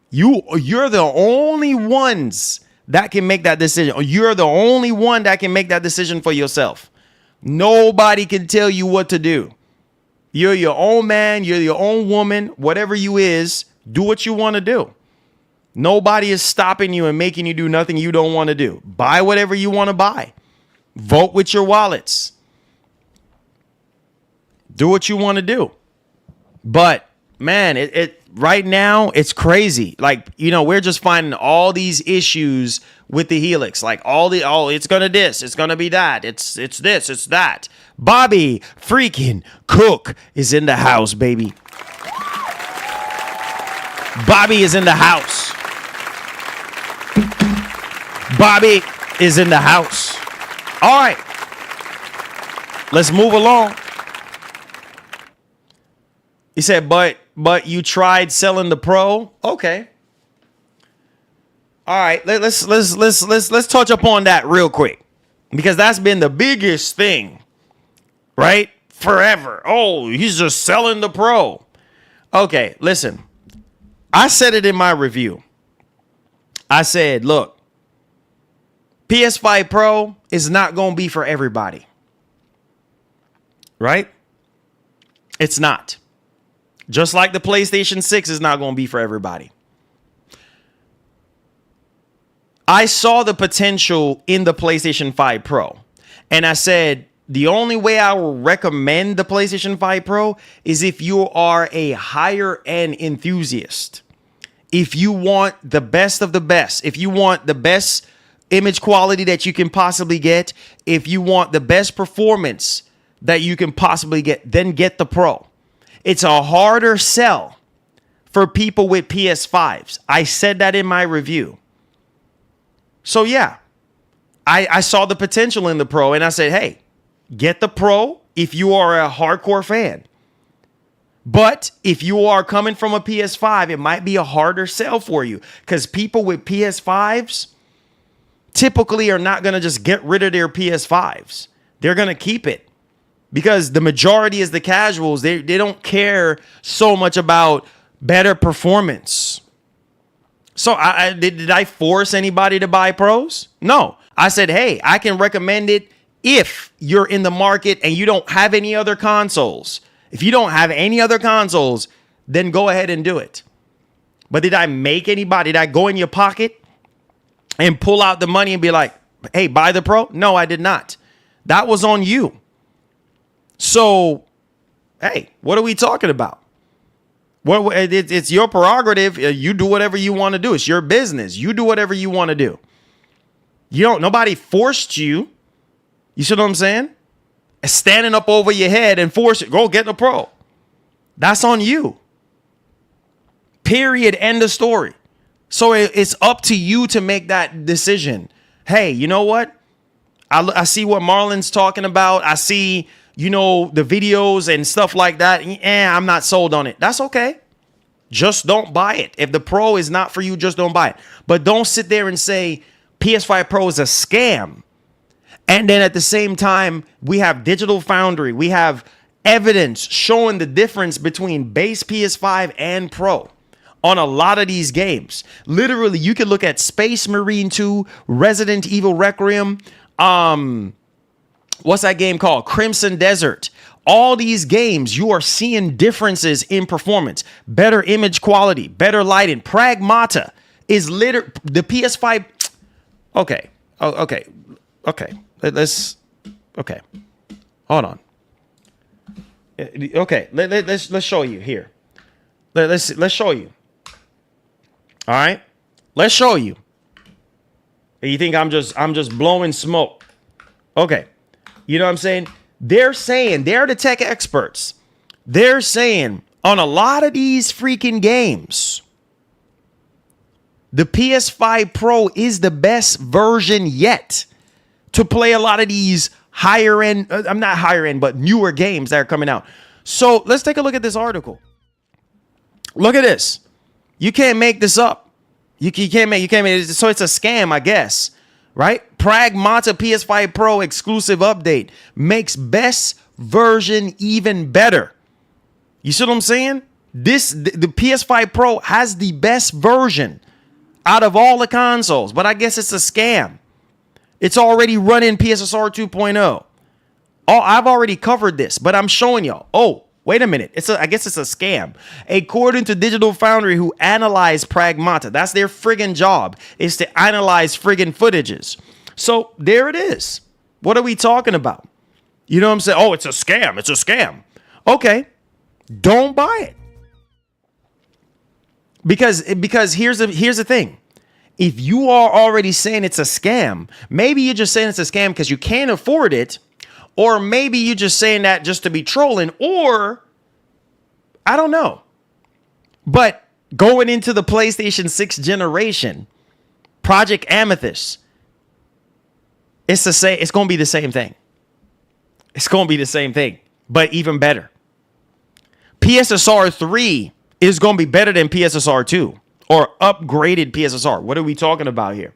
You're the only ones that can make that decision. You're the only one that can make that decision for yourself. Nobody can tell you what to do. You're your own man. You're your own woman. Whatever you is, do what you want to do. Nobody is stopping you and making you do nothing you don't want to do. Buy whatever you want to buy. Vote with your wallets. Do what you want to do. But man, it right now it's crazy. Like, we're just finding all these issues with the Helix. Like it's gonna this, it's gonna be that, it's this, it's that. Bobby freaking Cook is in the house, baby. Bobby is in the house. Bobby is in the house. All right. Let's move along. He said, but you tried selling the Pro? Okay. All right, let's touch upon that real quick, because that's been the biggest thing, right? Forever. Oh, he's just selling the Pro. Okay, listen. I said it in my review. I said, look, PS5 Pro is not going to be for everybody. Right? It's not. Just like the PlayStation 6 is not going to be for everybody. I saw the potential in the PlayStation 5 Pro. And I said, the only way I will recommend the PlayStation 5 Pro is if you are a higher end enthusiast. If you want the best of the best, if you want the best image quality that you can possibly get, if you want the best performance that you can possibly get, then get the Pro. It's a harder sell for people with PS5s. I said that in my review. So yeah, I saw the potential in the Pro, and I said, hey, get the Pro if you are a hardcore fan. But if you are coming from a PS5, it might be a harder sell for you, because people with PS5s typically are not going to just get rid of their PS5s. They're going to keep it. Because the majority is the casuals. They don't care so much about better performance. So did I force anybody to buy Pros? No. I said, hey, I can recommend it if you're in the market and you don't have any other consoles. If you don't have any other consoles, then go ahead and do it. But did I make anybody? Did I go in your pocket and pull out the money and be like, hey, buy the Pro? No, I did not. That was on you. So, hey, what are we talking about? Well, it's your prerogative. You do whatever you want to do. It's your business. You do whatever you want to do. Nobody forced you. You see what I'm saying? Standing up over your head and force it. Go get the Pro. That's on you. Period. End of story. So it's up to you to make that decision. Hey, you know what? I see what Marlon's talking about. I see, the videos and stuff like that. I'm not sold on it. That's okay. Just don't buy it. If the Pro is not for you, just don't buy it. But don't sit there and say PS5 Pro is a scam. And then at the same time, we have Digital Foundry. We have evidence showing the difference between base PS5 and Pro on a lot of these games. Literally, you can look at Space Marine 2, Resident Evil Requiem, what's that game called? Crimson Desert. All these games, you are seeing differences in performance, better image quality, better lighting. Pragmata is the PS5. Okay. Okay. Hold on. Okay. Let's show you here. Let's show you. All right. Let's show you. You think I'm just blowing smoke? Okay. You know what I'm saying? They're the tech experts. They're saying on a lot of these freaking games, the PS5 Pro is the best version yet to play a lot of these higher end, I'm not higher end, but newer games that are coming out. So let's take a look at this article. Look at this. You can't make this up. You can't make it. So it's a scam, I guess. Right? Pragmata PS5 Pro exclusive update makes best version even better. You see what I'm saying? The PS5 Pro has the best version out of all the consoles, but I guess it's a scam. It's already running PSSR 2.0. Oh, I've already covered this, but I'm showing y'all. Oh, wait a minute. I guess it's a scam. According to Digital Foundry, who analyze Pragmata, that's their friggin' job, is to analyze friggin' footages. So there it is. What are we talking about? You know what I'm saying? Oh, it's a scam. It's a scam. Okay. Don't buy it. Because here's the thing. If you are already saying it's a scam, maybe you're just saying it's a scam because you can't afford it, or maybe you're just saying that just to be trolling, or I don't know. But going into the PlayStation 6 generation, Project Amethyst, it's going to be the same thing. It's going to be the same thing, but even better. PSSR 3 is going to be better than PSSR 2 or upgraded PSSR. What are we talking about here?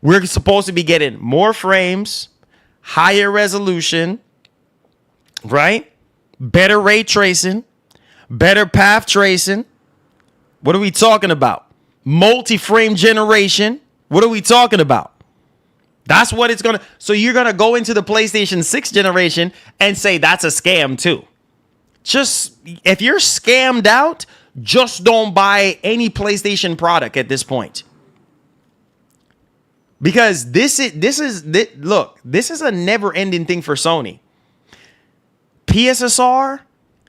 We're supposed to be getting more frames, higher resolution, right? Better ray tracing, better path tracing. What are we talking about? Multi-frame generation. What are we talking about? That's what it's going to. So you're going to go into the PlayStation 6 generation and say that's a scam too. Just if you're scammed out, just don't buy any PlayStation product at this point. Because this is a never-ending thing for Sony. PSSR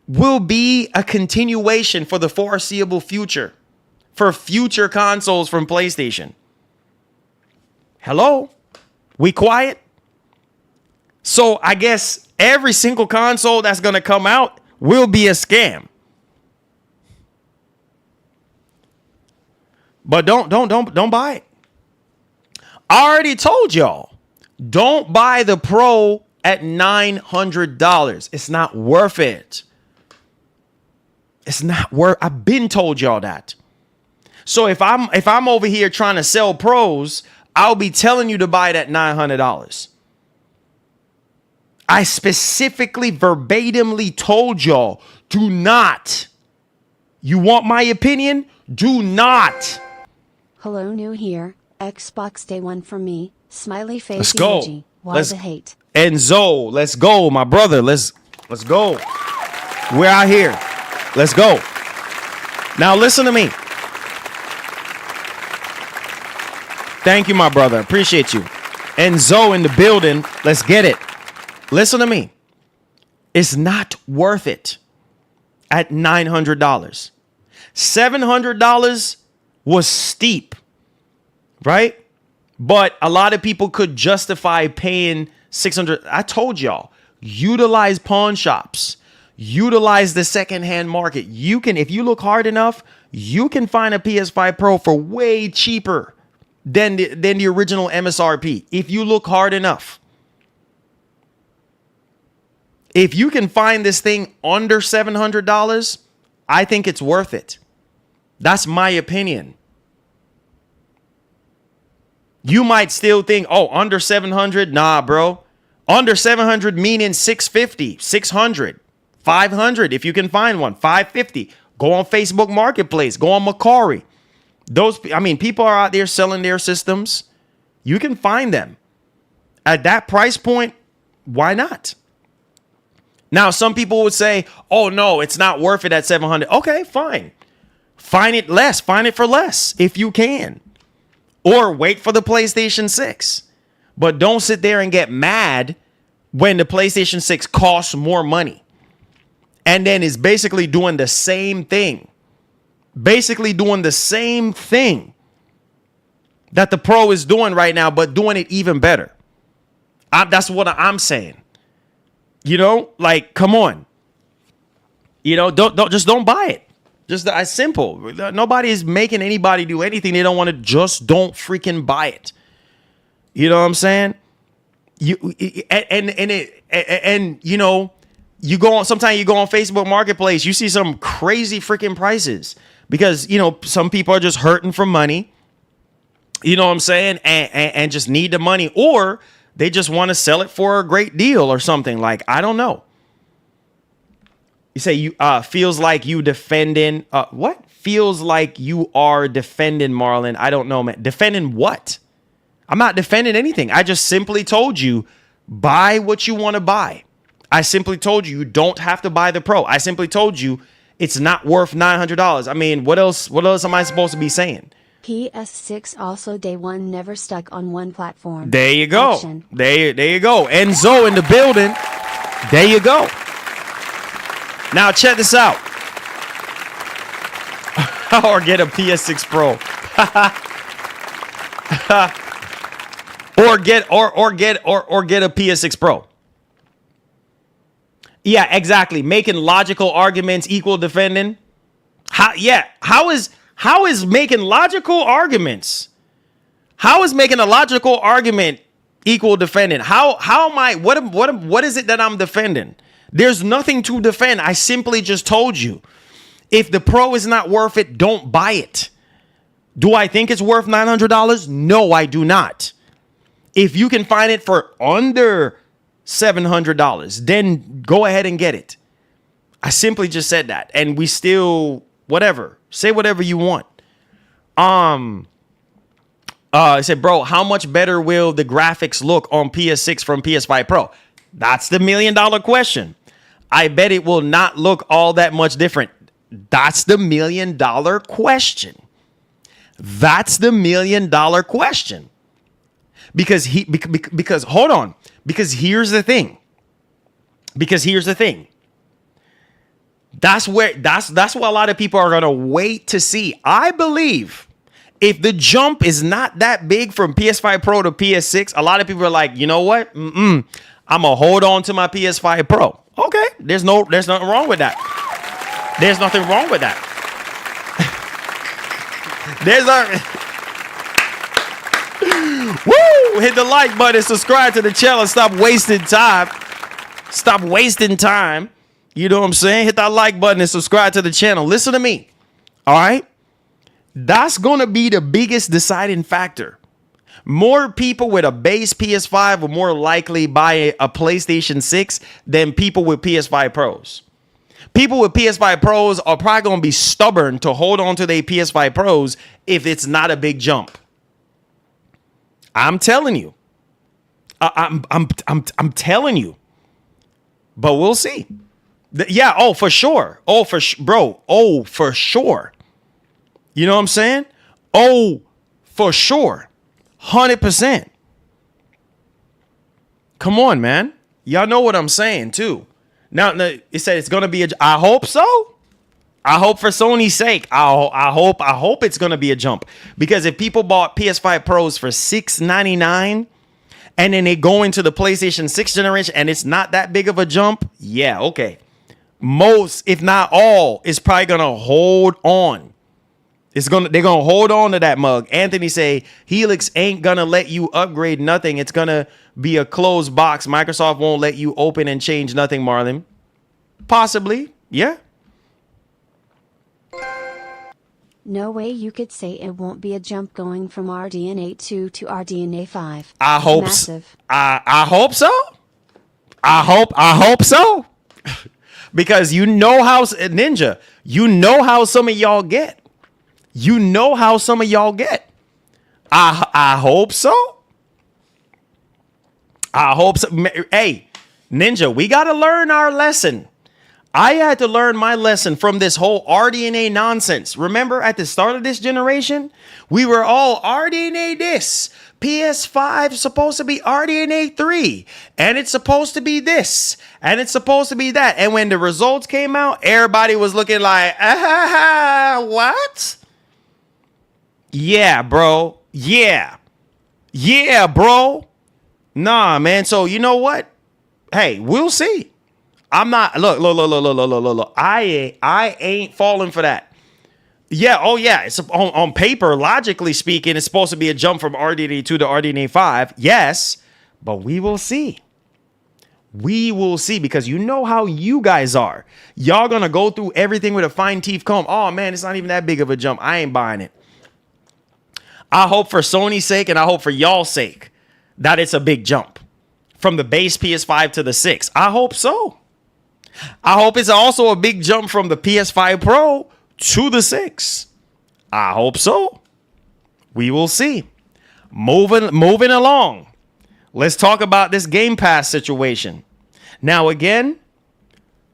will be a continuation for the foreseeable future, for future consoles from PlayStation. Hello? We quiet? So I guess every single console that's going to come out will be a scam. But don't buy it. I already told y'all, don't buy the Pro at $900. It's not worth it. It's not worth. I've been told y'all that. So if I'm over here trying to sell Pros, I'll be telling you to buy it at $900. I specifically verbatimly told y'all, do not. You want my opinion? Do not. Hello, new here. Xbox Day 1 for me. Smiley face Let's go. emoji. Why the hate? Enzo, let's go, my brother. Let's go. We're out here. Let's go. Now listen to me. Thank you, my brother. Appreciate you. Enzo in the building. Let's get it. Listen to me. It's not worth it at $900. $700 was steep, right? But a lot of people could justify paying $600. I told y'all, utilize pawn shops, utilize the secondhand market. You can, if you look hard enough, you can find a PS5 Pro for way cheaper than the original MSRP. If you look hard enough. If you can find this thing under $700, I think it's worth it. That's my opinion. You might still think, oh, under 700? Nah, bro. Under 700 meaning 650, 600, 500 if you can find one, 550. Go on Facebook Marketplace, go on Macari. People are out there selling their systems. You can find them. At that price point, why not? Now, some people would say, oh, no, it's not worth it at 700. Okay, fine. Find it less. Find it for less if you can. Or wait for the PlayStation 6. But don't sit there and get mad when the PlayStation 6 costs more money. And then is basically doing the same thing. Basically doing the same thing that the Pro is doing right now, but doing it even better. That's what I'm saying. You know, like, come on. You know, don't buy it. Just as simple. Nobody is making anybody do anything they don't want to. Just don't freaking buy it. You know what I'm saying? You know, you go on. Sometimes you go on Facebook Marketplace. You see some crazy freaking prices because, you know, some people are just hurting for money. You know what I'm saying? And just need the money, or they just want to sell it for a great deal or something. Like, I don't know. You say you feels like you defending what? Feels like you are defending Marlon. I don't know, man. Defending what? I'm not defending anything. I just simply told you buy what you want to buy. I simply told you don't have to buy the Pro. I simply told you it's not worth $900. I mean, what else am I supposed to be saying? PS6 also day one, never stuck on one platform. There you go. Action. There you go. Enzo in the building. There you go. Now check this out. Or get a PS6 Pro. or get a PS6 Pro. Yeah, exactly. Making logical arguments equal defending. How is making logical arguments? How is making a logical argument equal defending? How am I? What is it that I'm defending? There's nothing to defend. I simply just told you. If the Pro is not worth it, don't buy it. Do I think it's worth $900? No, I do not. If you can find it for under $700, then go ahead and get it. I simply just said that. And we still, whatever. Say whatever you want. I said, bro, how much better will the graphics look on PS6 from PS5 Pro? That's the $1 million question. I bet it will not look all that much different. That's the $1 million question. That's the $1 million question. Because hold on. Because here's the thing. That's what a lot of people are gonna wait to see. I believe if the jump is not that big from PS5 Pro to PS6, a lot of people are like, you know what? I'm gonna hold on to my PS5 Pro. Okay, there's nothing wrong with that. There's nothing wrong with that. Woo! Hit the like button, subscribe to the channel, stop wasting time. Stop wasting time. You know what I'm saying? Hit that like button and subscribe to the channel. Listen to me. All right? That's going to be the biggest deciding factor. More people with a base PS5 will more likely buy a PlayStation 6 than people with PS5 Pros. People with PS5 Pros are probably going to be stubborn to hold on to their PS5 Pros if it's not a big jump. I'm telling you. I'm telling you. But we'll see. Yeah, oh, for sure. Oh, bro. Oh, for sure. You know what I'm saying? Oh, for sure. 100%. Come on, man. Y'all know what I'm saying, too. Now, it said it's going to be I hope so. I hope for Sony's sake. I hope it's going to be a jump. Because if people bought PS5 Pros for $699 and then they go into the PlayStation 6 generation and it's not that big of a jump, yeah, okay. Most, if not all, is probably going to hold on. They're gonna hold on to that mug. Anthony say Helix ain't gonna let you upgrade nothing. It's gonna be a closed box. Microsoft won't let you open and change nothing, Marlon. Possibly, yeah. No way you could say it won't be a jump going from RDNA 2 to RDNA 5. I hope massive. I hope so. I hope so. Because you know how Ninja, you know how some of y'all get. You know how some of y'all get. I hope so. I hope so. Hey, Ninja, we got to learn our lesson. I had to learn my lesson from this whole RDNA nonsense. Remember at the start of this generation, we were all RDNA this. PS5 supposed to be RDNA 3. And it's supposed to be this. And it's supposed to be that. And when the results came out, everybody was looking like, what? Yeah, bro. Yeah. Yeah, bro. Nah, man. So you know what? Hey, we'll see. I'm not look. I ain't falling for that. Yeah, oh yeah. It's on paper, logically speaking, it's supposed to be a jump from RDNA 2 to RDNA 5. Yes, but we will see. We will see, because you know how you guys are. Y'all gonna go through everything with a fine teeth comb. Oh man, it's not even that big of a jump. I ain't buying it. I hope for Sony's sake and I hope for y'all's sake that it's a big jump from the base PS5 to the 6. I hope so. I hope it's also a big jump from the PS5 Pro to the 6. I hope so. We will see. Moving along. Let's talk about this Game Pass situation. Now, again,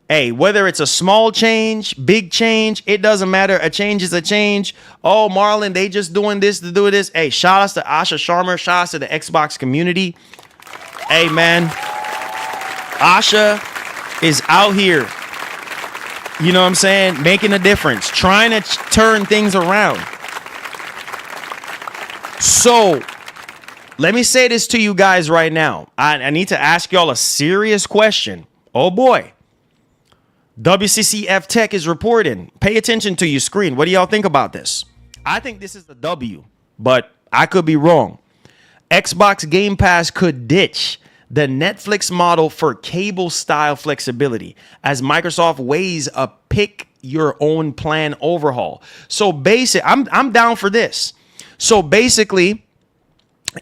hey, whether it's a small change, big change, it doesn't matter. A change is a change. Oh, Marlon, they just doing this to do this. Hey, shout outs to Asha Sharma. Shout outs to the Xbox community. Hey, man. Asha is out here, you know what I'm saying, making a difference, trying to turn things around. So, let me say this to you guys right now. I need to ask y'all a serious question. Oh, boy. WCCF Tech is reporting. Pay attention to your screen. What do y'all think about this? I think this is the W, but I could be wrong. Xbox Game Pass could ditch the Netflix model for cable style flexibility as Microsoft weighs a pick your own plan overhaul. So I'm down for this. So basically,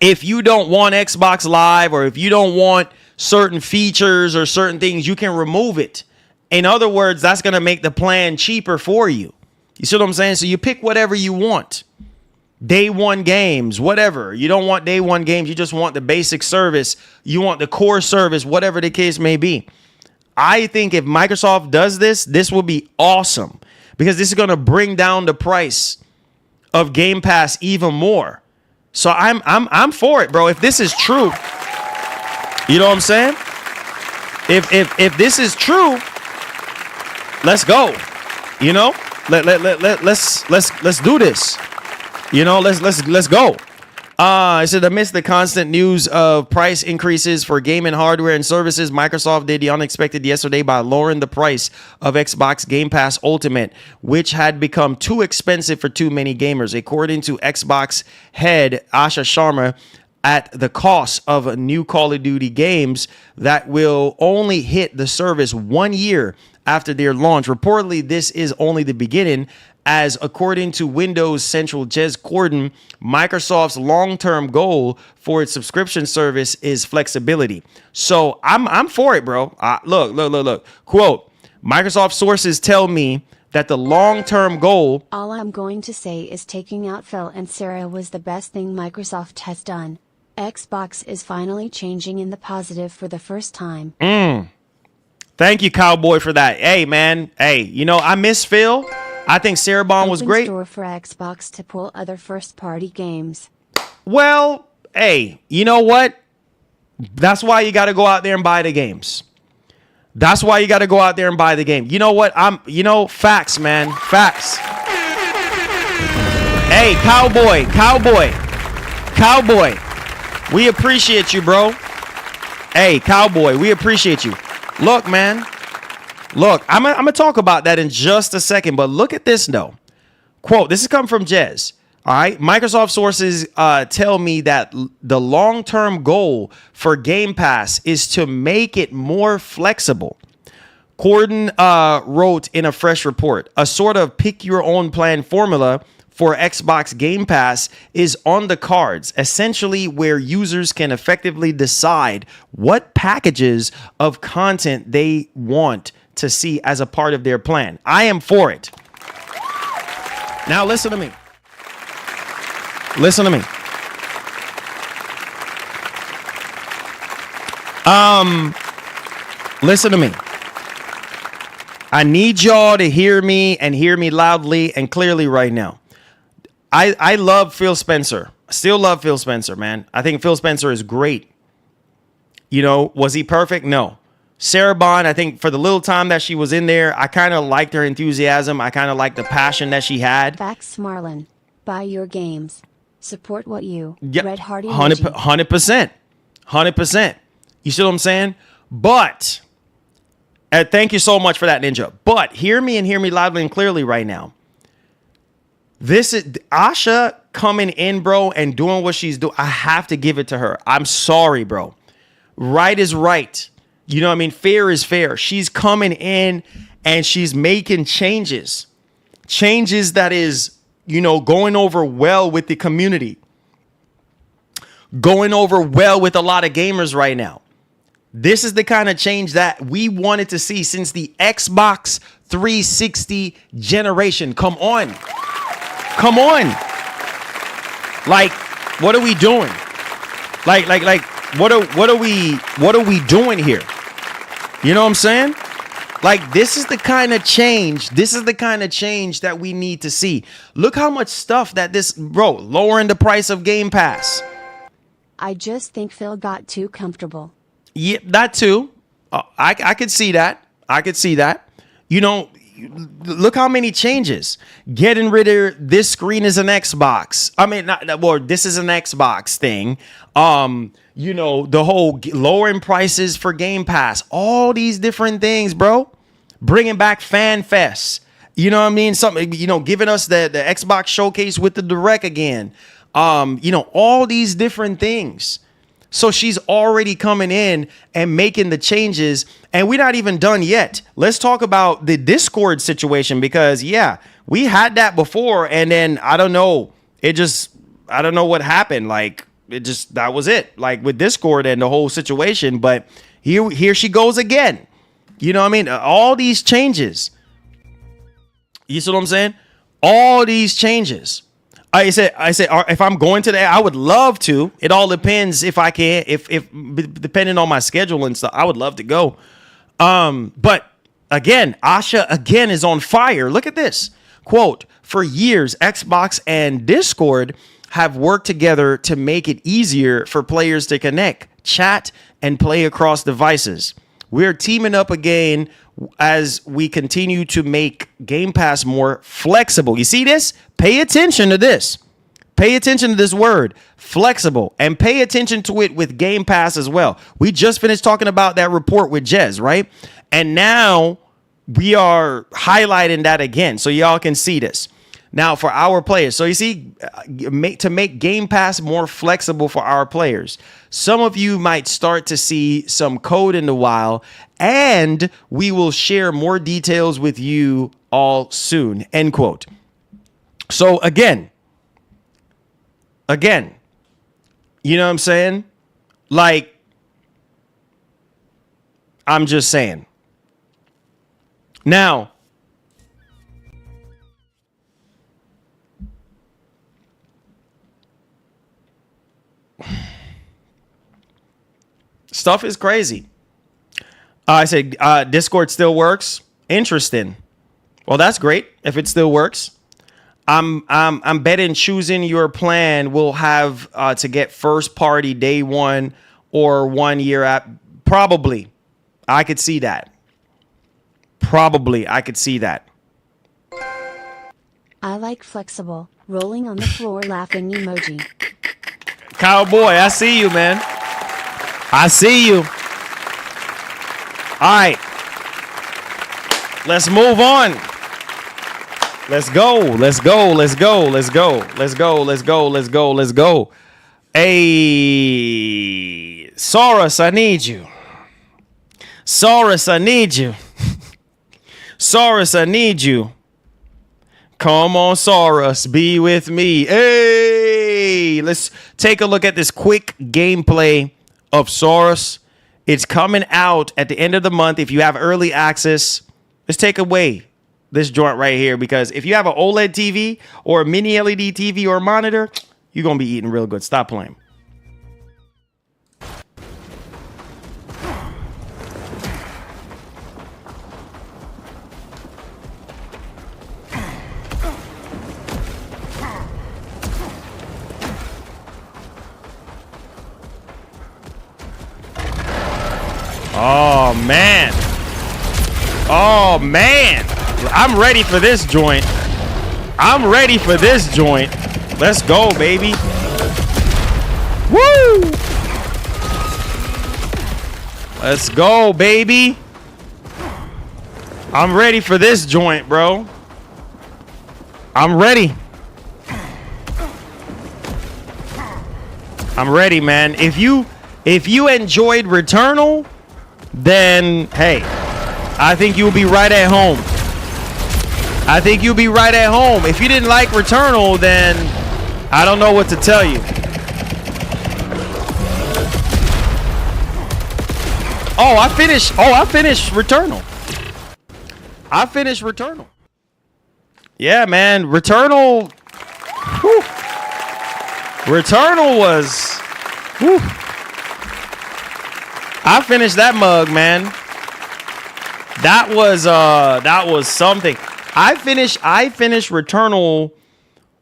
if you don't want Xbox Live or if you don't want certain features or certain things, you can remove it. In other words, that's going to make the plan cheaper for you. You see what I'm saying? So you pick whatever you want. Day one games, whatever. You don't want day one games. You just want the basic service. You want the core service, whatever the case may be. I think if Microsoft does this, this will be awesome because this is going to bring down the price of Game Pass even more. So I'm for it, bro. If this is true, you know what I'm saying? If this is true, let's go. You know, let's do this. You know, let's go. I said amidst the constant news of price increases for gaming hardware and services, Microsoft did the unexpected yesterday by lowering the price of Xbox Game Pass Ultimate, which had become too expensive for too many gamers. According to Xbox head Asha Sharma, at the cost of new Call of Duty games that will only hit the service 1 year after their launch. Reportedly, this is only the beginning, as according to Windows Central Jez Corden, Microsoft's long-term goal for its subscription service is flexibility. So I'm for it, bro. Look. Quote, Microsoft sources tell me that the long-term goal... All I'm going to say is taking out Phil and Sarah was the best thing Microsoft has done. Xbox is finally changing in the positive for the first time. Thank you, Cowboy, for that. Hey, man. Hey, you know, I miss Phil. I think Sarabon was great. Store for Xbox to pull other first-party games. Well, hey, you know what? That's why you got to go out there and buy the games. That's why you got to go out there and buy the game. You know what? Facts, man. Facts. Hey, Cowboy. We appreciate you, bro. Hey, Cowboy, we appreciate you. Look, man. Look, I'm going to talk about that in just a second, but look at this, though. Quote, this is coming from Jez. All right. Microsoft sources tell me that the long-term goal for Game Pass is to make it more flexible. Corden wrote in a fresh report, a sort of pick your own plan formula for Xbox Game Pass is on the cards, essentially where users can effectively decide what packages of content they want to see as a part of their plan. I am for it. Now listen to me. Listen to me. Listen to me. I need y'all to hear me and hear me loudly and clearly right now. I love Phil Spencer. Still love Phil Spencer, man. I think Phil Spencer is great. You know, was he perfect? No. Sarah Bond, I think for the little time that she was in there, I kind of liked her enthusiasm. I kind of liked the passion that she had. Facts, Marlon. Buy your games. Support what you. Yep. Red Heart 100%. 100%. You see what I'm saying? But, thank you so much for that, Ninja. But hear me and hear me loudly and clearly right now. This is Asha coming in, bro, and doing what she's doing. I have to give it to her. I'm sorry, bro. Right is right. You know what I mean? Fair is fair. She's coming in and she's making changes. Changes that is, you know, going over well with the community. Going over well with a lot of gamers right now. This is the kind of change that we wanted to see since the Xbox 360 generation. Come on. Come on. Like, what are we doing? Like, what are we doing here? You know what I'm saying? Like, this is the kind of change. This is the kind of change that we need to see. Look how much stuff that lowering the price of Game Pass. I just think Phil got too comfortable. Yeah, that too. I could see that. I could see that. You know, look how many changes. Getting rid of this screen is an Xbox. I mean, this is an Xbox thing. You know, the whole lowering prices for Game Pass. All these different things, bro. Bringing back Fan Fest. You know what I mean? Something, you know, giving us the Xbox showcase with the Direct again. You know, all these different things. So she's already coming in and making the changes, and we're not even done yet. Let's talk about the Discord situation, because yeah, we had that before, and then I don't know what happened. Like that was it. Like with Discord and the whole situation. But here she goes again. You know what I mean? All these changes. You see what I'm saying? All these changes. I said, if I'm going to I would love to. It all depends if I can, if depending on my schedule and stuff, I would love to go. But again, Asha again is on fire. Look at this quote: "For years, Xbox and Discord have worked together to make it easier for players to connect, chat, and play across devices. We're teaming up again as we continue to make Game Pass more flexible." You see this? Pay attention to this. Pay attention to this word, flexible, and pay attention to it with Game Pass as well. We just finished talking about that report with Jez, right? And now we are highlighting that again so y'all can see this. Now for our players. So you see, to make Game Pass more flexible for our players, some of you might start to see some code in the wild, and we will share more details with you all soon, end quote. So again, you know what I'm saying? Like, I'm just saying. Now, stuff is crazy. I said Discord still works. Interesting. Well, that's great if it still works. I'm betting choosing your plan will have to get first party day one or 1 year app. Probably. I could see that. I like flexible, rolling on the floor laughing emoji. Cowboy, I see you, man. I see you. All right. Let's move on. Let's go. Hey, Saros, I need you. Saros, I need you. Come on, Saros, be with me. Hey, let's take a look at this quick gameplay of Saros. It's coming out at the end of the month. If you have early access, let's take away this joint right here, because if you have an OLED TV or a mini LED TV or a monitor, you're going to be eating real good. Stop playing. Oh, man. Oh, man. I'm ready for this joint. Let's go, baby. Woo! Let's go, baby. I'm ready for this joint, bro. I'm ready, man. If you enjoyed Returnal, then hey, I think you'll be right at home. If you didn't like Returnal, then I don't know what to tell you. I finished Returnal. Yeah, man, Returnal. Whew. Returnal was. Whew. I finished that mug, man. That was something. I finished Returnal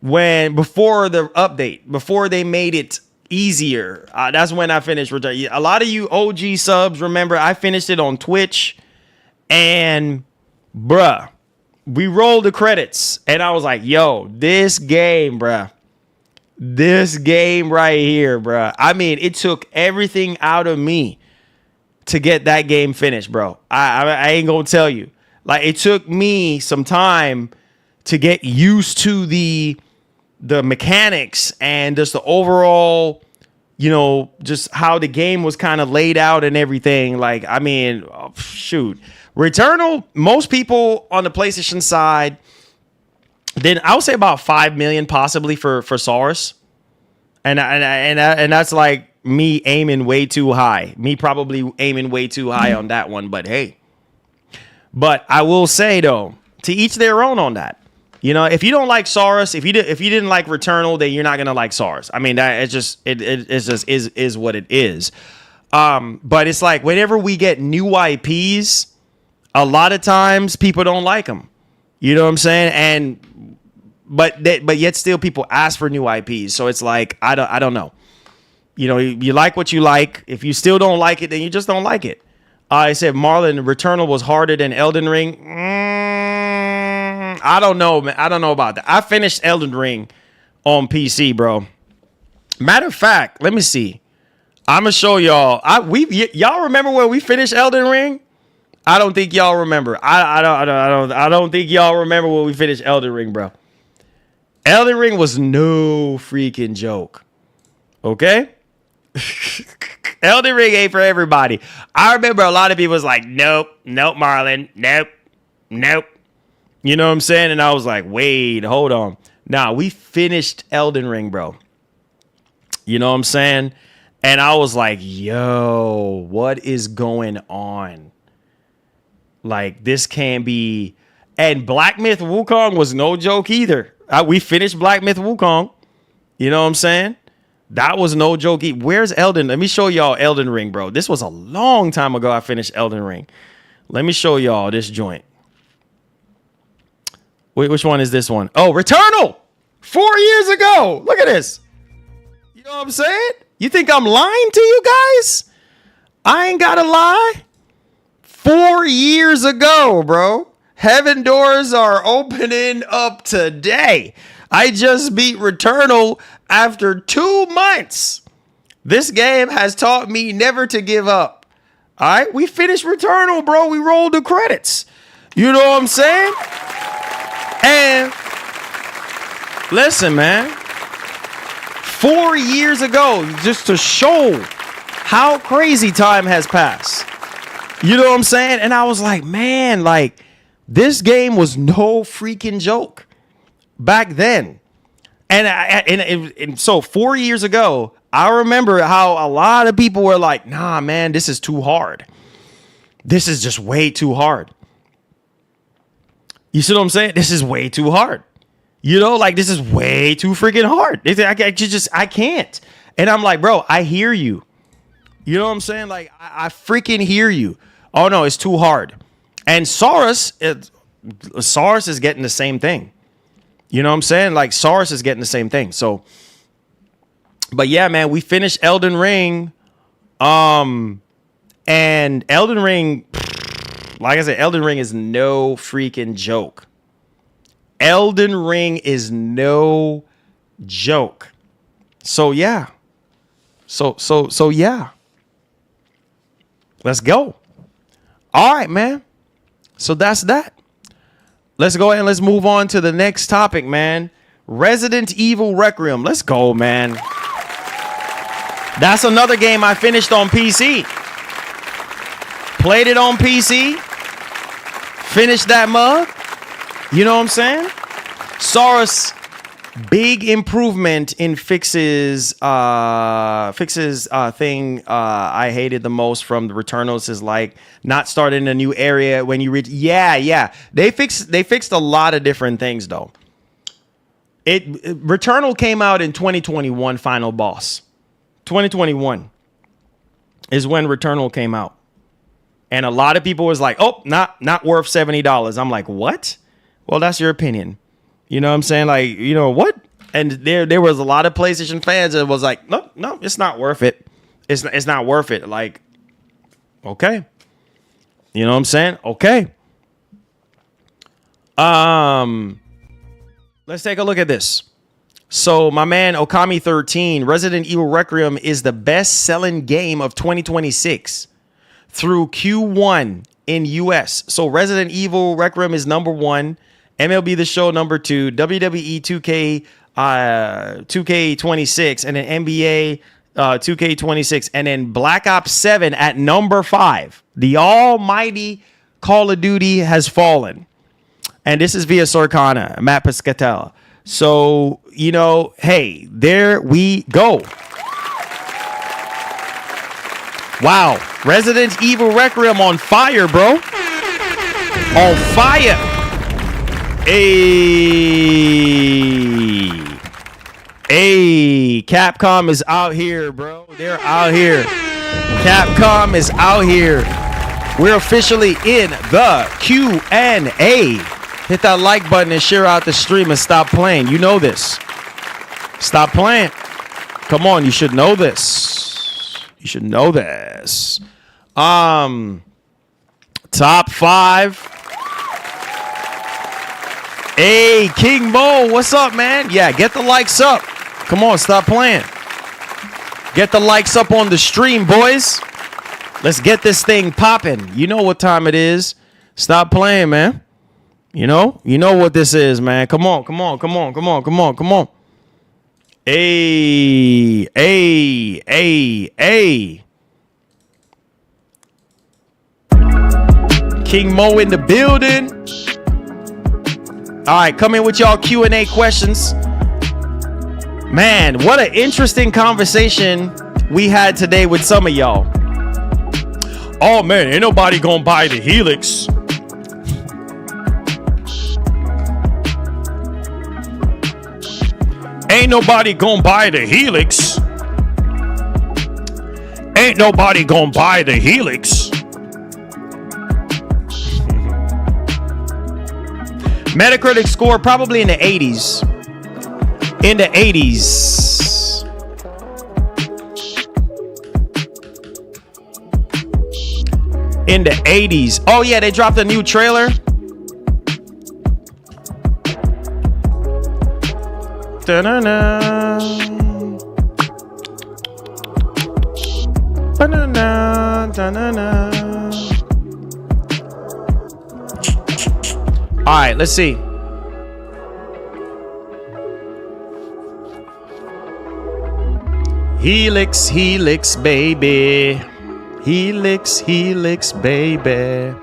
before the update, before they made it easier. That's when I finished Returnal. A lot of you OG subs remember I finished it on Twitch, and bruh, we rolled the credits, and I was like, yo, this game right here, bruh. I mean, it took everything out of me to get that game finished, bro. I ain't gonna tell you. Like, it took me some time to get used to the mechanics and just the overall just how the game was kind of laid out and everything. Like, I mean, shoot, Returnal, most people on the PlayStation side, then I would say about 5 million possibly for Saros. And that's like me aiming way too high. Me probably aiming way too high on that one. But hey, but I will say though, to each their own on that. If you don't like Saros, if you didn't like Returnal, then you're not gonna like Saros. I mean, that it's just is what it is. But it's like whenever we get new IPs, a lot of times people don't like them. You know what I'm saying? But yet still people ask for new IPs. So it's like I don't know. You like what you like. If you still don't like it, then you just don't like it. I said Marlon, Returnal was harder than Elden Ring. I don't know, man. I don't know about that. I finished Elden Ring on PC, bro. Matter of fact, let me see. I'm gonna show y'all. Y'all remember when we finished Elden Ring? I don't think y'all remember. I don't think y'all remember when we finished Elden Ring, bro. Elden Ring was no freaking joke. Okay? Elden Ring ain't for everybody. I remember a lot of people was like, nope, Marlon, nope. You know what I'm saying? And I was like, wait, hold on. Nah, we finished Elden Ring, bro. You know what I'm saying? And I was like, yo, what is going on? Like, this can't be. And Black Myth Wukong was no joke either. We finished Black Myth Wukong. You know what I'm saying? That was no joke. Where's Elden? Let me show y'all Elden Ring, bro. This was a long time ago I finished Elden Ring. Let me show y'all this joint. Wait, which one is this one? Oh, Returnal! 4 years ago. Look at this. You know what I'm saying? You think I'm lying to you guys? I ain't gotta lie. 4 years ago, bro. Heaven doors are opening up today. I just beat Returnal after 2 months. This game has taught me never to give up. All right, we finished Returnal, bro. We rolled the credits. You know what I'm saying? And listen, man, 4 years ago, just to show how crazy time has passed. You know what I'm saying? And I was like, man, like, this game was no freaking joke back then. And so 4 years ago, I remember how a lot of people were like, nah, man, this is too hard. This is just way too hard. You see what I'm saying? This is way too hard. Like, this is way too freaking hard. I can't. And I'm like, bro, I hear you. You know what I'm saying? Like, I freaking hear you. Oh, no, it's too hard. And Saros is getting the same thing. You know what I'm saying? Like, Saros is getting the same thing. So, but yeah, man, we finished Elden Ring. And Elden Ring, like I said, Elden Ring is no freaking joke. Elden Ring is no joke. So yeah. So yeah. Let's go. All right, man. So that's that. Let's go ahead and let's move on to the next topic, man. Resident Evil Requiem. Let's go, man. That's another game I finished on PC. Played it on PC. Finished that mug. You know what I'm saying? Saros, big improvement in fixes thing I hated the most from the Returnals is like not starting a new area when you reach. Yeah. They fixed a lot of different things though. Returnal came out in 2021, final boss. 2021 is when Returnal came out. And a lot of people was like, oh, not worth $70. I'm like, what? Well, that's your opinion. You know what I'm saying? Like, you know what? And there was a lot of PlayStation fans that was like, no, it's not worth it. It's not worth it. Like, okay. You know what I'm saying? Okay. Let's take a look at this. So my man Okami13, Resident Evil Requiem is the best-selling game of 2026 through Q1 in US. So Resident Evil Requiem is number 1, MLB The Show number 2, WWE 2K 2K26, and then NBA 2K26, and then Black Ops 7 at number 5. The almighty Call of Duty has fallen. And this is via Sorcana, Matt Piscatella. So, you know, hey, there we go. Wow. Resident Evil Requiem on fire, bro. On fire. Hey, Capcom is out here, bro. They're out here. Capcom is out here. We're officially in the Q&A. Hit that like button and share out the stream and stop playing. You know this. Stop playing. Come on, you should know this. You should know this. Top 5. Hey, King Mo, what's up, man? Yeah, get the likes up. Come on, stop playing. Get the likes up on the stream, boys. Let's get this thing popping. You know what time it is. Stop playing, man. You know what this is, man. Come on. Hey. King Mo in the building. All right, come in with y'all Q&A questions. Man, what an interesting conversation we had today with some of y'all. Oh, man, ain't nobody gonna buy the Helix. Ain't nobody gonna buy the Helix. Ain't nobody gonna buy the Helix. Metacritic score probably in the 80s. In the 80s. In the 80s. Oh yeah, they dropped a new trailer. Da-na-na. Ba-na-na, da-na-na. All right, let's see. Helix, Helix, baby. Helix, Helix, baby.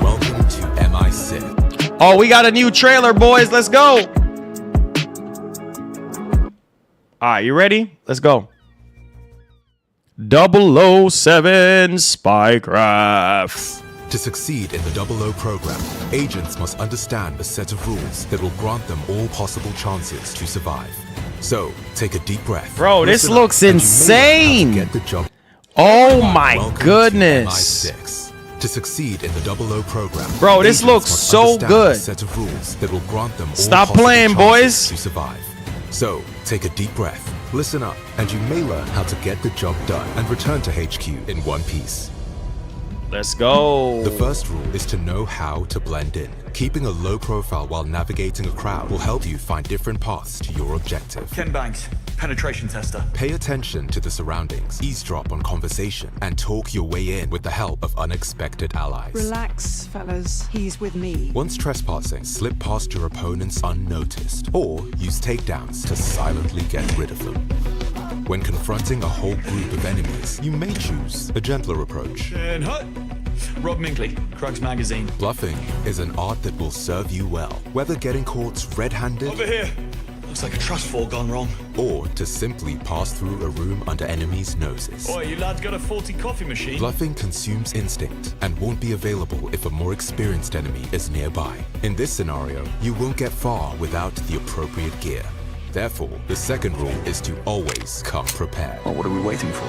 Welcome to MI6. Oh, we got a new trailer, boys. Let's go. All right, you ready? Let's go. 007 Spycraft. To succeed in the 00 program, agents must understand a set of rules that will grant them all possible chances to survive. So, take a deep breath. Bro, this listen up, looks and you may insane. have to get the job. Oh my Welcome goodness. To MI6. To succeed in the 00 program, Bro, this agents looks must so understand good. a set of rules that will grant them all Stop possible playing, chances boys. to survive. So, take a deep breath, listen up, and you may learn how to get the job done and return to HQ in one piece. Let's go. The first rule is to know how to blend in. Keeping a low profile while navigating a crowd will help you find different paths to your objective. Ken Banks, penetration tester. Pay attention to the surroundings, eavesdrop on conversation, and talk your way in with the help of unexpected allies. Relax, fellas. He's with me. Once trespassing, slip past your opponents unnoticed, or use takedowns to silently get rid of them. When confronting a whole group of enemies, you may choose a gentler approach. And hut. Rob Minkley, Krugs Magazine. Bluffing is an art that will serve you well, whether getting caught red-handed Over here. Looks like a trust fall gone wrong. or to simply pass through a room under enemies' noses. Oi, you lads got a faulty coffee machine? Bluffing consumes instinct and won't be available if a more experienced enemy is nearby. In this scenario, you won't get far without the appropriate gear. Therefore, the second rule is to always come prepared. Well, what are we waiting for?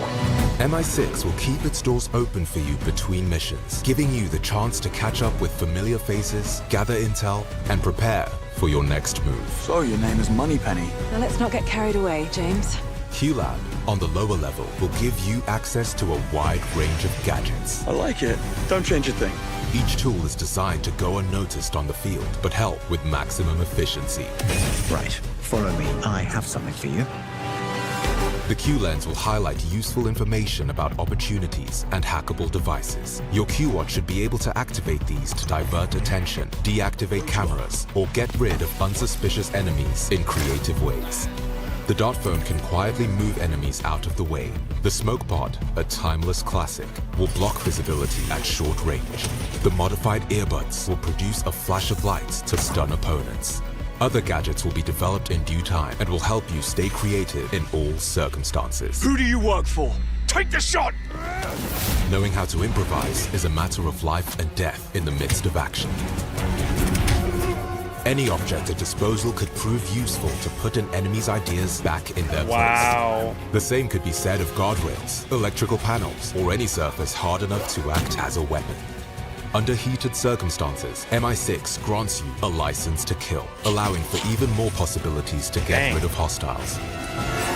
MI6 will keep its doors open for you between missions, giving you the chance to catch up with familiar faces, gather intel, and prepare for your next move. So, your name is Moneypenny. Now let's not get carried away, James. QLab, on the lower level, will give you access to a wide range of gadgets. I like it. Don't change a thing. Each tool is designed to go unnoticed on the field, but help with maximum efficiency. Right, follow me. I have something for you. The Q lens will highlight useful information about opportunities and hackable devices. Your Q watch should be able to activate these to divert attention, deactivate cameras, or get rid of unsuspicious enemies in creative ways. The dot phone can quietly move enemies out of the way. The smoke pod, a timeless classic, will block visibility at short range. The modified earbuds will produce a flash of light to stun opponents. Other gadgets will be developed in due time and will help you stay creative in all circumstances. Who do you work for? Take the shot! Knowing how to improvise is a matter of life and death in the midst of action. Any object at disposal could prove useful to put an enemy's ideas back in their place. The same could be said of guardrails, electrical panels, or any surface hard enough to act as a weapon. Under heated circumstances, MI6 grants you a license to kill, allowing for even more possibilities to get rid of hostiles.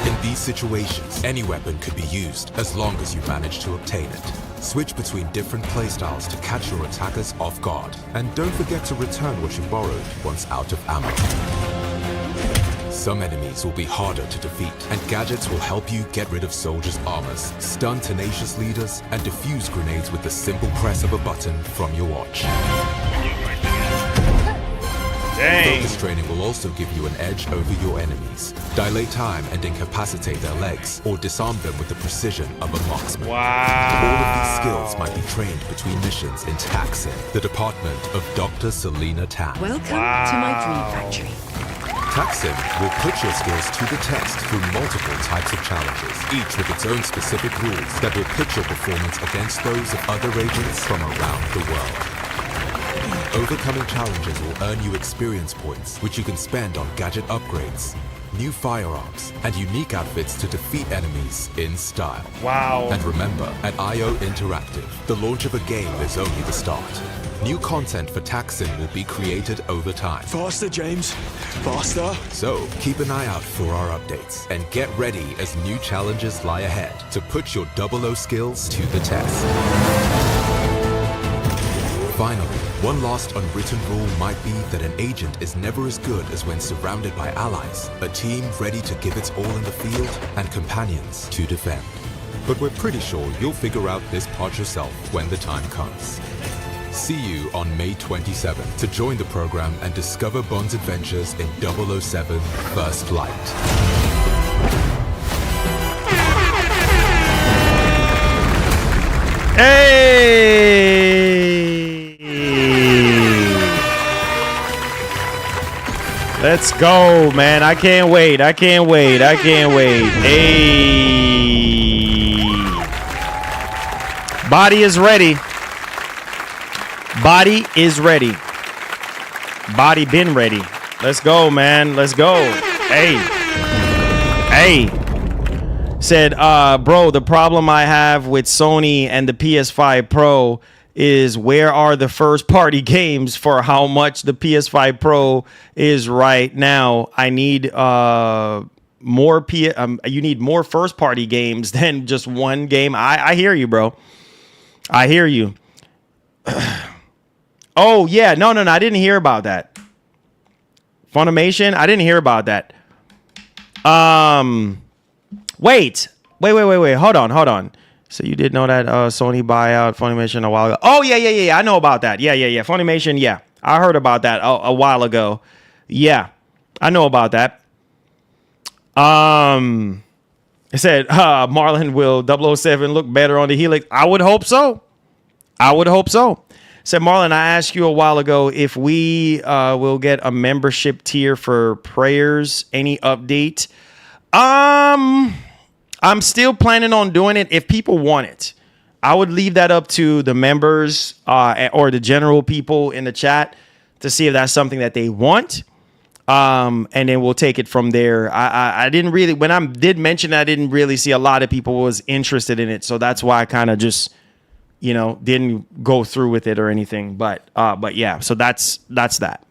In these situations, any weapon could be used as long as you manage to obtain it. Switch between different playstyles to catch your attackers off guard, and don't forget to return what you borrowed once out of ammo. Some enemies will be harder to defeat, and gadgets will help you get rid of soldiers' armors, stun tenacious leaders, and defuse grenades with the simple press of a button from your watch. Focus training will also give you an edge over your enemies. Dilate time and incapacitate their legs, or disarm them with the precision of a marksman. All of these skills might be trained between missions in Taxin, the department of Dr. Selena Tan. Welcome to my dream factory. Taxin will put your skills to the test through multiple types of challenges, each with its own specific rules that will pit your performance against those of other agents from around the world. Overcoming challenges will earn you experience points, which you can spend on gadget upgrades, new firearms, and unique outfits to defeat enemies in style. And remember, at IO Interactive, the launch of a game is only the start. New content for Taxin will be created over time. Faster, James. Faster. So, keep an eye out for our updates, and get ready as new challenges lie ahead to put your 00 skills to the test. Finally, one last unwritten rule might be that an agent is never as good as when surrounded by allies, a team ready to give its all in the field, and companions to defend. But we're pretty sure you'll figure out this part yourself when the time comes. See you on May 27 to join the program and discover Bond's adventures in 007 First Light. Hey! Let's go, man. I can't wait. I can't wait. I can't wait. Hey! Body is ready. Body is ready. Body been ready. Let's go, man. Let's go. Hey. Hey. Said, bro, the problem I have with Sony and the PS5 Pro is where are the first party games for how much the PS5 Pro is right now? I need you need more first party games than just one game. I hear you, bro. I hear you. Oh, yeah. No. I didn't hear about that. Funimation? I didn't hear about that. Wait. Hold on. So you did know that Sony buyout Funimation a while ago. Oh, yeah. I know about that. Yeah. Funimation, yeah. I heard about that a while ago. Yeah. I know about that. It said, Marlon, will 007 look better on the Helix? I would hope so. Said Marlon, I asked you a while ago if we will get a membership tier for prayers. Any update? I'm still planning on doing it if people want it. I would leave that up to the members or the general people in the chat to see if that's something that they want. And then we'll take it from there. I didn't really, when I did mention that, I didn't really see a lot of people was interested in it. So that's why I kind of just, didn't go through with it or anything. But yeah, so that's that.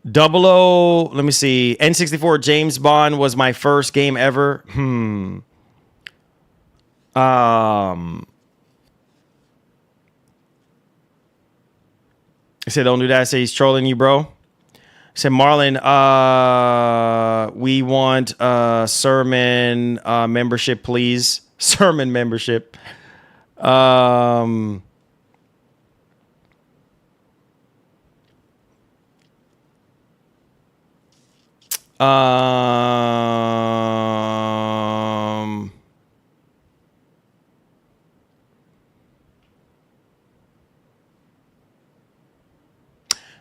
00, let me see. N64 James Bond was my first game ever. I said, don't do that. I say he's trolling you, bro. Said Marlon, we want a sermon membership, please. Sermon membership. Um, um,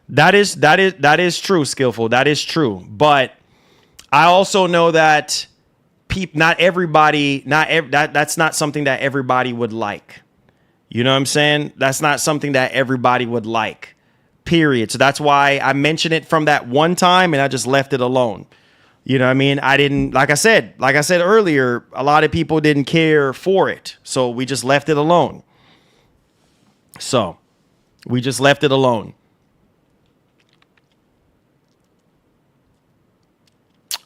that is true, Skillful. That is true. But I also know that not everybody, that's not something that everybody would like. You know what I'm saying? That's not something that everybody would like. Period. So that's why I mentioned it from that one time and I just left it alone. You know what I mean? I didn't, like I said earlier, a lot of people didn't care for it. So we just left it alone. So we just left it alone.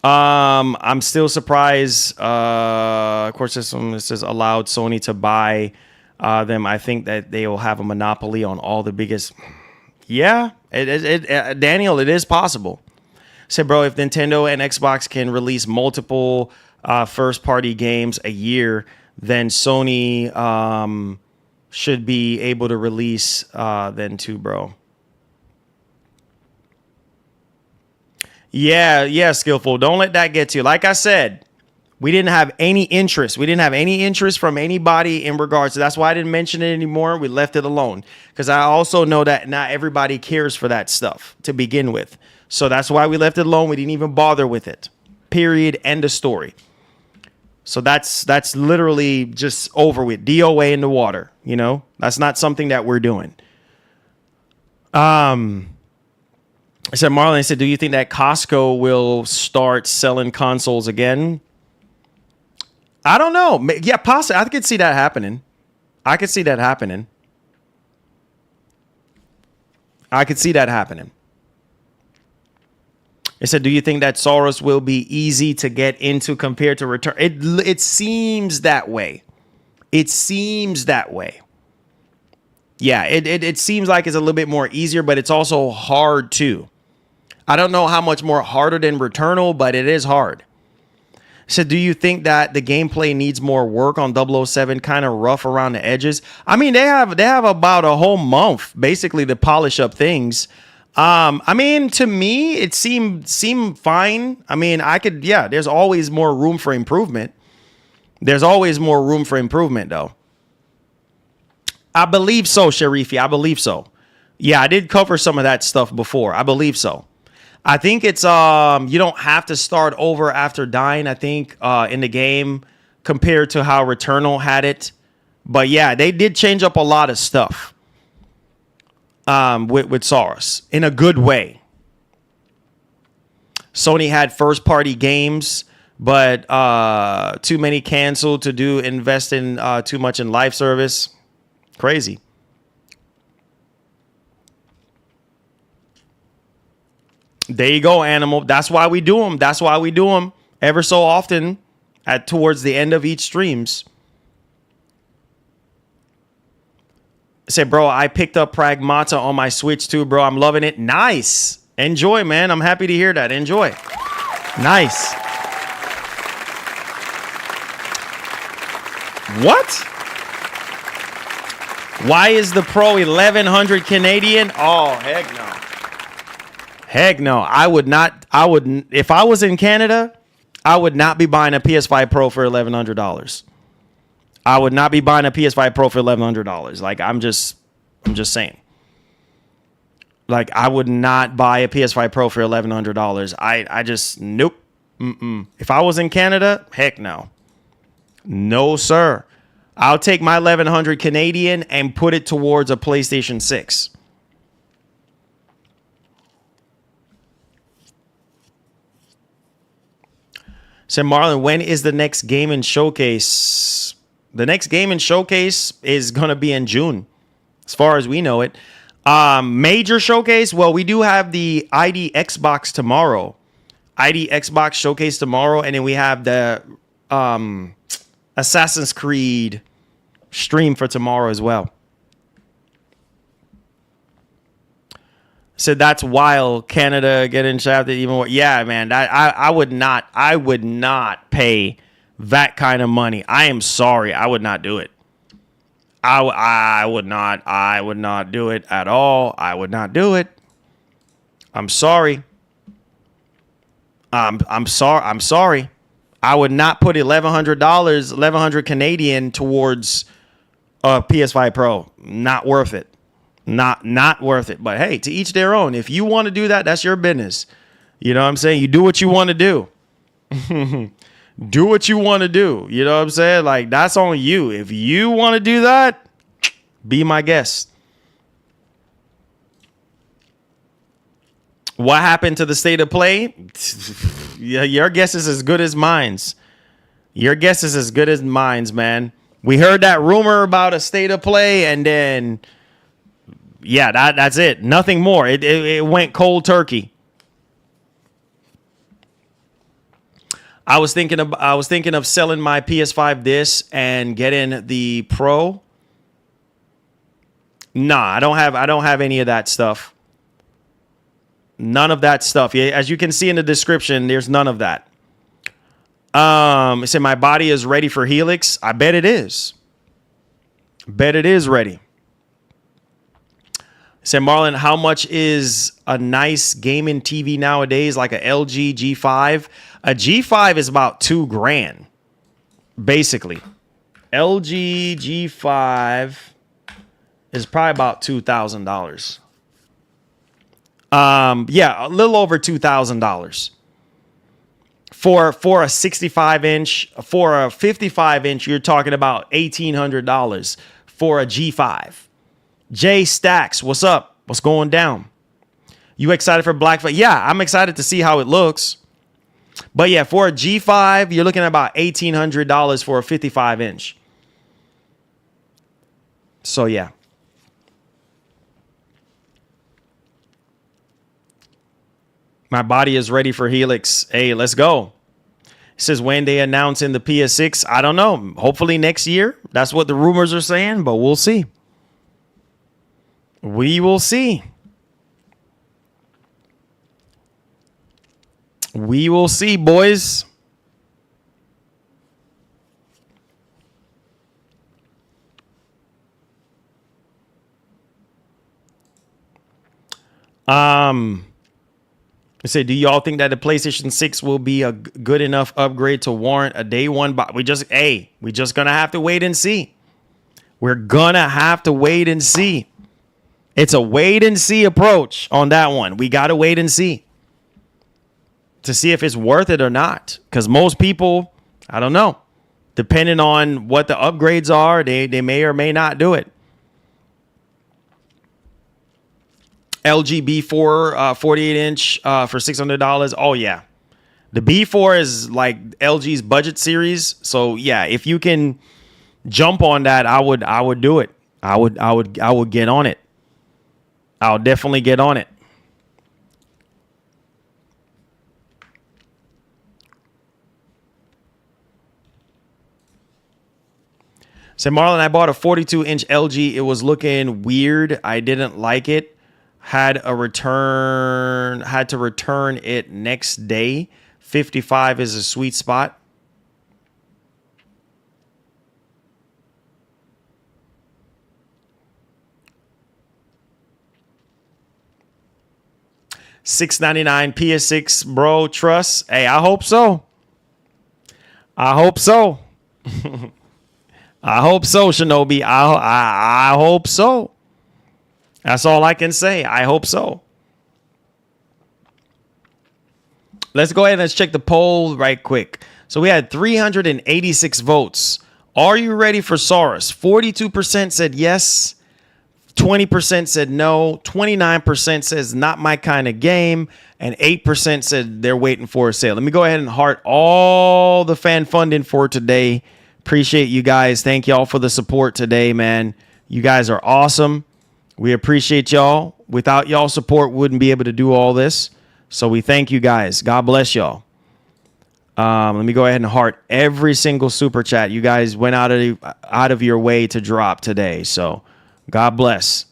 I'm still surprised. Of course, this says allowed Sony to buy them. I think that they will have a monopoly on all the biggest. Yeah, Daniel, it is possible. Said, bro, if Nintendo and Xbox can release multiple first-party games a year, then Sony should be able to release then too, bro. Yeah, Skillful. Don't let that get to you. Like I said, we didn't have any interest. We didn't have any interest from anybody in regards to that's why I didn't mention it anymore. We left it alone because I also know that not everybody cares for that stuff to begin with. So that's why we left it alone. We didn't even bother with it. Period. End of story. So that's literally just over with. DOA in the water. You know, that's not something that we're doing. I said, Marlon, I said, do you think that Costco will start selling consoles again? I don't know. Yeah, possibly. I could see that happening. I could see that happening. I said, do you think that Saros will be easy to get into compared to Return? It seems that way. It seems that way. Yeah, it seems like it's a little bit more easier, but it's also hard too. I don't know how much more harder than Returnal, but it is hard. So do you think that the gameplay needs more work on 007, kind of rough around the edges? I mean, they have about a whole month basically to polish up things. I mean, to me, it seemed fine. I mean, there's always more room for improvement. There's always more room for improvement, though. I believe so, Sharifi. I believe so. Yeah, I did cover some of that stuff before. I believe so. I think it's you don't have to start over after dying, I think, in the game compared to how Returnal had it. But yeah, they did change up a lot of stuff with Saros in a good way. Sony had first party games, but too many canceled to invest in too much in live service. Crazy. There you go, Animal. That's why we do them. That's why we do them ever so often towards the end of each streams. I said, bro, I picked up Pragmata on my Switch too, bro. I'm loving it. Nice. Enjoy, man. I'm happy to hear that. Enjoy. Nice. What? Why is the Pro 1100 Canadian? Oh, heck no. Heck no. I wouldn't. If I was in Canada, I would not be buying a PS5 Pro for $1,100. I would not be buying a PS5 Pro for $1,100. Like, I'm just saying. Like, I would not buy a PS5 Pro for $1,100. I just, nope. If I was in Canada, heck no. No, sir. I'll take my 1100 Canadian and put it towards a PlayStation 6. So Marlon, when is the next gaming showcase? The next gaming showcase is going to be in June, as far as we know it. Major showcase, well, we do have the ID Xbox tomorrow. ID Xbox showcase tomorrow, and then we have the Assassin's Creed stream for tomorrow as well. Said that's wild. Canada getting shafted even more. Yeah, man. I would not pay that kind of money. I am sorry. I would not do it. I would not do it at all. I would not do it. I'm sorry. I'm sorry. I would not put $1,100, 1,100 Canadian towards a PS5 Pro. Not worth it. Not worth it. But hey, to each their own. If you want to do that, that's your business. You know what I'm saying? You do what you want to do. Do what you want to do. You know what I'm saying? Like, that's on you. If you want to do that, be my guest. What happened to the state of play? Yeah, your guess is as good as mine's. Your guess is as good as mine's, man. We heard that rumor about a state of play, and then, yeah, that's it. Nothing more. It went cold turkey. I was thinking of selling my PS5 disc and getting the Pro. Nah, I don't have any of that stuff. None of that stuff. Yeah, as you can see in the description, there's none of that. It said my body is ready for Helix. I bet it is. Bet it is ready. It said, Marlon, how much is a nice gaming TV nowadays? Like a LG G5? A G5 is about $2,000, basically. LG G5 is probably about $2,000. Yeah, a little over $2,000 for a 65 inch. For a 55 inch, you're talking about $1,800 for a G5. Jay Stacks, what's up? What's going down? You excited for Black Friday? Yeah, I'm excited to see how it looks. But yeah, for a G5, you're looking at about $1,800 for a 55 inch. So yeah. My body is ready for Helix. Hey, let's go. It says when they announce in the PS6, I don't know. Hopefully next year. That's what the rumors are saying, but we'll see. We will see. We will see, boys. I say, do y'all think that the PlayStation 6 will be a good enough upgrade to warrant a day one? But we just gonna have to wait and see. We're gonna have to wait and see. It's a wait and see approach on that one. We gotta wait and see to see if it's worth it or not. Because most people, I don't know, depending on what the upgrades are, they may or may not do it. LG B4 48 inch for $600. Oh yeah, the B4 is like LG's budget series. So yeah, if you can jump on that, I would do it. I would get on it. I'll definitely get on it. So Marlon, I bought a 42 inch LG. It was looking weird. I didn't like it. Had to return it next day. 55 is a sweet spot. $699 PS6, bro. Trust. Hey, I hope so. I hope so. I hope so, Shinobi. I hope so. That's all I can say. I hope so. Let's go ahead and let's check the poll right quick. So we had 386 votes. Are you ready for Saros? 42% said yes. 20% said no. 29% says not my kind of game. And 8% said they're waiting for a sale. Let me go ahead and heart all the fan funding for today. Appreciate you guys. Thank y'all for the support today, man. You guys are awesome. We appreciate y'all. Without y'all support, we wouldn't be able to do all this. So we thank you guys. God bless y'all. Let me go ahead and heart every single super chat. You guys went out of your way to drop today. So God bless.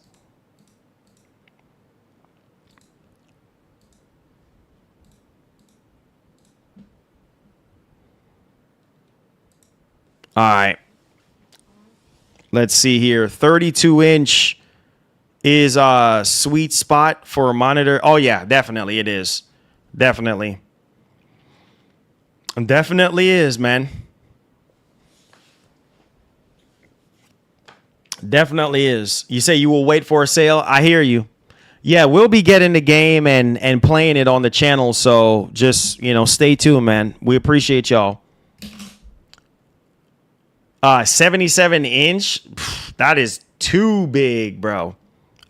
All right. Let's see here. 32-inch is a sweet spot for a monitor. Oh, yeah, definitely it is. Definitely. Definitely is, man. Definitely is. You say you will wait for a sale? I hear you. Yeah, we'll be getting the game and playing it on the channel, so just, stay tuned, man. We appreciate y'all. 77-inch, that is too big, bro,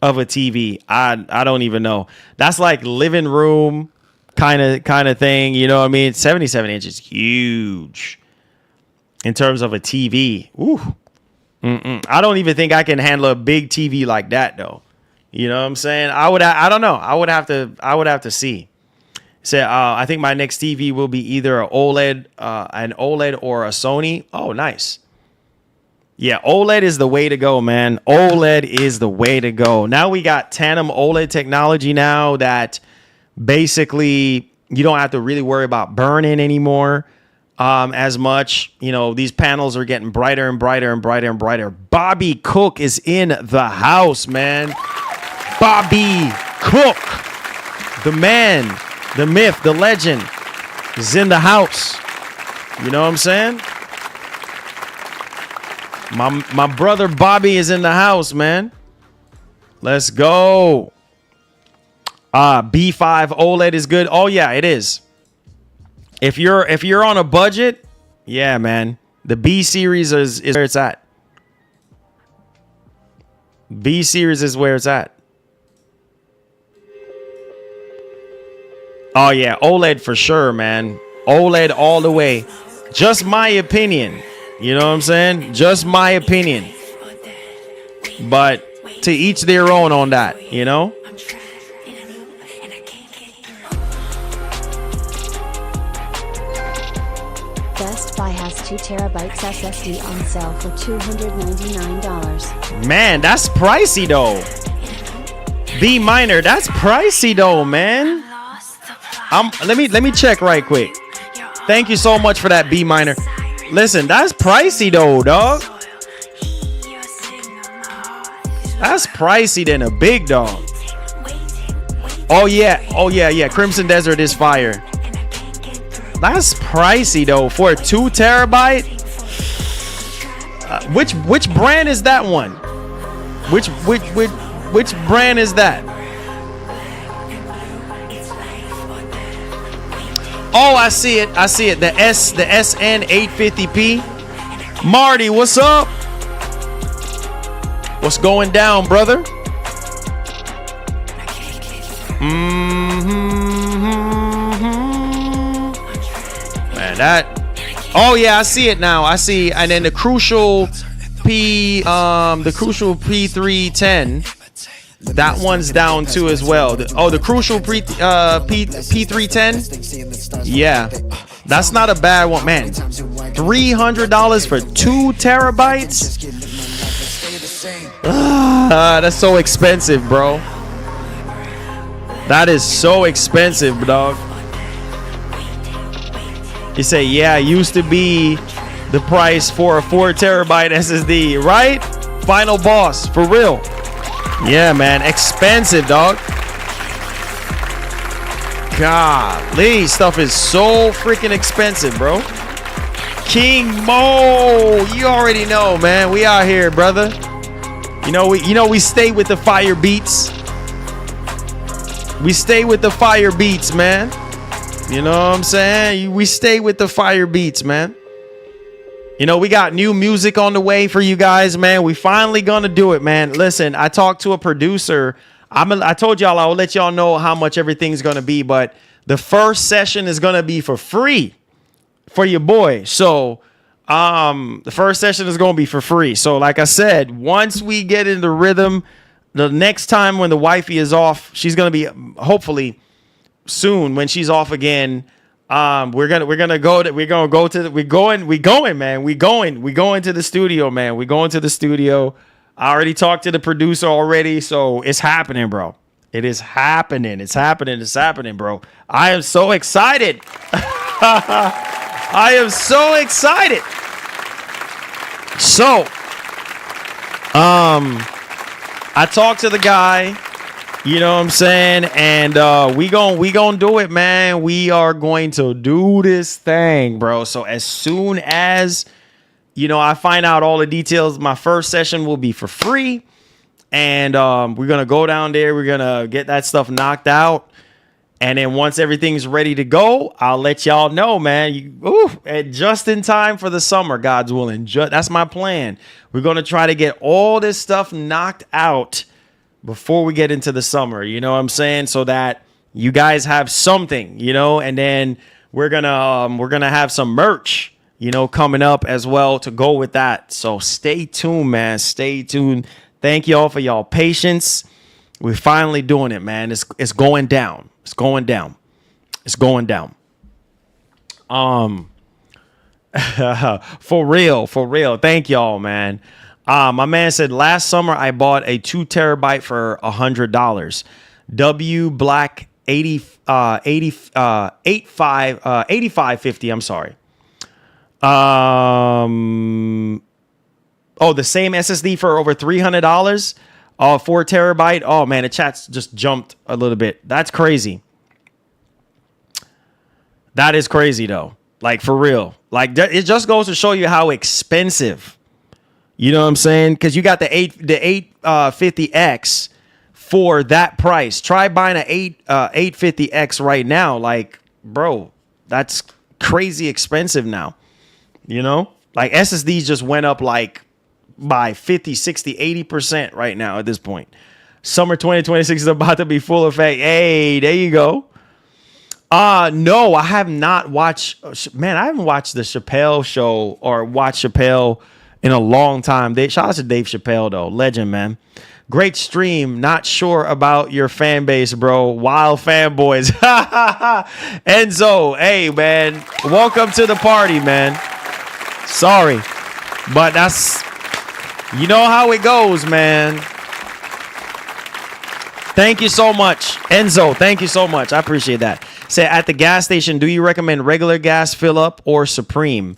of a TV. I don't even know. That's like living room kind of thing. You know what I mean? 77 inches is huge in terms of a TV. Ooh. I don't even think I can handle a big TV like that, though. You know what I'm saying? I don't know. I would have to see. So I think my next TV will be either an OLED or a Sony. Oh, nice. Yeah, OLED is the way to go, man. OLED is the way to go. Now we got tandem OLED technology now that basically you don't have to really worry about burning anymore as much. These panels are getting brighter and brighter and brighter and brighter. Bobby Cook is in the house, man. Bobby Cook, the man, the myth, the legend is in the house. You know what I'm saying? My brother Bobby is in the house, man. Let's go. B5 OLED is good. Oh yeah, it is. If you're on a budget, yeah, man. The B series is where it's at. B series is where it's at. Oh yeah, OLED for sure, man. OLED all the way. Just my opinion. You know what I'm saying? Just my opinion. But to each their own on that, Best Buy has 2 terabytes SSD on sale for $299. Man, that's pricey though. B minor, that's pricey though, man. Let me check right quick. Thank you so much for that, B minor. Listen, that's pricey though, dog. That's pricey than a big dog. Oh yeah. Crimson Desert is fire. That's pricey though for a 2 terabyte. Which brand is that one? Which brand is that? Oh, I see it. The SN850p. Marty, what's up? What's going down, brother? Man, that. Oh yeah, I see it now. I see, and then the Crucial P310. That one's down too as well. The Crucial P310. Yeah, that's not a bad one, man. $300 for 2 terabytes. That's so expensive, bro. That is so expensive, dog. You say, yeah, it used to be the price for a 4 terabyte SSD, right? Final boss, for real. Yeah, man, expensive, dog. Golly, stuff is so freaking expensive, bro. King Mo, you already know, man. We out here, brother. We stay with the fire beats. We stay with the fire beats, man. You know what I'm saying? We stay with the fire beats, man. We got new music on the way for you guys, man. We finally gonna do it, man. Listen, I talked to a producer. I told y'all I'll let y'all know how much everything's gonna be, but the first session is gonna be for free for your boy. So the first session is gonna be for free. So like I said, once we get in the rhythm, the next time when the wifey is off, she's gonna be hopefully soon when she's off again. We're going to the studio, man. We going to the studio. I already talked to the producer already, so it's happening, bro. It is happening. It's happening, bro. I am so excited. I am so excited. So, I talked to the guy, you know what I'm saying, and we gon' do it, man. We are going to do this thing, bro. So as soon as I find out all the details, my first session will be for free, and we're gonna go down there. We're gonna get that stuff knocked out. And then once everything's ready to go, I'll let y'all know, man. And just in time for the summer, God's willing. That's my plan. We're going to try to get all this stuff knocked out before we get into the summer. You know what I'm saying? So that you guys have something, and then we're going to have some merch, coming up as well to go with that. So stay tuned, man. Stay tuned. Thank y'all for y'all patience. We're finally doing it, man. It's going down. It's going down. It's going down. For real. Thank y'all, man. My man said last summer I bought a 2 terabyte for $100. W Black 8550. I'm sorry. The same SSD for over $300. 4 terabyte. Oh man, the chat's just jumped a little bit. That's crazy. That is crazy though. Like for real. Like it just goes to show you how expensive. You know what I'm saying? Because you got the 850X for that price. Try buying an 850X right now. Like, bro, that's crazy expensive now. Like SSDs just went up like by 50, 60, 80% right now at this point. Summer 2026 is about to be full effect. Hey, there you go. No, I have not watched. Man, I haven't watched the Chappelle show or watched Chappelle in a long time. Shout out to Dave Chappelle, though. Legend, man. Great stream. Not sure about your fan base, bro. Wild fanboys. Enzo, hey, man. Welcome to the party, man. Sorry. But that's... You know how it goes, man. Thank you so much. Enzo, thank you so much. I appreciate that. Say, at the gas station, do you recommend regular gas fill up or Supreme?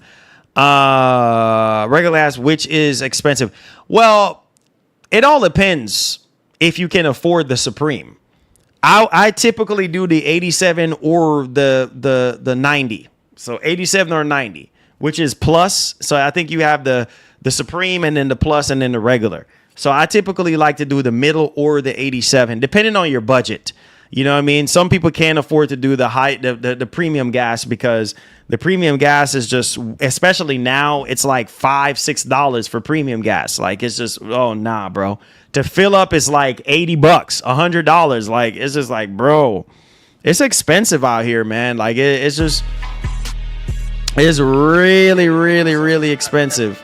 Regular gas, which is expensive? Well, it all depends if you can afford the Supreme. I typically do the 87 or the 90. So 87 or 90, which is plus. So I think you have the Supreme and then the plus and then the regular. So I typically like to do the middle or the 87, depending on your budget. You know what I mean? Some people can't afford to do the premium gas because the premium gas is just, especially now, it's like $5-6 for premium gas. Like it's just, oh nah, bro. To fill up is like $80, $100. Like it's just like, bro, it's expensive out here, man. Like it's really, really, really expensive.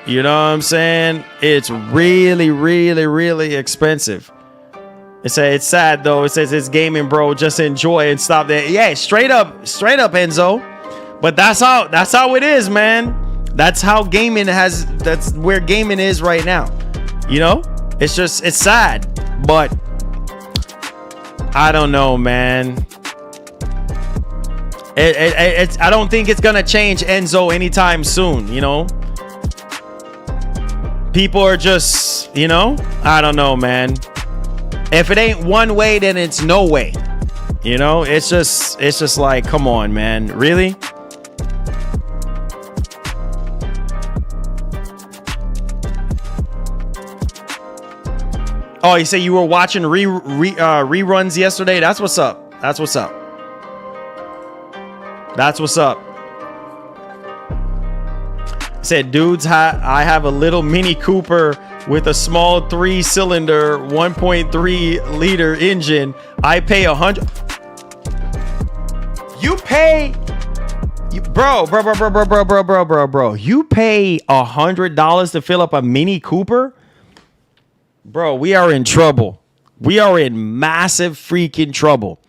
You know what I'm saying? It's really, really, really expensive. It's sad though. It says it's gaming, bro. Just enjoy and stop there. Yeah, straight up, Enzo. But that's how it is, man. That's how gaming that's where gaming is right now. It's sad, but I don't know, man. I don't think it's gonna change, Enzo, anytime soon. People are just, I don't know, man. If it ain't one way, then it's no way. It's just like, come on, man. Really? Oh, you say you were watching reruns yesterday? That's what's up. Said, dudes, I have a little Mini Cooper with a small 3-cylinder 1.3 liter engine. I pay $100. You pay, bro. You pay $100 to fill up a Mini Cooper, bro. We are in trouble. We are in massive freaking trouble.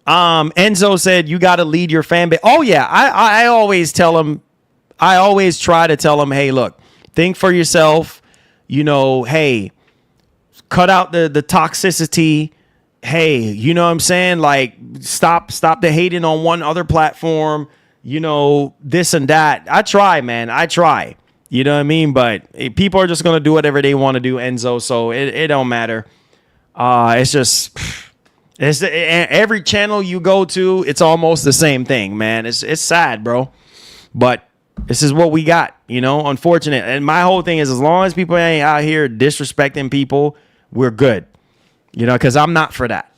Enzo said you got to lead your fan base. Oh yeah, I always tell him. I always try to tell them, hey, look, think for yourself. Hey, cut out the toxicity. Hey, you know what I'm saying? Like, stop the hating on one other platform. This and that. I try, man. I try. You know what I mean? But people are just going to do whatever they want to do, Enzo. So it don't matter. It's just every channel you go to, it's almost the same thing, man. It's sad, bro. But this is what we got, you know, unfortunate. And my whole thing is, as long as people ain't out here disrespecting people, we're good. You know, because I'm not for that.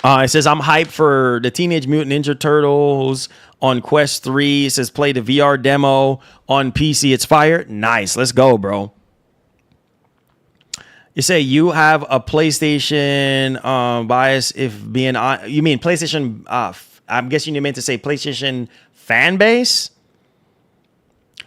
It says, I'm hyped for the Teenage Mutant Ninja Turtles on Quest 3. It says, play the VR demo on PC. It's fire. Nice. Let's go, bro. You say you have a PlayStation bias if being on. You mean PlayStation? I'm guessing you meant to say PlayStation fan base.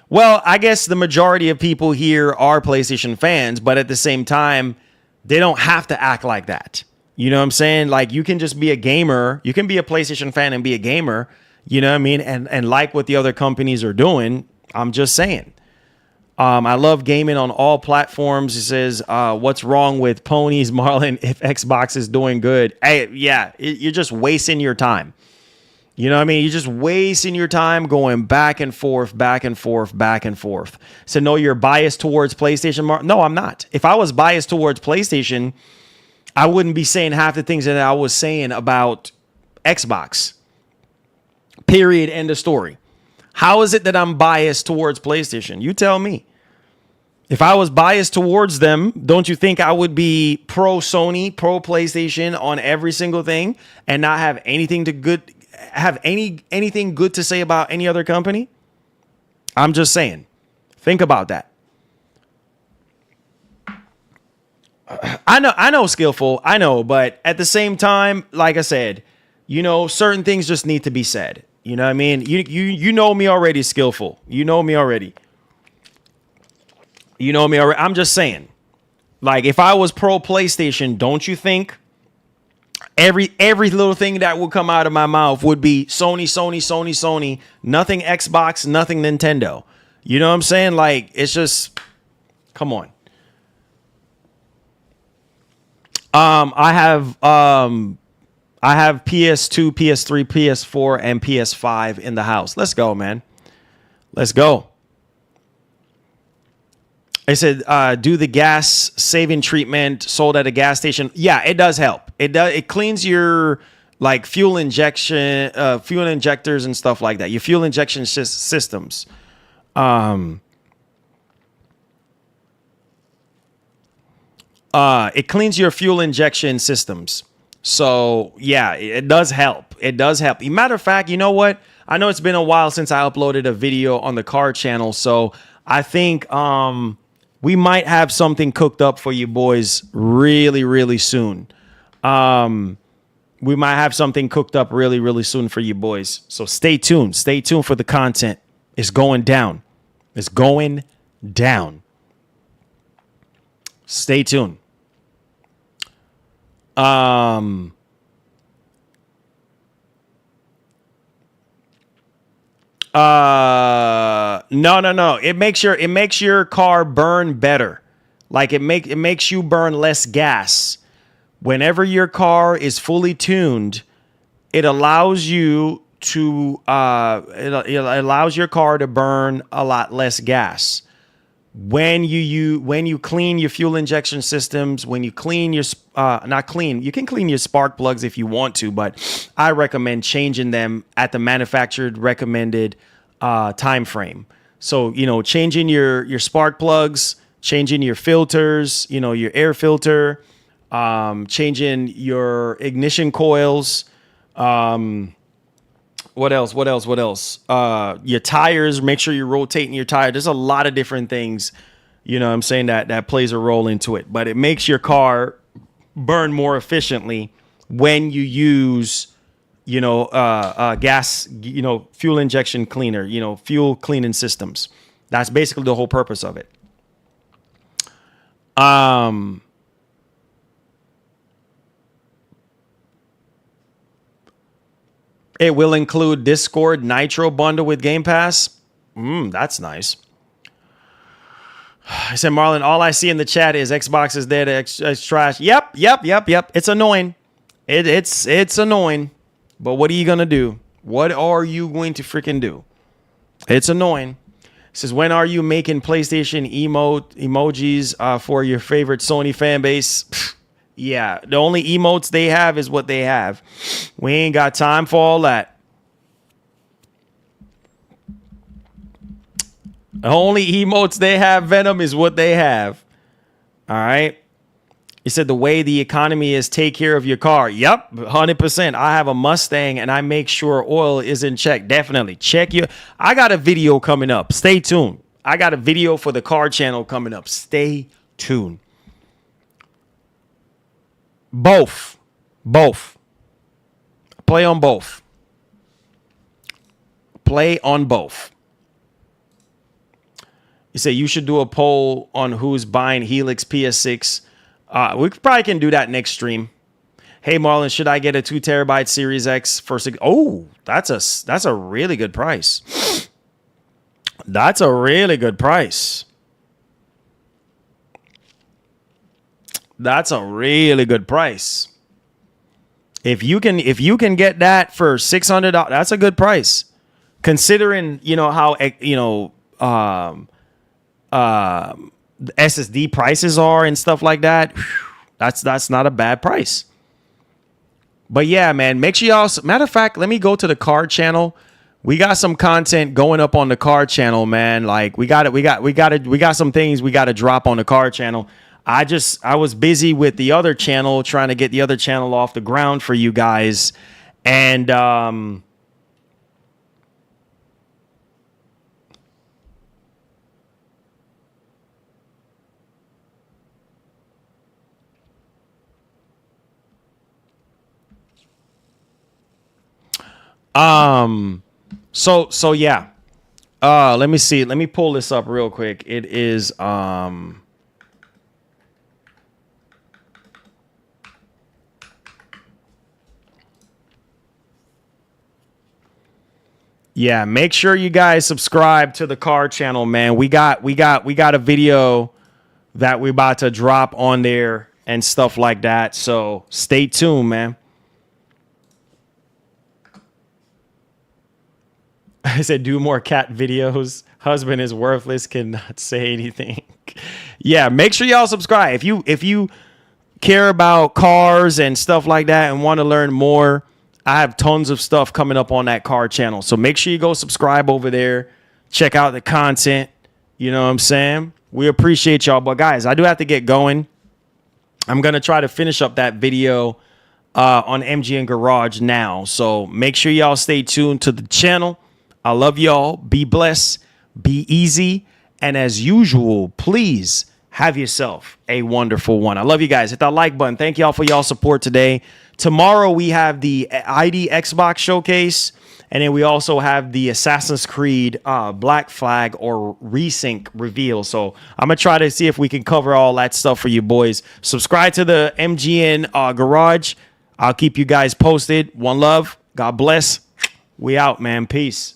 Well, I guess the majority of people here are PlayStation fans, but at the same time, they don't have to act like that. You know what I'm saying? Like, you can just be a gamer. You can be a PlayStation fan and be a gamer. You know what I mean? And like what the other companies are doing. I'm just saying. I love gaming on all platforms. It says, what's wrong with ponies, Marlon, if Xbox is doing good? Hey, yeah, you're just wasting your time. You know what I mean? You're just wasting your time going back and forth, back and forth, back and forth. So, no, you're biased towards PlayStation. No, I'm not. If I was biased towards PlayStation, I wouldn't be saying half the things that I was saying about Xbox. Period. End of story. How is it that I'm biased towards PlayStation? You tell me. If I was biased towards them, don't you think I would be pro Sony, pro PlayStation on every single thing and not have anything good to say about any other company? I'm just saying. Think about that. I know skillful. I know, but at the same time, like I said, you know, certain things just need to be said. You know what I mean? You know me already, skillful. You know me already. You know me already. I'm just saying. Like, if I was pro PlayStation, don't you think every little thing that would come out of my mouth would be Sony, Sony, Sony, Sony, nothing Xbox, nothing Nintendo? You know what I'm saying? Like, it's just, come on. I have PS2, PS3, PS4, and PS5 in the house. Let's go, man. Let's go. I said, do the gas saving treatment sold at a gas station. Yeah, it does help. It cleans your like fuel injectors and stuff like that. Your fuel injection systems. It cleans your fuel injection systems. So, yeah, it does help. It does help. Matter of fact, you know what? I know it's been a while since I uploaded a video on the car channel. So I think we might have something cooked up for you boys really, really soon. We might have something cooked up really, really soon for you boys. So stay tuned. Stay tuned for the content. It's going down. It's going down. Stay tuned. No. It makes your car burn better. Like it makes you burn less gas. Whenever your car is fully tuned, it allows you to it allows your car to burn a lot less gas. When you clean your fuel injection systems, when you clean your you can clean your spark plugs if you want to, but I recommend changing them at the manufactured recommended time frame. So, you know, changing your spark plugs, changing your filters, you know, your air filter, changing your ignition coils, what else? Your tires, make sure you're rotating your tire. There's a lot of different things, you know what I'm saying, that plays a role into it. But it makes your car burn more efficiently when you use, you know, gas, you know, fuel injection cleaner, you know, fuel cleaning systems. That's basically the whole purpose of it. It will include Discord Nitro bundle with Game Pass. That's nice. I said, Marlon, all I see in the chat is Xbox is dead. It's trash. Yep. It's annoying. It's annoying. But what are you going to do? What are you going to freaking do? It's annoying. Says, when are you making PlayStation emojis for your favorite Sony fan base? Yeah, the only emotes they have is what they have. We ain't got time for all that. The only emotes they have, Venom, is what they have. All right. He said the way the economy is, take care of your car. Yep, 100%. I have a Mustang and I make sure oil is in check. Definitely check your. I got a video coming up. Stay tuned. I got a video for the car channel coming up. Stay tuned. Both. Play on both. Play on both. You say you should do a poll on who's buying Helix PS6. We probably can do that next stream. Hey Marlon, should I get a 2 terabyte Series X for six? Oh, that's a really good price. That's a really good price. That's a really good price. If you can get that for $600, that's a good price. Considering, how, the SSD prices are and stuff like that, that's not a bad price. But yeah, man, make sure y'all. Matter of fact, let me go to the card channel. We got some content going up on the card channel, man. Like we got some things we got to drop on the card channel. I was busy with the other channel trying to get the other channel off the ground for you guys, and so yeah. Let me see. Let me pull this up real quick. It is yeah, make sure you guys subscribe to the card channel, man. We got a video that we're about to drop on there and stuff like that. So stay tuned, man. I said, do more cat videos. Husband is worthless, cannot say anything. Yeah, make sure y'all subscribe. If you care about cars and stuff like that and want to learn more, I have tons of stuff coming up on that car channel. So make sure you go subscribe over there. Check out the content. You know what I'm saying? We appreciate y'all. But guys, I do have to get going. I'm going to try to finish up that video on MGN Garage now. So make sure y'all stay tuned to the channel. I love y'all. Be blessed. Be easy. And as usual, please have yourself a wonderful one. I love you guys. Hit that like button. Thank y'all for y'all support today. Tomorrow we have the ID Xbox showcase. And then we also have the Assassin's Creed Black Flag or Resync reveal. So I'm going to try to see if we can cover all that stuff for you boys. Subscribe to the MGN Garage. I'll keep you guys posted. One love. God bless. We out, man. Peace.